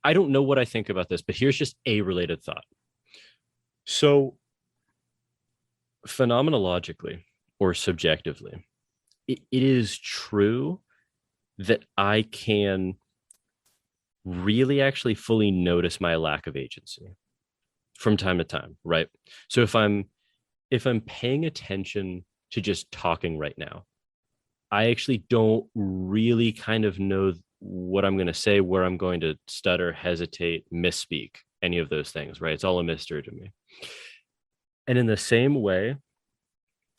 I don't know what I think about this, but here's just a related thought. So phenomenologically or subjectively, it is true that I can really actually fully notice my lack of agency from time to time, right? So if I'm paying attention to just talking right now, I actually don't really kind of know what I'm going to say, where I'm going to stutter, hesitate, misspeak, any of those things, right? It's all a mystery to me. And in the same way,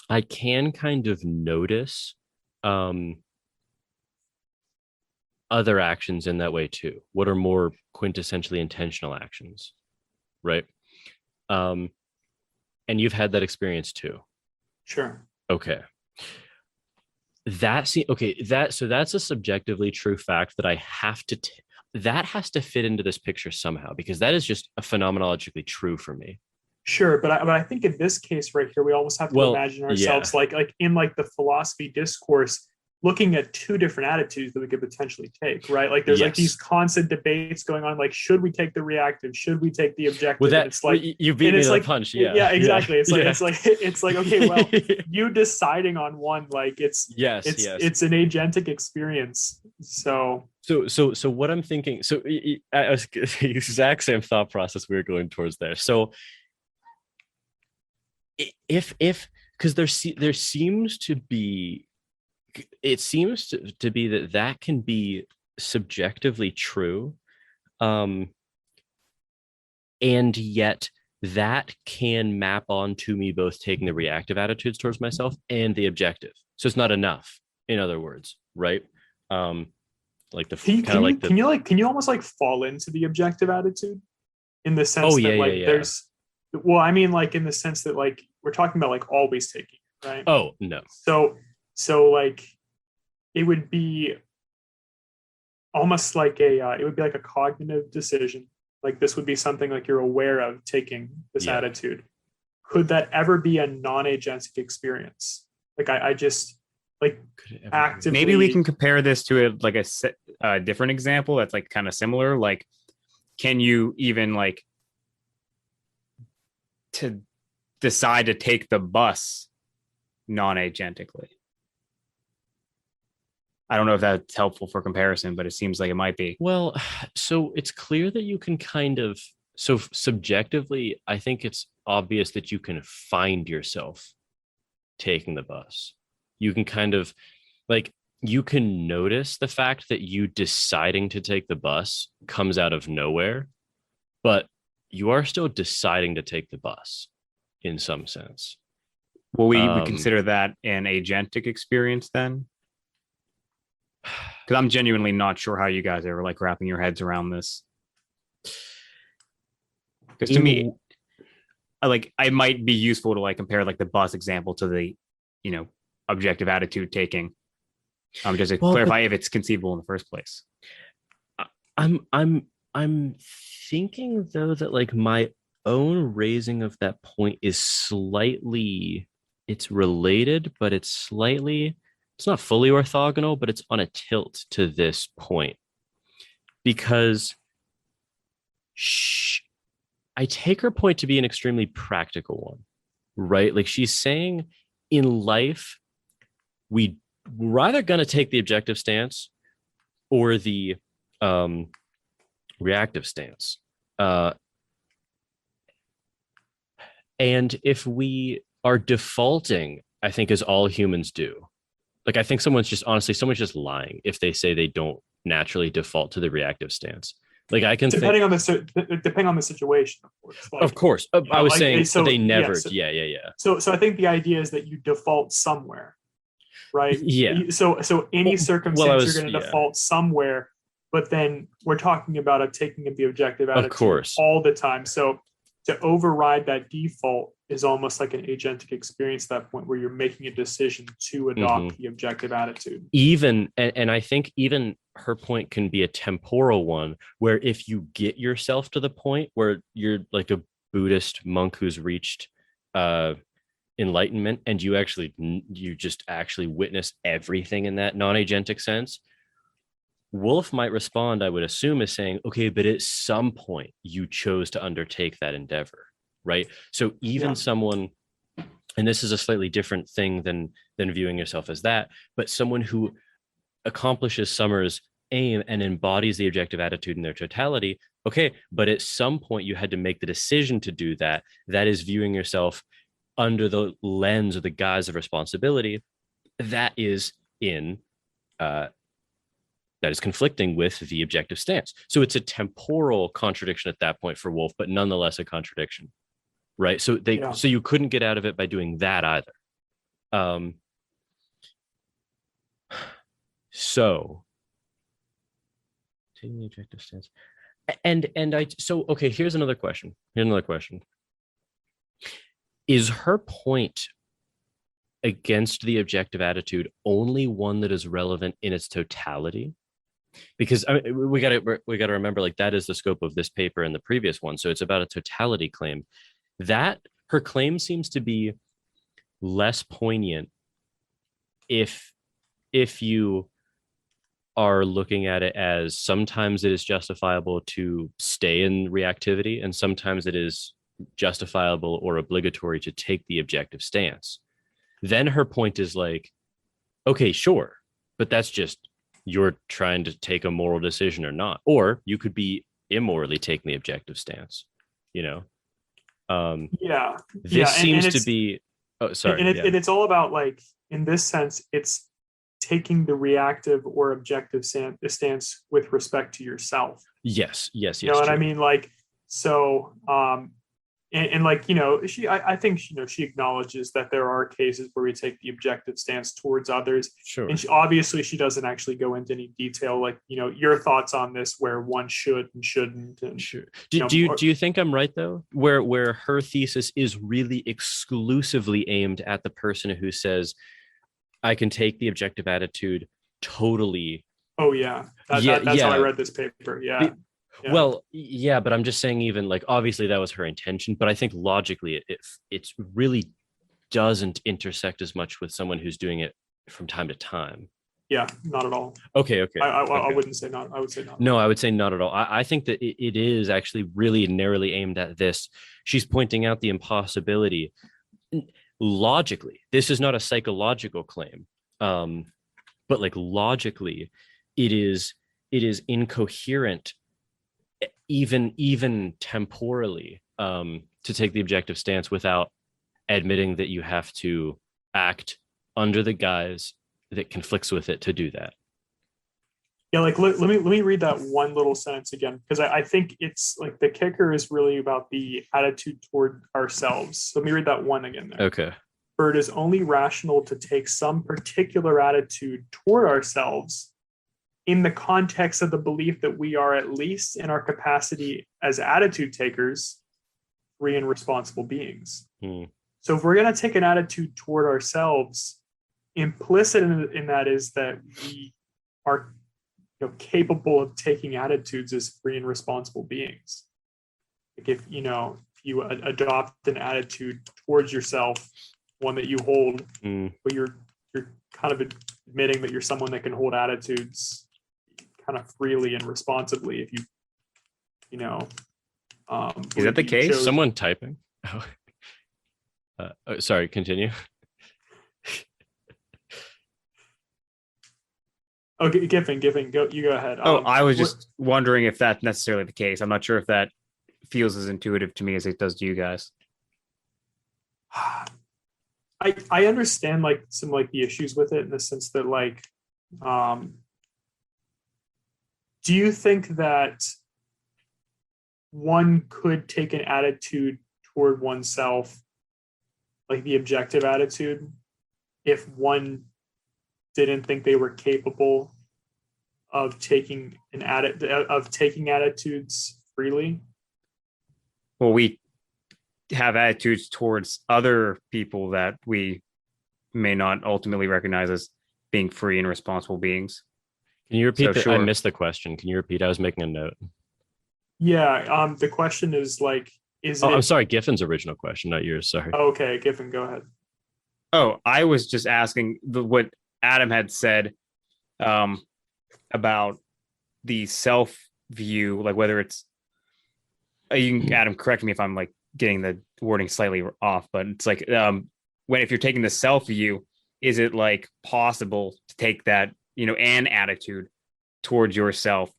I can kind of notice other actions in that way too. What are more quintessentially intentional actions, right? And you've had that experience too. Sure. Okay. That's a subjectively true fact that I have to that has to fit into this picture somehow, because that is just a phenomenologically true for me. Sure, but I think in this case right here, we almost have to imagine ourselves like in like the philosophy discourse, looking at two different attitudes that we could potentially take, right? Like there's like these constant debates going on, like, should we take the reactive? Should we take the objective? Well, it's like you beat me to the punch. Yeah, exactly. It's like okay, well, you deciding on one, like it's an agentic experience. So what I'm thinking, the exact same thought process we were going towards there. So if because there seems to be, it seems to be that can be subjectively true, and yet that can map onto me both taking the reactive attitudes towards myself and the objective. So it's not enough, in other words, right? Like the can you almost like fall into the objective attitude in the sense there's well, I mean, like in the sense that like we're talking about like always taking, right? Oh no. So like it would be almost like it would be like a cognitive decision. Like this would be something like you're aware of taking this attitude. Could that ever be a non-agentic experience? Like I just like actively. Maybe we can compare this to a different example that's like kind of similar. Like, can you even like to decide to take the bus non-agentically? I don't know if that's helpful for comparison, but it seems like it might be. Well, so it's clear that you can kind of, so subjectively, I think it's obvious that you can find yourself taking the bus. You can kind of like, you can notice the fact that you deciding to take the bus comes out of nowhere, but you are still deciding to take the bus in some sense. Well, we consider that an agentic experience then? Because I'm genuinely not sure how you guys are like wrapping your heads around this. Because to me, I might be useful to like compare like the bus example to the, objective attitude taking. Just to clarify if it's conceivable in the first place. I'm thinking though that like my own raising of that point is slightly, it's related, but it's not fully orthogonal, but it's on a tilt to this point because I take her point to be an extremely practical one, right? Like she's saying in life, we're either going to take the objective stance or the reactive stance. And if we are defaulting, I think as all humans do, like I think someone's just lying if they say they don't naturally default to the reactive stance. Like I can depending on the situation, of course. Of course, I was saying so they never. Yeah. So I think the idea is that you default somewhere, right? Yeah. So any circumstance you're going to default somewhere, but then we're talking about taking the objective attitude, of course, all the time. So to override that default is almost like an agentic experience at that point where you're making a decision to adopt the objective attitude. And I think even her point can be a temporal one where if you get yourself to the point where you're like a Buddhist monk who's reached enlightenment and you just actually witness everything in that non-agentic sense, Wolf might respond, I would assume, as saying, okay, but at some point you chose to undertake that endeavor, right? So even someone, and this is a slightly different thing than viewing yourself as that, but someone who accomplishes Sommers' aim and embodies the objective attitude in their totality, okay, but at some point you had to make the decision to do that. That is viewing yourself under the lens or the guise of responsibility. That is that is conflicting with the objective stance. So it's a temporal contradiction at that point for Wolf, but nonetheless a contradiction, right? So so you couldn't get out of it by doing that either. So taking the objective stance, okay. Here's another question. Is her point against the objective attitude only one that is relevant in its totality? Because we got to remember, like, that is the scope of this paper and the previous one. So it's about a totality claim. That her claim seems to be less poignant if you are looking at it as sometimes it is justifiable to stay in reactivity and sometimes it is justifiable or obligatory to take the objective stance. Then her point is like, okay, sure, but that's just you're trying to take a moral decision or not, or you could be immorally taking the objective stance, This seems to be. Oh, sorry. And it's all about, like, in this sense, it's taking the reactive or objective stance with respect to yourself. Yes. You know what I mean? Like, so, and like, I think she acknowledges that there are cases where we take the objective stance towards others. Sure. And she doesn't actually go into any detail, like, your thoughts on this, where one should and shouldn't. And sure. Do you think I'm right though? Where her thesis is really exclusively aimed at the person who says, I can take the objective attitude totally. Oh yeah. That's how I read this paper. Yeah. Yeah. Well, yeah, but I'm just saying, even like, obviously that was her intention, but I think logically it really doesn't intersect as much with someone who's doing it from time to time. Yeah, not at all. Okay. I wouldn't say not. I would say not. No, I would say not at all. I think that it is actually really narrowly aimed at this. She's pointing out the impossibility. Logically, this is not a psychological claim, but like logically, it is incoherent, even temporally, to take the objective stance without admitting that you have to act under the guise that conflicts with it to do that. Yeah, like let me read that one little sentence again, because I think it's like the kicker is really about the attitude toward ourselves. So let me read that one again there. Okay. For it is only rational to take some particular attitude toward ourselves in the context of the belief that we are, at least in our capacity as attitude takers, free and responsible beings. So if we're going to take an attitude toward ourselves, implicit in that is that we are capable of taking attitudes as free and responsible beings. Like if you adopt an attitude towards yourself, one that you hold, but you're kind of admitting that you're someone that can hold attitudes kind of freely and responsibly. If is that the case? Someone typing? Sorry, continue. Okay, Giffin, go ahead. I was just wondering if that's necessarily the case. I'm not sure if that feels as intuitive to me as it does to you guys. I understand some the issues with it in the sense that do you think that one could take an attitude toward oneself, like the objective attitude, if one didn't think they were capable of taking attitudes freely? Well, we have attitudes towards other people that we may not ultimately recognize as being free and responsible beings. Can you repeat that? Sure. I missed the question. Can you repeat? I was making a note. Yeah. The question is I'm sorry. Giffin's original question, not yours. Sorry. Okay. Giffin, go ahead. Oh, I was just asking what Adam had said about the self view, whether it's Adam, correct me if I'm getting the wording slightly off, but it's if you're taking the self view, is it possible to take that an attitude towards yourself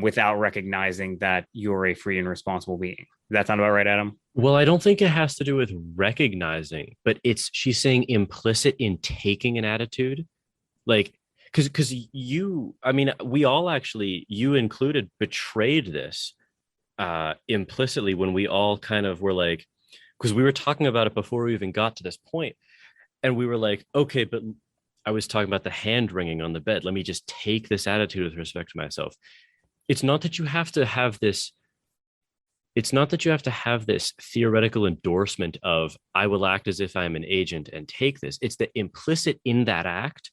without recognizing that you're a free and responsible being? Does that sound about right, Adam? Well, I don't think it has to do with recognizing, but she's saying implicit in taking an attitude, because we all actually, you included, betrayed this implicitly when we all kind of were because we were talking about it before we even got to this point, and we were okay, but I was talking about the hand ringing on the bed. Let me just take this attitude with respect to myself. It's not that you have to have this. It's not that you have to have this theoretical endorsement of I will act as if I'm an agent and take this. It's that implicit in that act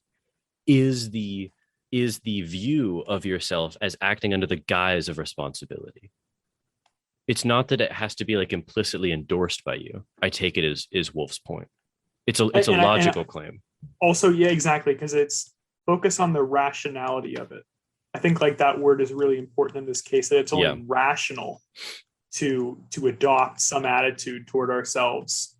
is the view of yourself as acting under the guise of responsibility. It's not that it has to be implicitly endorsed by you. I take it is Wolf's point. It's a logical claim. Also, yeah, exactly, because it's focus on the rationality of it. I think that word is really important in this case, that it's only rational to adopt some attitude toward ourselves,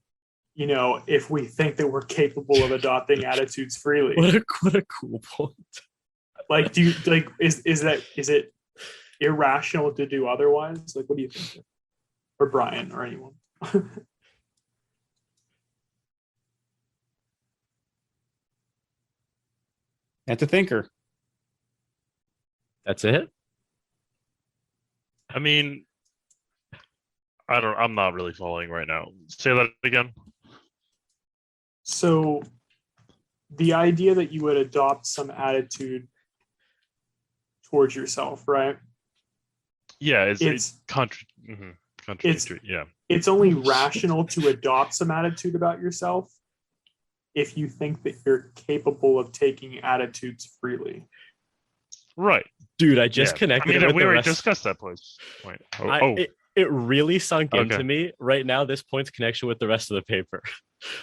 if we think that we're capable of adopting attitudes freely. What a cool point. Do you is it irrational to do otherwise? What do you think? Or Brian or anyone? That's a thinker. That's it? I mean, I'm not really following right now. Say that again. So the idea that you would adopt some attitude towards yourself, right? Yeah, it's contradictory. Yeah. It's only rational to adopt some attitude about yourself if you think that you're capable of taking attitudes freely. Right. Dude, I just connected it with we the already rest. Discussed that point. It really sunk into me right now, this point's connection with the rest of the paper.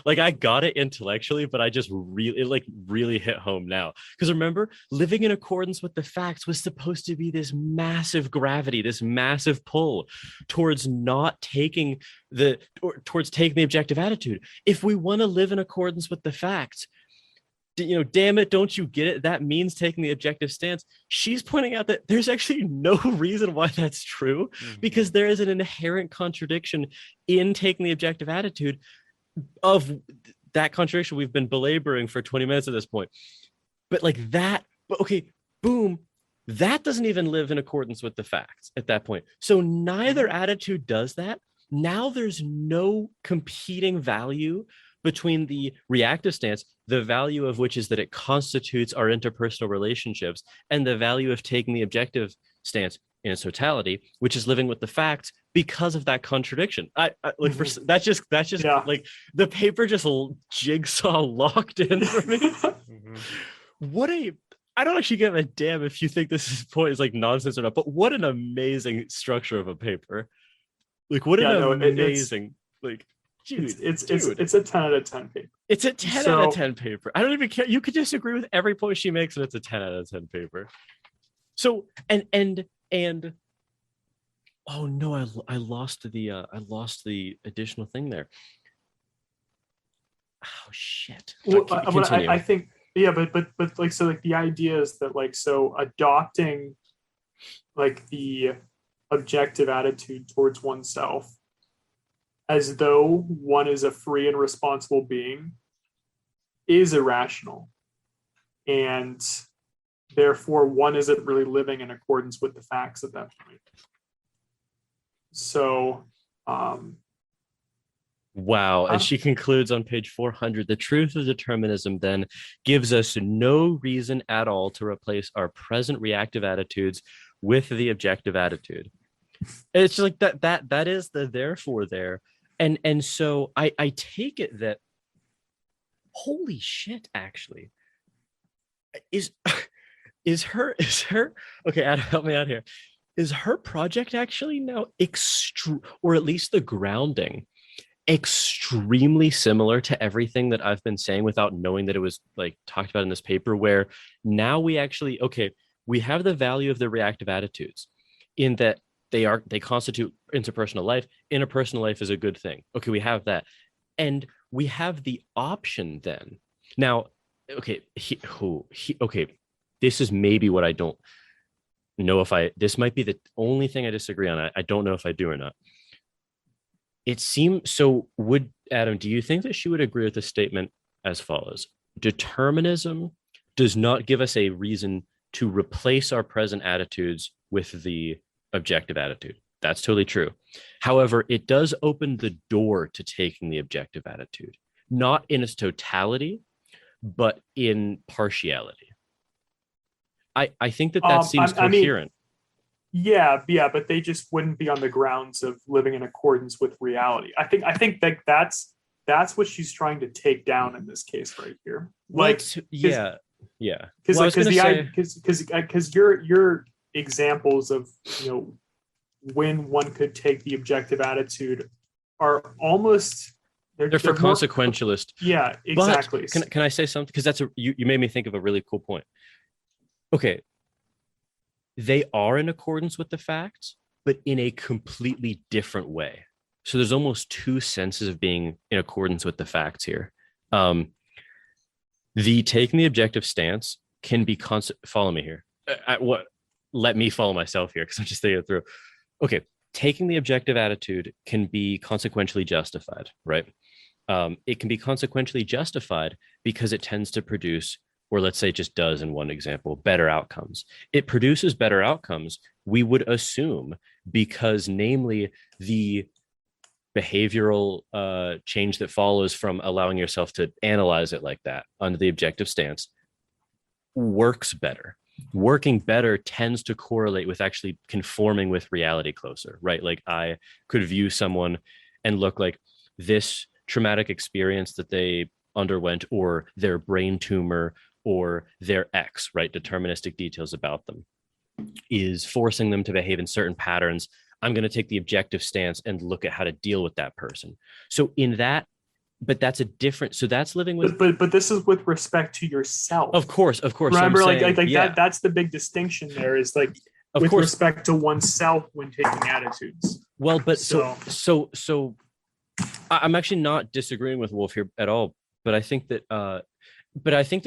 I got it intellectually, but I just really hit home now. Because remember, living in accordance with the facts was supposed to be this massive gravity, this massive pull towards taking the objective attitude. If we want to live in accordance with the facts, damn it, don't you get it? That means taking the objective stance. She's pointing out that there's actually no reason why that's true, because there is an inherent contradiction in taking the objective attitude. Of that contradiction we've been belaboring for 20 minutes at this point. But boom, that doesn't even live in accordance with the facts at that point. So neither attitude does that. Now there's no competing value between the reactive stance, the value of which is that it constitutes our interpersonal relationships, and the value of taking the objective stance in its totality, which is living with the facts, because of that contradiction. I like for that's just like the paper just jigsaw locked in for me. I don't actually give a damn if you think this point is like nonsense or not, but what an amazing structure of a paper. Like what an amazing like dude, it's a 10 out of 10 paper. It's a 10 out of 10 paper. I don't even care. You could disagree with every point she makes and it's a 10 out of 10 paper. So and oh no, I lost the additional thing there. Oh shit. Well, I think but like so like the idea is that like so adopting like the objective attitude towards oneself as though one is a free and responsible being is irrational, and therefore one isn't really living in accordance with the facts at that point. So wow. And she concludes on page 400, the truth of determinism then gives us no reason at all to replace our present reactive attitudes with the objective attitude. It's just like that is the therefore there. And so I take it that holy shit, actually is her okay, Adam, help me out here. Is her project actually now or at least the grounding extremely similar to everything that I've been saying without knowing that it was like talked about in this paper, where now we actually, we have the value of the reactive attitudes in that they constitute interpersonal life. Interpersonal life is a good thing. Okay, we have that. And we have the option then. Now, this is maybe what I don't know this might be the only thing I disagree on. I don't know if I do or not. It seems so. Adam, do you think that she would agree with the statement as follows? Determinism does not give us a reason to replace our present attitudes with the objective attitude. That's totally true. However, it does open the door to taking the objective attitude, not in its totality, but in partiality. I think that seems coherent. But they just wouldn't be on the grounds of living in accordance with reality. I think that's what she's trying to take down in this case right here. Because your examples of when one could take the objective attitude are almost they're for consequentialist. Yeah, exactly. But can I say something? Because you made me think of a really cool point. Okay. They are in accordance with the facts, but in a completely different way. So there's almost two senses of being in accordance with the facts here. The taking the objective stance can be follow me here. Let me follow myself here because I'm just thinking it through. Okay, taking the objective attitude can be consequentially justified, right? It can be consequentially justified because it tends to produce, or let's say just does in one example, better outcomes. It produces better outcomes, we would assume, because namely the behavioral change that follows from allowing yourself to analyze it like that under the objective stance works better. Working better tends to correlate with actually conforming with reality closer, right? Like I could view someone and look like this traumatic experience that they underwent, or their brain tumor, or their ex, right? Deterministic details about them is forcing them to behave in certain patterns. I'm going to take the objective stance and look at how to deal with that person. So in that, but that's a different, so that's living with, but this is with respect to yourself. Of course. Remember, so that's the big distinction there is like with respect to oneself when taking attitudes. Well, but so I'm actually not disagreeing with Wolf here at all, but I think that,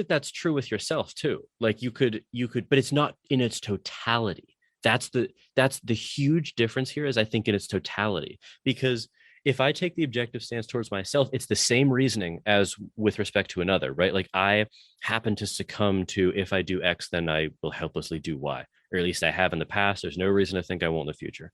that's true with yourself too. Like you could, but it's not in its totality. That's the huge difference here, is I think in its totality, because if I take the objective stance towards myself, it's the same reasoning as with respect to another, right? Like I happen to succumb to, if I do X, then I will helplessly do Y, or at least I have in the past. There's no reason to think I won't in the future.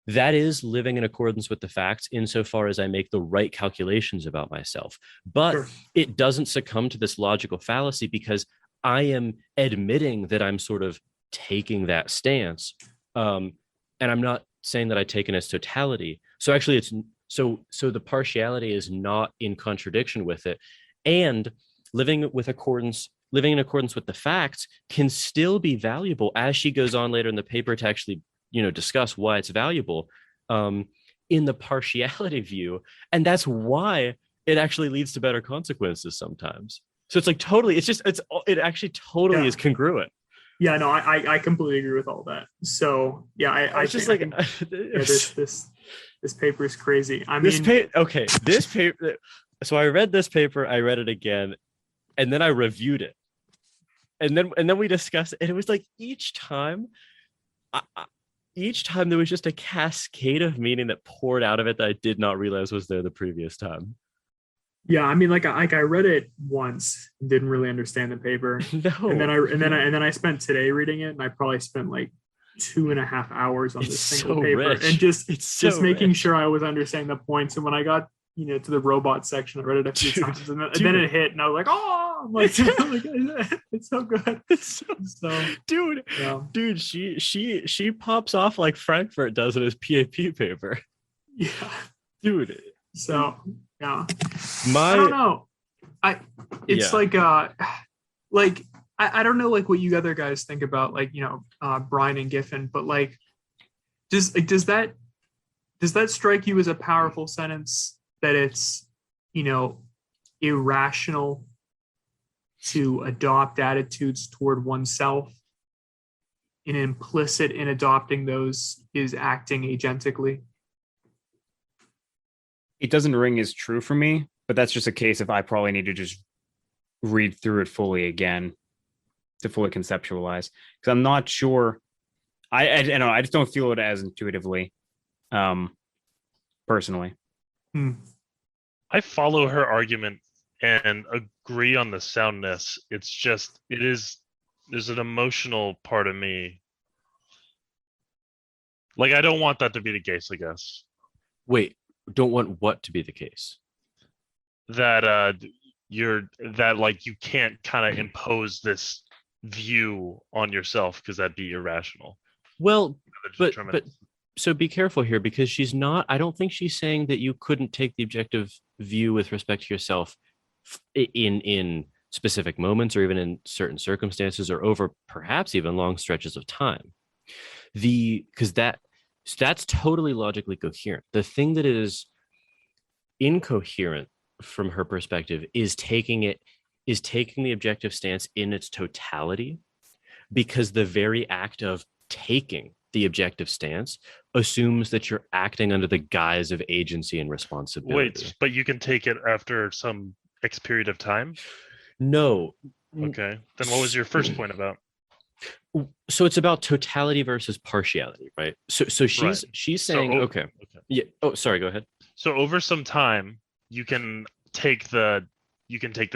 That is living in accordance with the facts insofar as I make the right calculations about myself. But it doesn't succumb to this logical fallacy because I am admitting that I'm sort of taking that stance. And I'm not saying that I take it as totality. So actually it's so the partiality is not in contradiction with it. And living in accordance with the facts can still be valuable, as she goes on later in the paper to actually, discuss why it's valuable in the partiality view. And that's why it actually leads to better consequences sometimes. So it's like totally, it actually totally is congruent. Yeah, no, I completely agree with all that. So yeah, I just like this paper is crazy. I mean, this paper. So I read this paper, I read it again, and then I reviewed it, and then we discussed it. And it was like each time there was just a cascade of meaning that poured out of it that I did not realize was there the previous time. Yeah, I mean, like I read it once, didn't really understand the paper. No. And then I spent today reading it, and I probably spent like 2.5 hours on this single paper, rich. and just making sure I was understanding the points. And when I got to the robot section, I read it a few times, and then it hit, and I was like, oh, I'm like, it's so good. Dude, she pops off like Frankfurt does in his PAP paper. Yeah, dude. So yeah, I don't know. I don't know like what you other guys think about Brian and Giffin, but like does that strike you as a powerful sentence that it's irrational to adopt attitudes toward oneself, and implicit in adopting those is acting agentically? It doesn't ring as true for me, but that's just a case of I probably need to just read through it fully again to fully conceptualize, because I'm not sure. I just don't feel it as intuitively, personally. I follow her argument and agree on the soundness. It's just there's an emotional part of me. Like I don't want that to be the case, I guess. Wait. Don't want what to be the case? That you can't kind of impose this view on yourself because that'd be irrational. Well, but so be careful here, because I don't think she's saying that you couldn't take the objective view with respect to yourself in specific moments, or even in certain circumstances, or over perhaps even long stretches of time. Because that's totally logically coherent. The thing that is incoherent from her perspective is taking the objective stance in its totality, because the very act of taking the objective stance assumes that you're acting under the guise of agency and responsibility. Wait, but you can take it after some X period of time? No. Okay. Then what was your first point about? So it's about totality versus partiality, right? So she's saying, okay. Yeah. Oh, sorry. Go ahead. So over some time, you can take this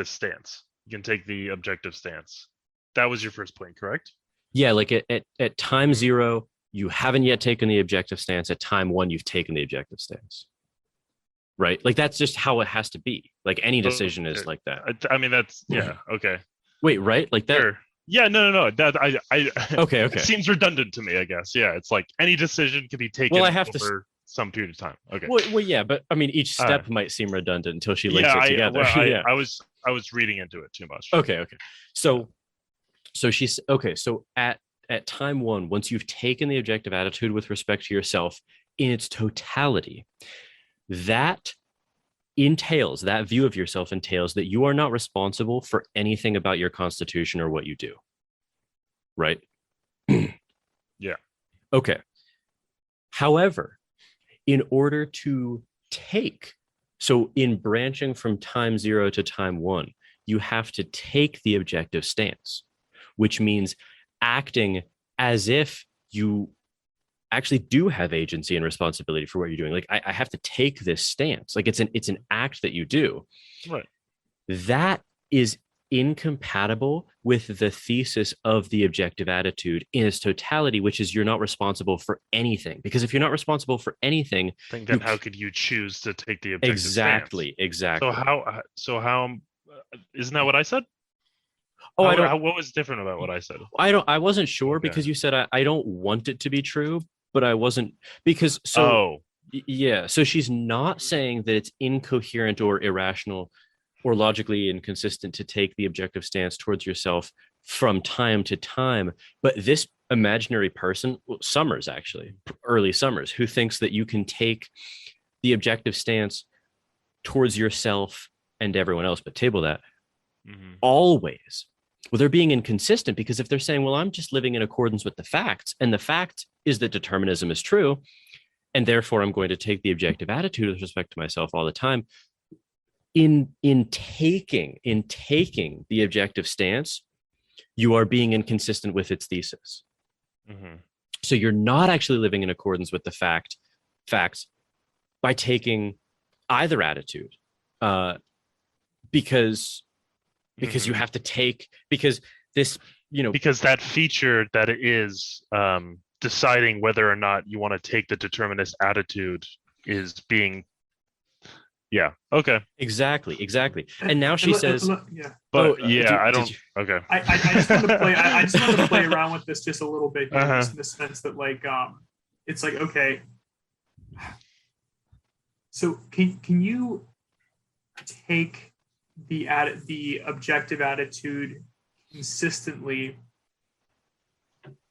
stance. You can take the objective stance. That was your first point, correct? Yeah. Like at time 0, you haven't yet taken the objective stance. At time 1, you've taken the objective stance. Right? Like that's just how it has to be. Like any decision is like that. I mean, that's okay. Wait, right? Like that. Sure. Yeah, no. That okay. It seems redundant to me, I guess. Yeah, it's like any decision can be taken over some period of time. Okay. Well, yeah, but I mean, each step might seem redundant until she links it together. I was reading into it too much. Okay. So she's okay. So at time 1, once you've taken the objective attitude with respect to yourself in its totality, that view of yourself entails that you are not responsible for anything about your constitution or what you do. Right? Yeah. Okay. However, in order to in branching from time 0 to time 1, you have to take the objective stance, which means acting as if you actually do have agency and responsibility for what you're doing. Like I have to take this stance. Like it's an act that you do. Right. That is incompatible with the thesis of the objective attitude in its totality, which is you're not responsible for anything. Because if you're not responsible for anything, then how could you choose to take the objective Exactly. So how isn't that what I said? Oh, what was different about what I said? I wasn't sure because you said I don't want it to be true, but I wasn't, because yeah, so she's not saying that it's incoherent or irrational or logically inconsistent to take the objective stance towards yourself from time to time, but this imaginary person, Sommers, actually early Sommers, who thinks that you can take the objective stance towards yourself and everyone else, but table that always. Well, they're being inconsistent, because if they're saying, well, I'm just living in accordance with the facts, and the fact is that determinism is true, and therefore I'm going to take the objective attitude with respect to myself all the time. In taking the objective stance, you are being inconsistent with its thesis. So you're not actually living in accordance with the facts by taking either attitude, because you have to take, because this, because that feature that it is deciding whether or not you want to take the determinist attitude is being, exactly. And now she says, I don't. Okay. I just want to play. I just want to play around with this just a little bit here, just in the sense that, like, it's like, okay, so can you take the objective attitude consistently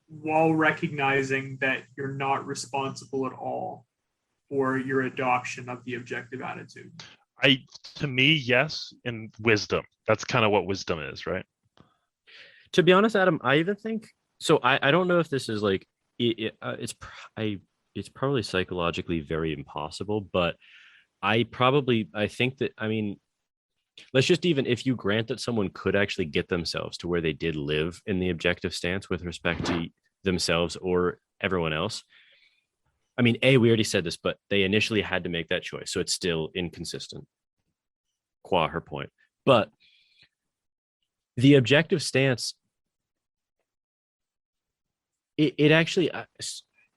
while recognizing that you're not responsible at all for your adoption of the objective attitude? To me, yes, in wisdom. That's kind of what wisdom is, right? To be honest, Adam, I even think so. I don't know if this is like it's probably psychologically very impossible, but I think that, I mean, let's just, even if you grant that someone could actually get themselves to where they did live in the objective stance with respect to themselves or everyone else. I mean, we already said this, but they initially had to make that choice, so it's still inconsistent, qua her point. But the objective stance, it actually,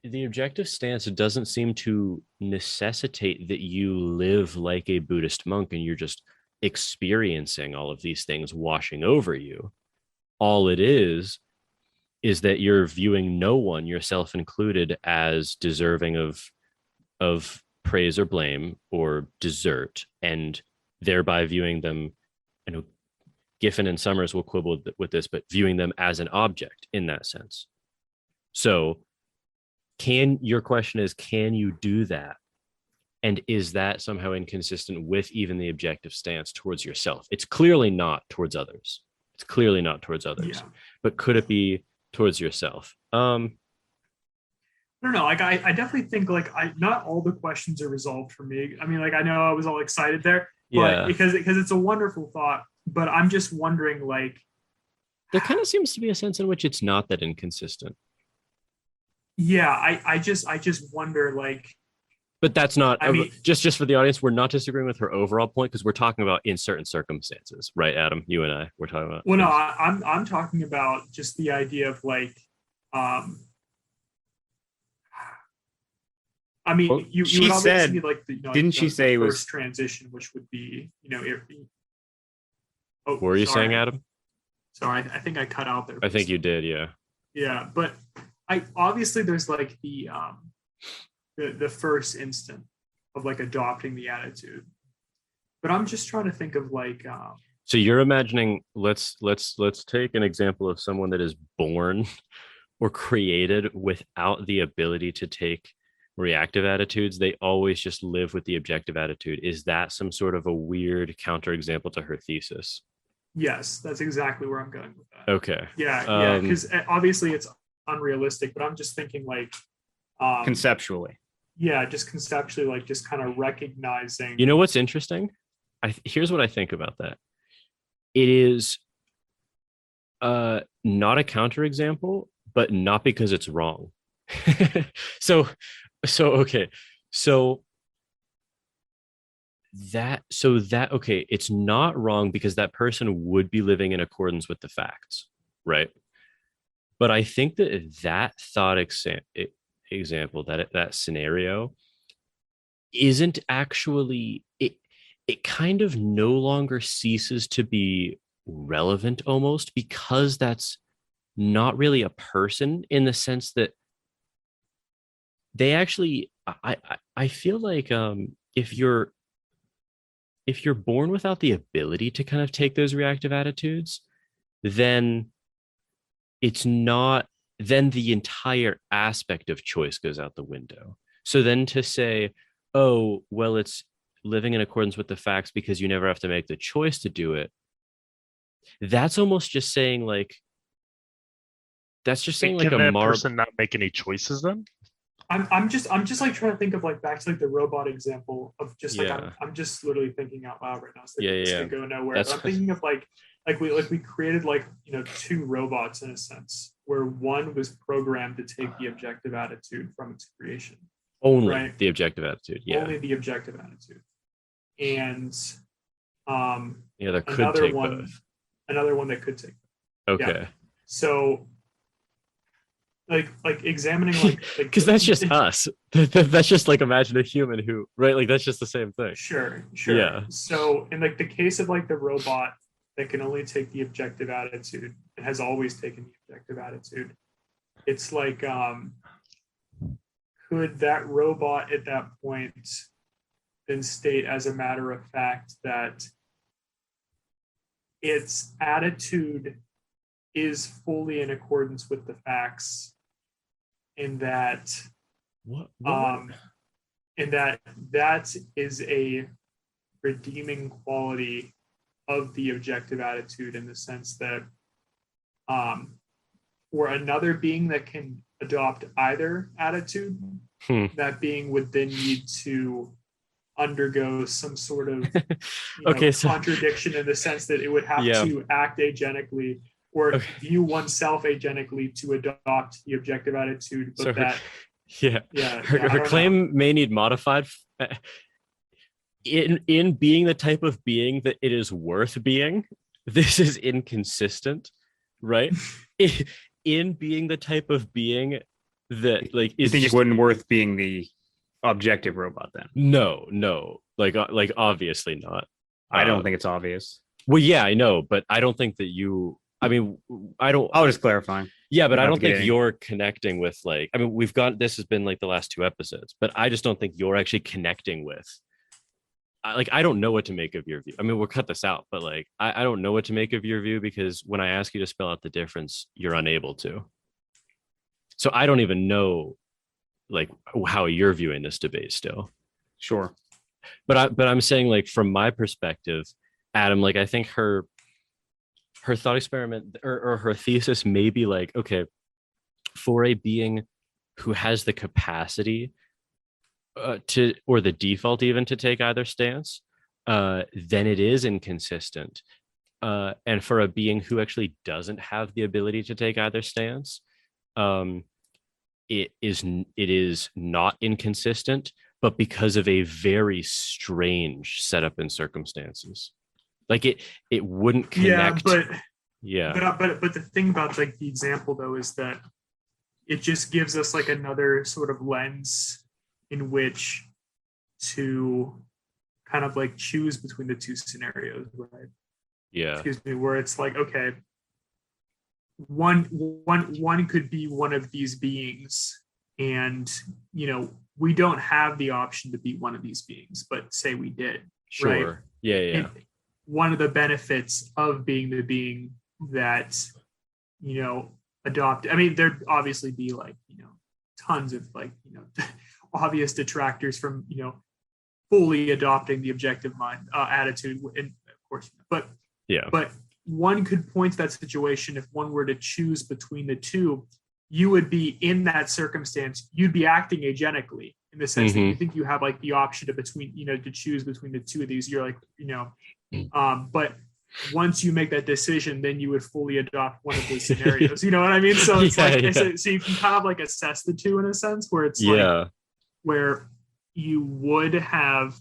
the objective stance doesn't seem to necessitate that you live like a Buddhist monk and you're just experiencing all of these things washing over you. All it is that you're viewing no one, yourself included, as deserving of praise or blame or desert, and thereby viewing them, Giffin and Sommers will quibble with this, but viewing them as an object in that sense. So your question is, can you do that? And is that somehow inconsistent with even the objective stance towards yourself? It's clearly not towards others. Yeah. But could it be towards yourself? I don't know. Like, I definitely think, like, not all the questions are resolved for me. I mean, like, I know I was all excited there, but because it's a wonderful thought. But I'm just wondering, like, there kind of seems to be a sense in which it's not that inconsistent. Yeah, I just wonder, like. But that's not, I mean, just for the audience, we're not disagreeing with her overall point, because we're talking about in certain circumstances, right, Adam? You and I, we're talking about. Well, no, I'm talking about just the idea of, like, I mean, well, you would obviously need, like, didn't she say the it first was transition, which would be, what were you saying, Adam? Sorry, I think I cut out there. I think you did, yeah. Yeah, but obviously there's, like, the first instant of, like, adopting the attitude, but I'm just trying to think of, like, so you're imagining, let's take an example of someone that is born or created without the ability to take reactive attitudes. They always just live with the objective attitude. Is that some sort of a weird counterexample to her thesis? Yes, that's exactly where I'm going with that. Okay. Yeah, because obviously it's unrealistic, but I'm just thinking, like, conceptually. Yeah, just conceptually, like, just kind of recognizing. You know what's interesting? Here's what I think about that. It is not a counterexample, but not because it's wrong. So okay. Okay, it's not wrong because that person would be living in accordance with the facts, right? But I think that thought example, that scenario isn't actually, it kind of no longer ceases to be relevant almost, because that's not really a person, in the sense that they actually, I feel like if you're born without the ability to kind of take those reactive attitudes, then it's not, then the entire aspect of choice goes out the window. So then to say, oh, well, it's living in accordance with the facts because you never have to make the choice to do it, that's almost just saying like, that's just saying like can a that person not make any choices then? I'm just like trying to think of like back to like the robot example of just like Yeah. I'm just literally thinking out loud right now. So Yeah, this yeah. could go nowhere. That's- But I'm thinking of like we created like, you know, two robots in a sense where one was programmed to take the objective attitude from its creation. Only Right. the objective attitude. Yeah. Only the objective attitude. And The other could another take one, both. another one that could take. Okay. So like examining like Because that's just us. That's just like, imagine a human who, right? Like that's just the same thing. Sure. Yeah. So in like the case of like the robot that can only take the objective attitude and has always taken the objective attitude, it's like could that robot at that point then state as a matter of fact that its attitude is fully in accordance with the facts, and that and that is a redeeming quality of the objective attitude, in the sense that for another being that can adopt either attitude, that being would then need to undergo some sort of contradiction, in the sense that it would have to act agenically or view oneself agenically to adopt the objective attitude. But so her claim may need modified in being the type of being that it is worth being. This is inconsistent, right? In being the type of being that like is, you think it wouldn't worth being the objective robot then? No, like obviously not. I don't think it's obvious. Well, yeah, I know, but I don't think that you. I mean, I don't. I'll just clarify. Yeah, but I don't think you're connecting with like. I mean, we've got this has been like the last two episodes, but I just don't think you're actually connecting with. Like, I don't know what to make of your view. I mean, we'll cut this out, but like, I don't know what to make of your view, because when I ask you to spell out the difference, you're unable to. So I don't even know, like, how you're viewing this debate still. Sure, but I'm saying, like, from my perspective, Adam, like, I think her thought experiment or her thesis may be like, okay, for a being who has the capacity to, or the default even to take either stance, then it is inconsistent. And for a being who actually doesn't have the ability to take either stance, it is not inconsistent, but because of a very strange setup and circumstances. Like it wouldn't connect. But the thing about like the example though is that it just gives us like another sort of lens in which to kind of like choose between the two scenarios, right? Yeah. Excuse me, where it's like, okay, one could be one of these beings, and you know, we don't have the option to be one of these beings, but say we did. Sure. Right? Yeah. And one of the benefits of being the being that, you know, adopt, I mean, there'd obviously be like, you know, tons of like, you know, obvious detractors from, you know, fully adopting the objective mind attitude, and of course, but one could point to that situation. If one were to choose between the two, you would be in that circumstance, you'd be acting agenically, in the sense that you think you have like the option to choose between the two of these. You're like, you know, but once you make that decision, then you would fully adopt one of those scenarios. You know what I mean? So it's so you can kind of like assess the two in a sense, where it's like where you would have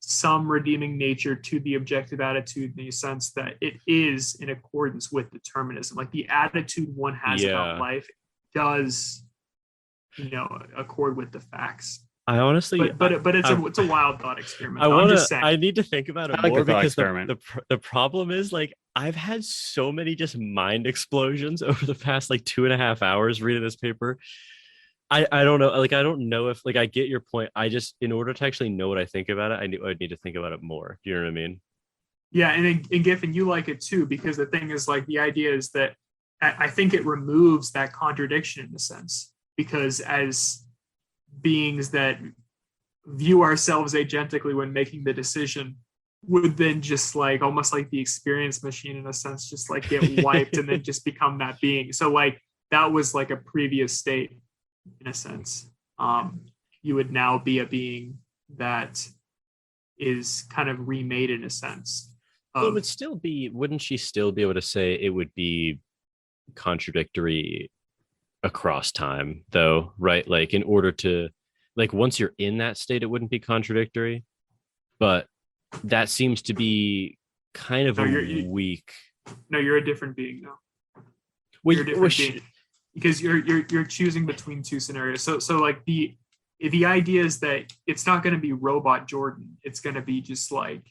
some redeeming nature to the objective attitude, in the sense that it is in accordance with determinism. Like the attitude one has about life does, you know, accord with the facts. I honestly, but it's a wild thought experiment. I need to think about it more, because the problem is, like, I've had so many just mind explosions over the past like 2.5 hours reading this paper, I don't know. Like, I don't know if, like, I get your point. I just, in order to actually know what I think about it, I'd need to think about it more. Do you know what I mean? Yeah, and in Giffin, you like it too, because the thing is, like, the idea is that I think it removes that contradiction in a sense, because as beings that view ourselves agentically when making the decision, would then just like almost like the experience machine in a sense, just like get wiped and then just become that being. So like that was like a previous state in a sense. You would now be a being that is kind of remade in a sense. Well, it would still be, wouldn't she still be able to say it would be contradictory across time though, right? Like in order to, like once you're in that state, it wouldn't be contradictory, but that seems to be kind of weak. No, you're a different being now. You're a different being because you're choosing between two scenarios. So like the idea is that it's not going to be robot Jordan. It's going to be just like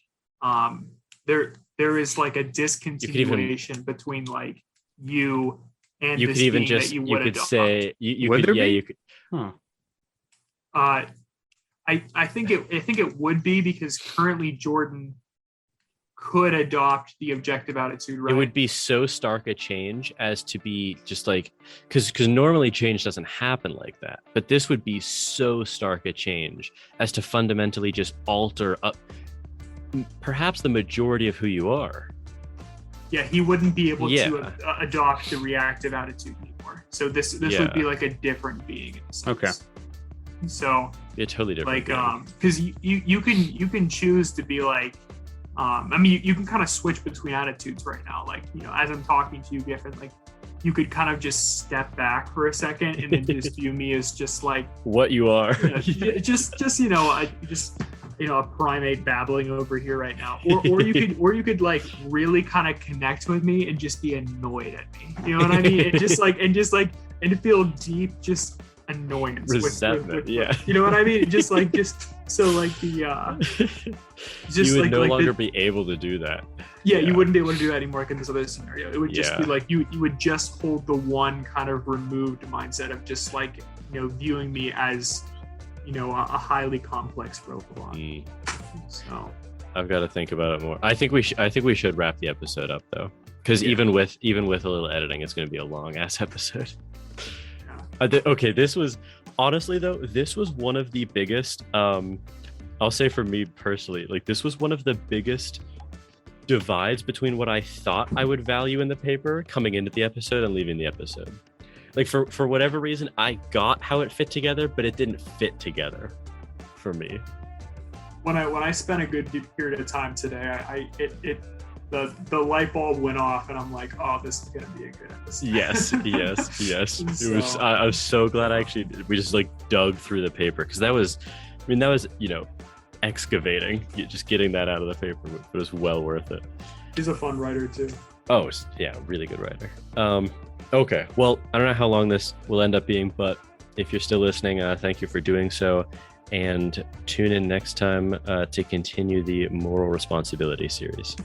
there is like a discontinuation between like you and you this could even being just that you could adopt. say you could, yeah, you could. I think it would be, because currently Jordan could adopt the objective attitude, right? It would be so stark a change as to be just like, because normally change doesn't happen like that, but this would be so stark a change as to fundamentally just alter up perhaps the majority of who you are. Yeah, he wouldn't be able to adopt the reactive attitude anymore. So this would be like a different being in a sense. Okay. So it's totally different. Like because you can choose to be like I mean you can kind of switch between attitudes right now. Like, you know, as I'm talking to you, Giffin, like you could kind of just step back for a second and then just view me as just like what you are. just you know, a primate babbling over here right now, or you could like really kind of connect with me and just be annoyed at me. You know what I mean? and feel deep just annoyance, resentment. with you know what I mean? Just so like the just you would like, no like longer the, be able to do that. Yeah, you wouldn't be able to do that anymore, like in this other scenario. It would just be like you would just hold the one kind of removed mindset of just like, you know, viewing me as, you know, a highly complex robot. So I've got to think about it more. I think we should wrap the episode up though, because even with a little editing, it's going to be a long ass episode. Okay, this was honestly though, this was one of the biggest. I'll say for me personally, like this was one of the biggest divides between what I thought I would value in the paper coming into the episode and leaving the episode. Like for whatever reason, I got how it fit together, but it didn't fit together for me. When I spent a good period of time today, the light bulb went off, and I'm like, oh, this is gonna be a good episode. Yes. So, It was. I was so glad we just like dug through the paper, because that was, you know, excavating, just getting that out of the paper. It was well worth it. He's a fun writer too. Oh yeah, really good writer. Okay, well, I don't know how long this will end up being, but if you're still listening, thank you for doing so, and tune in next time to continue the moral responsibility series.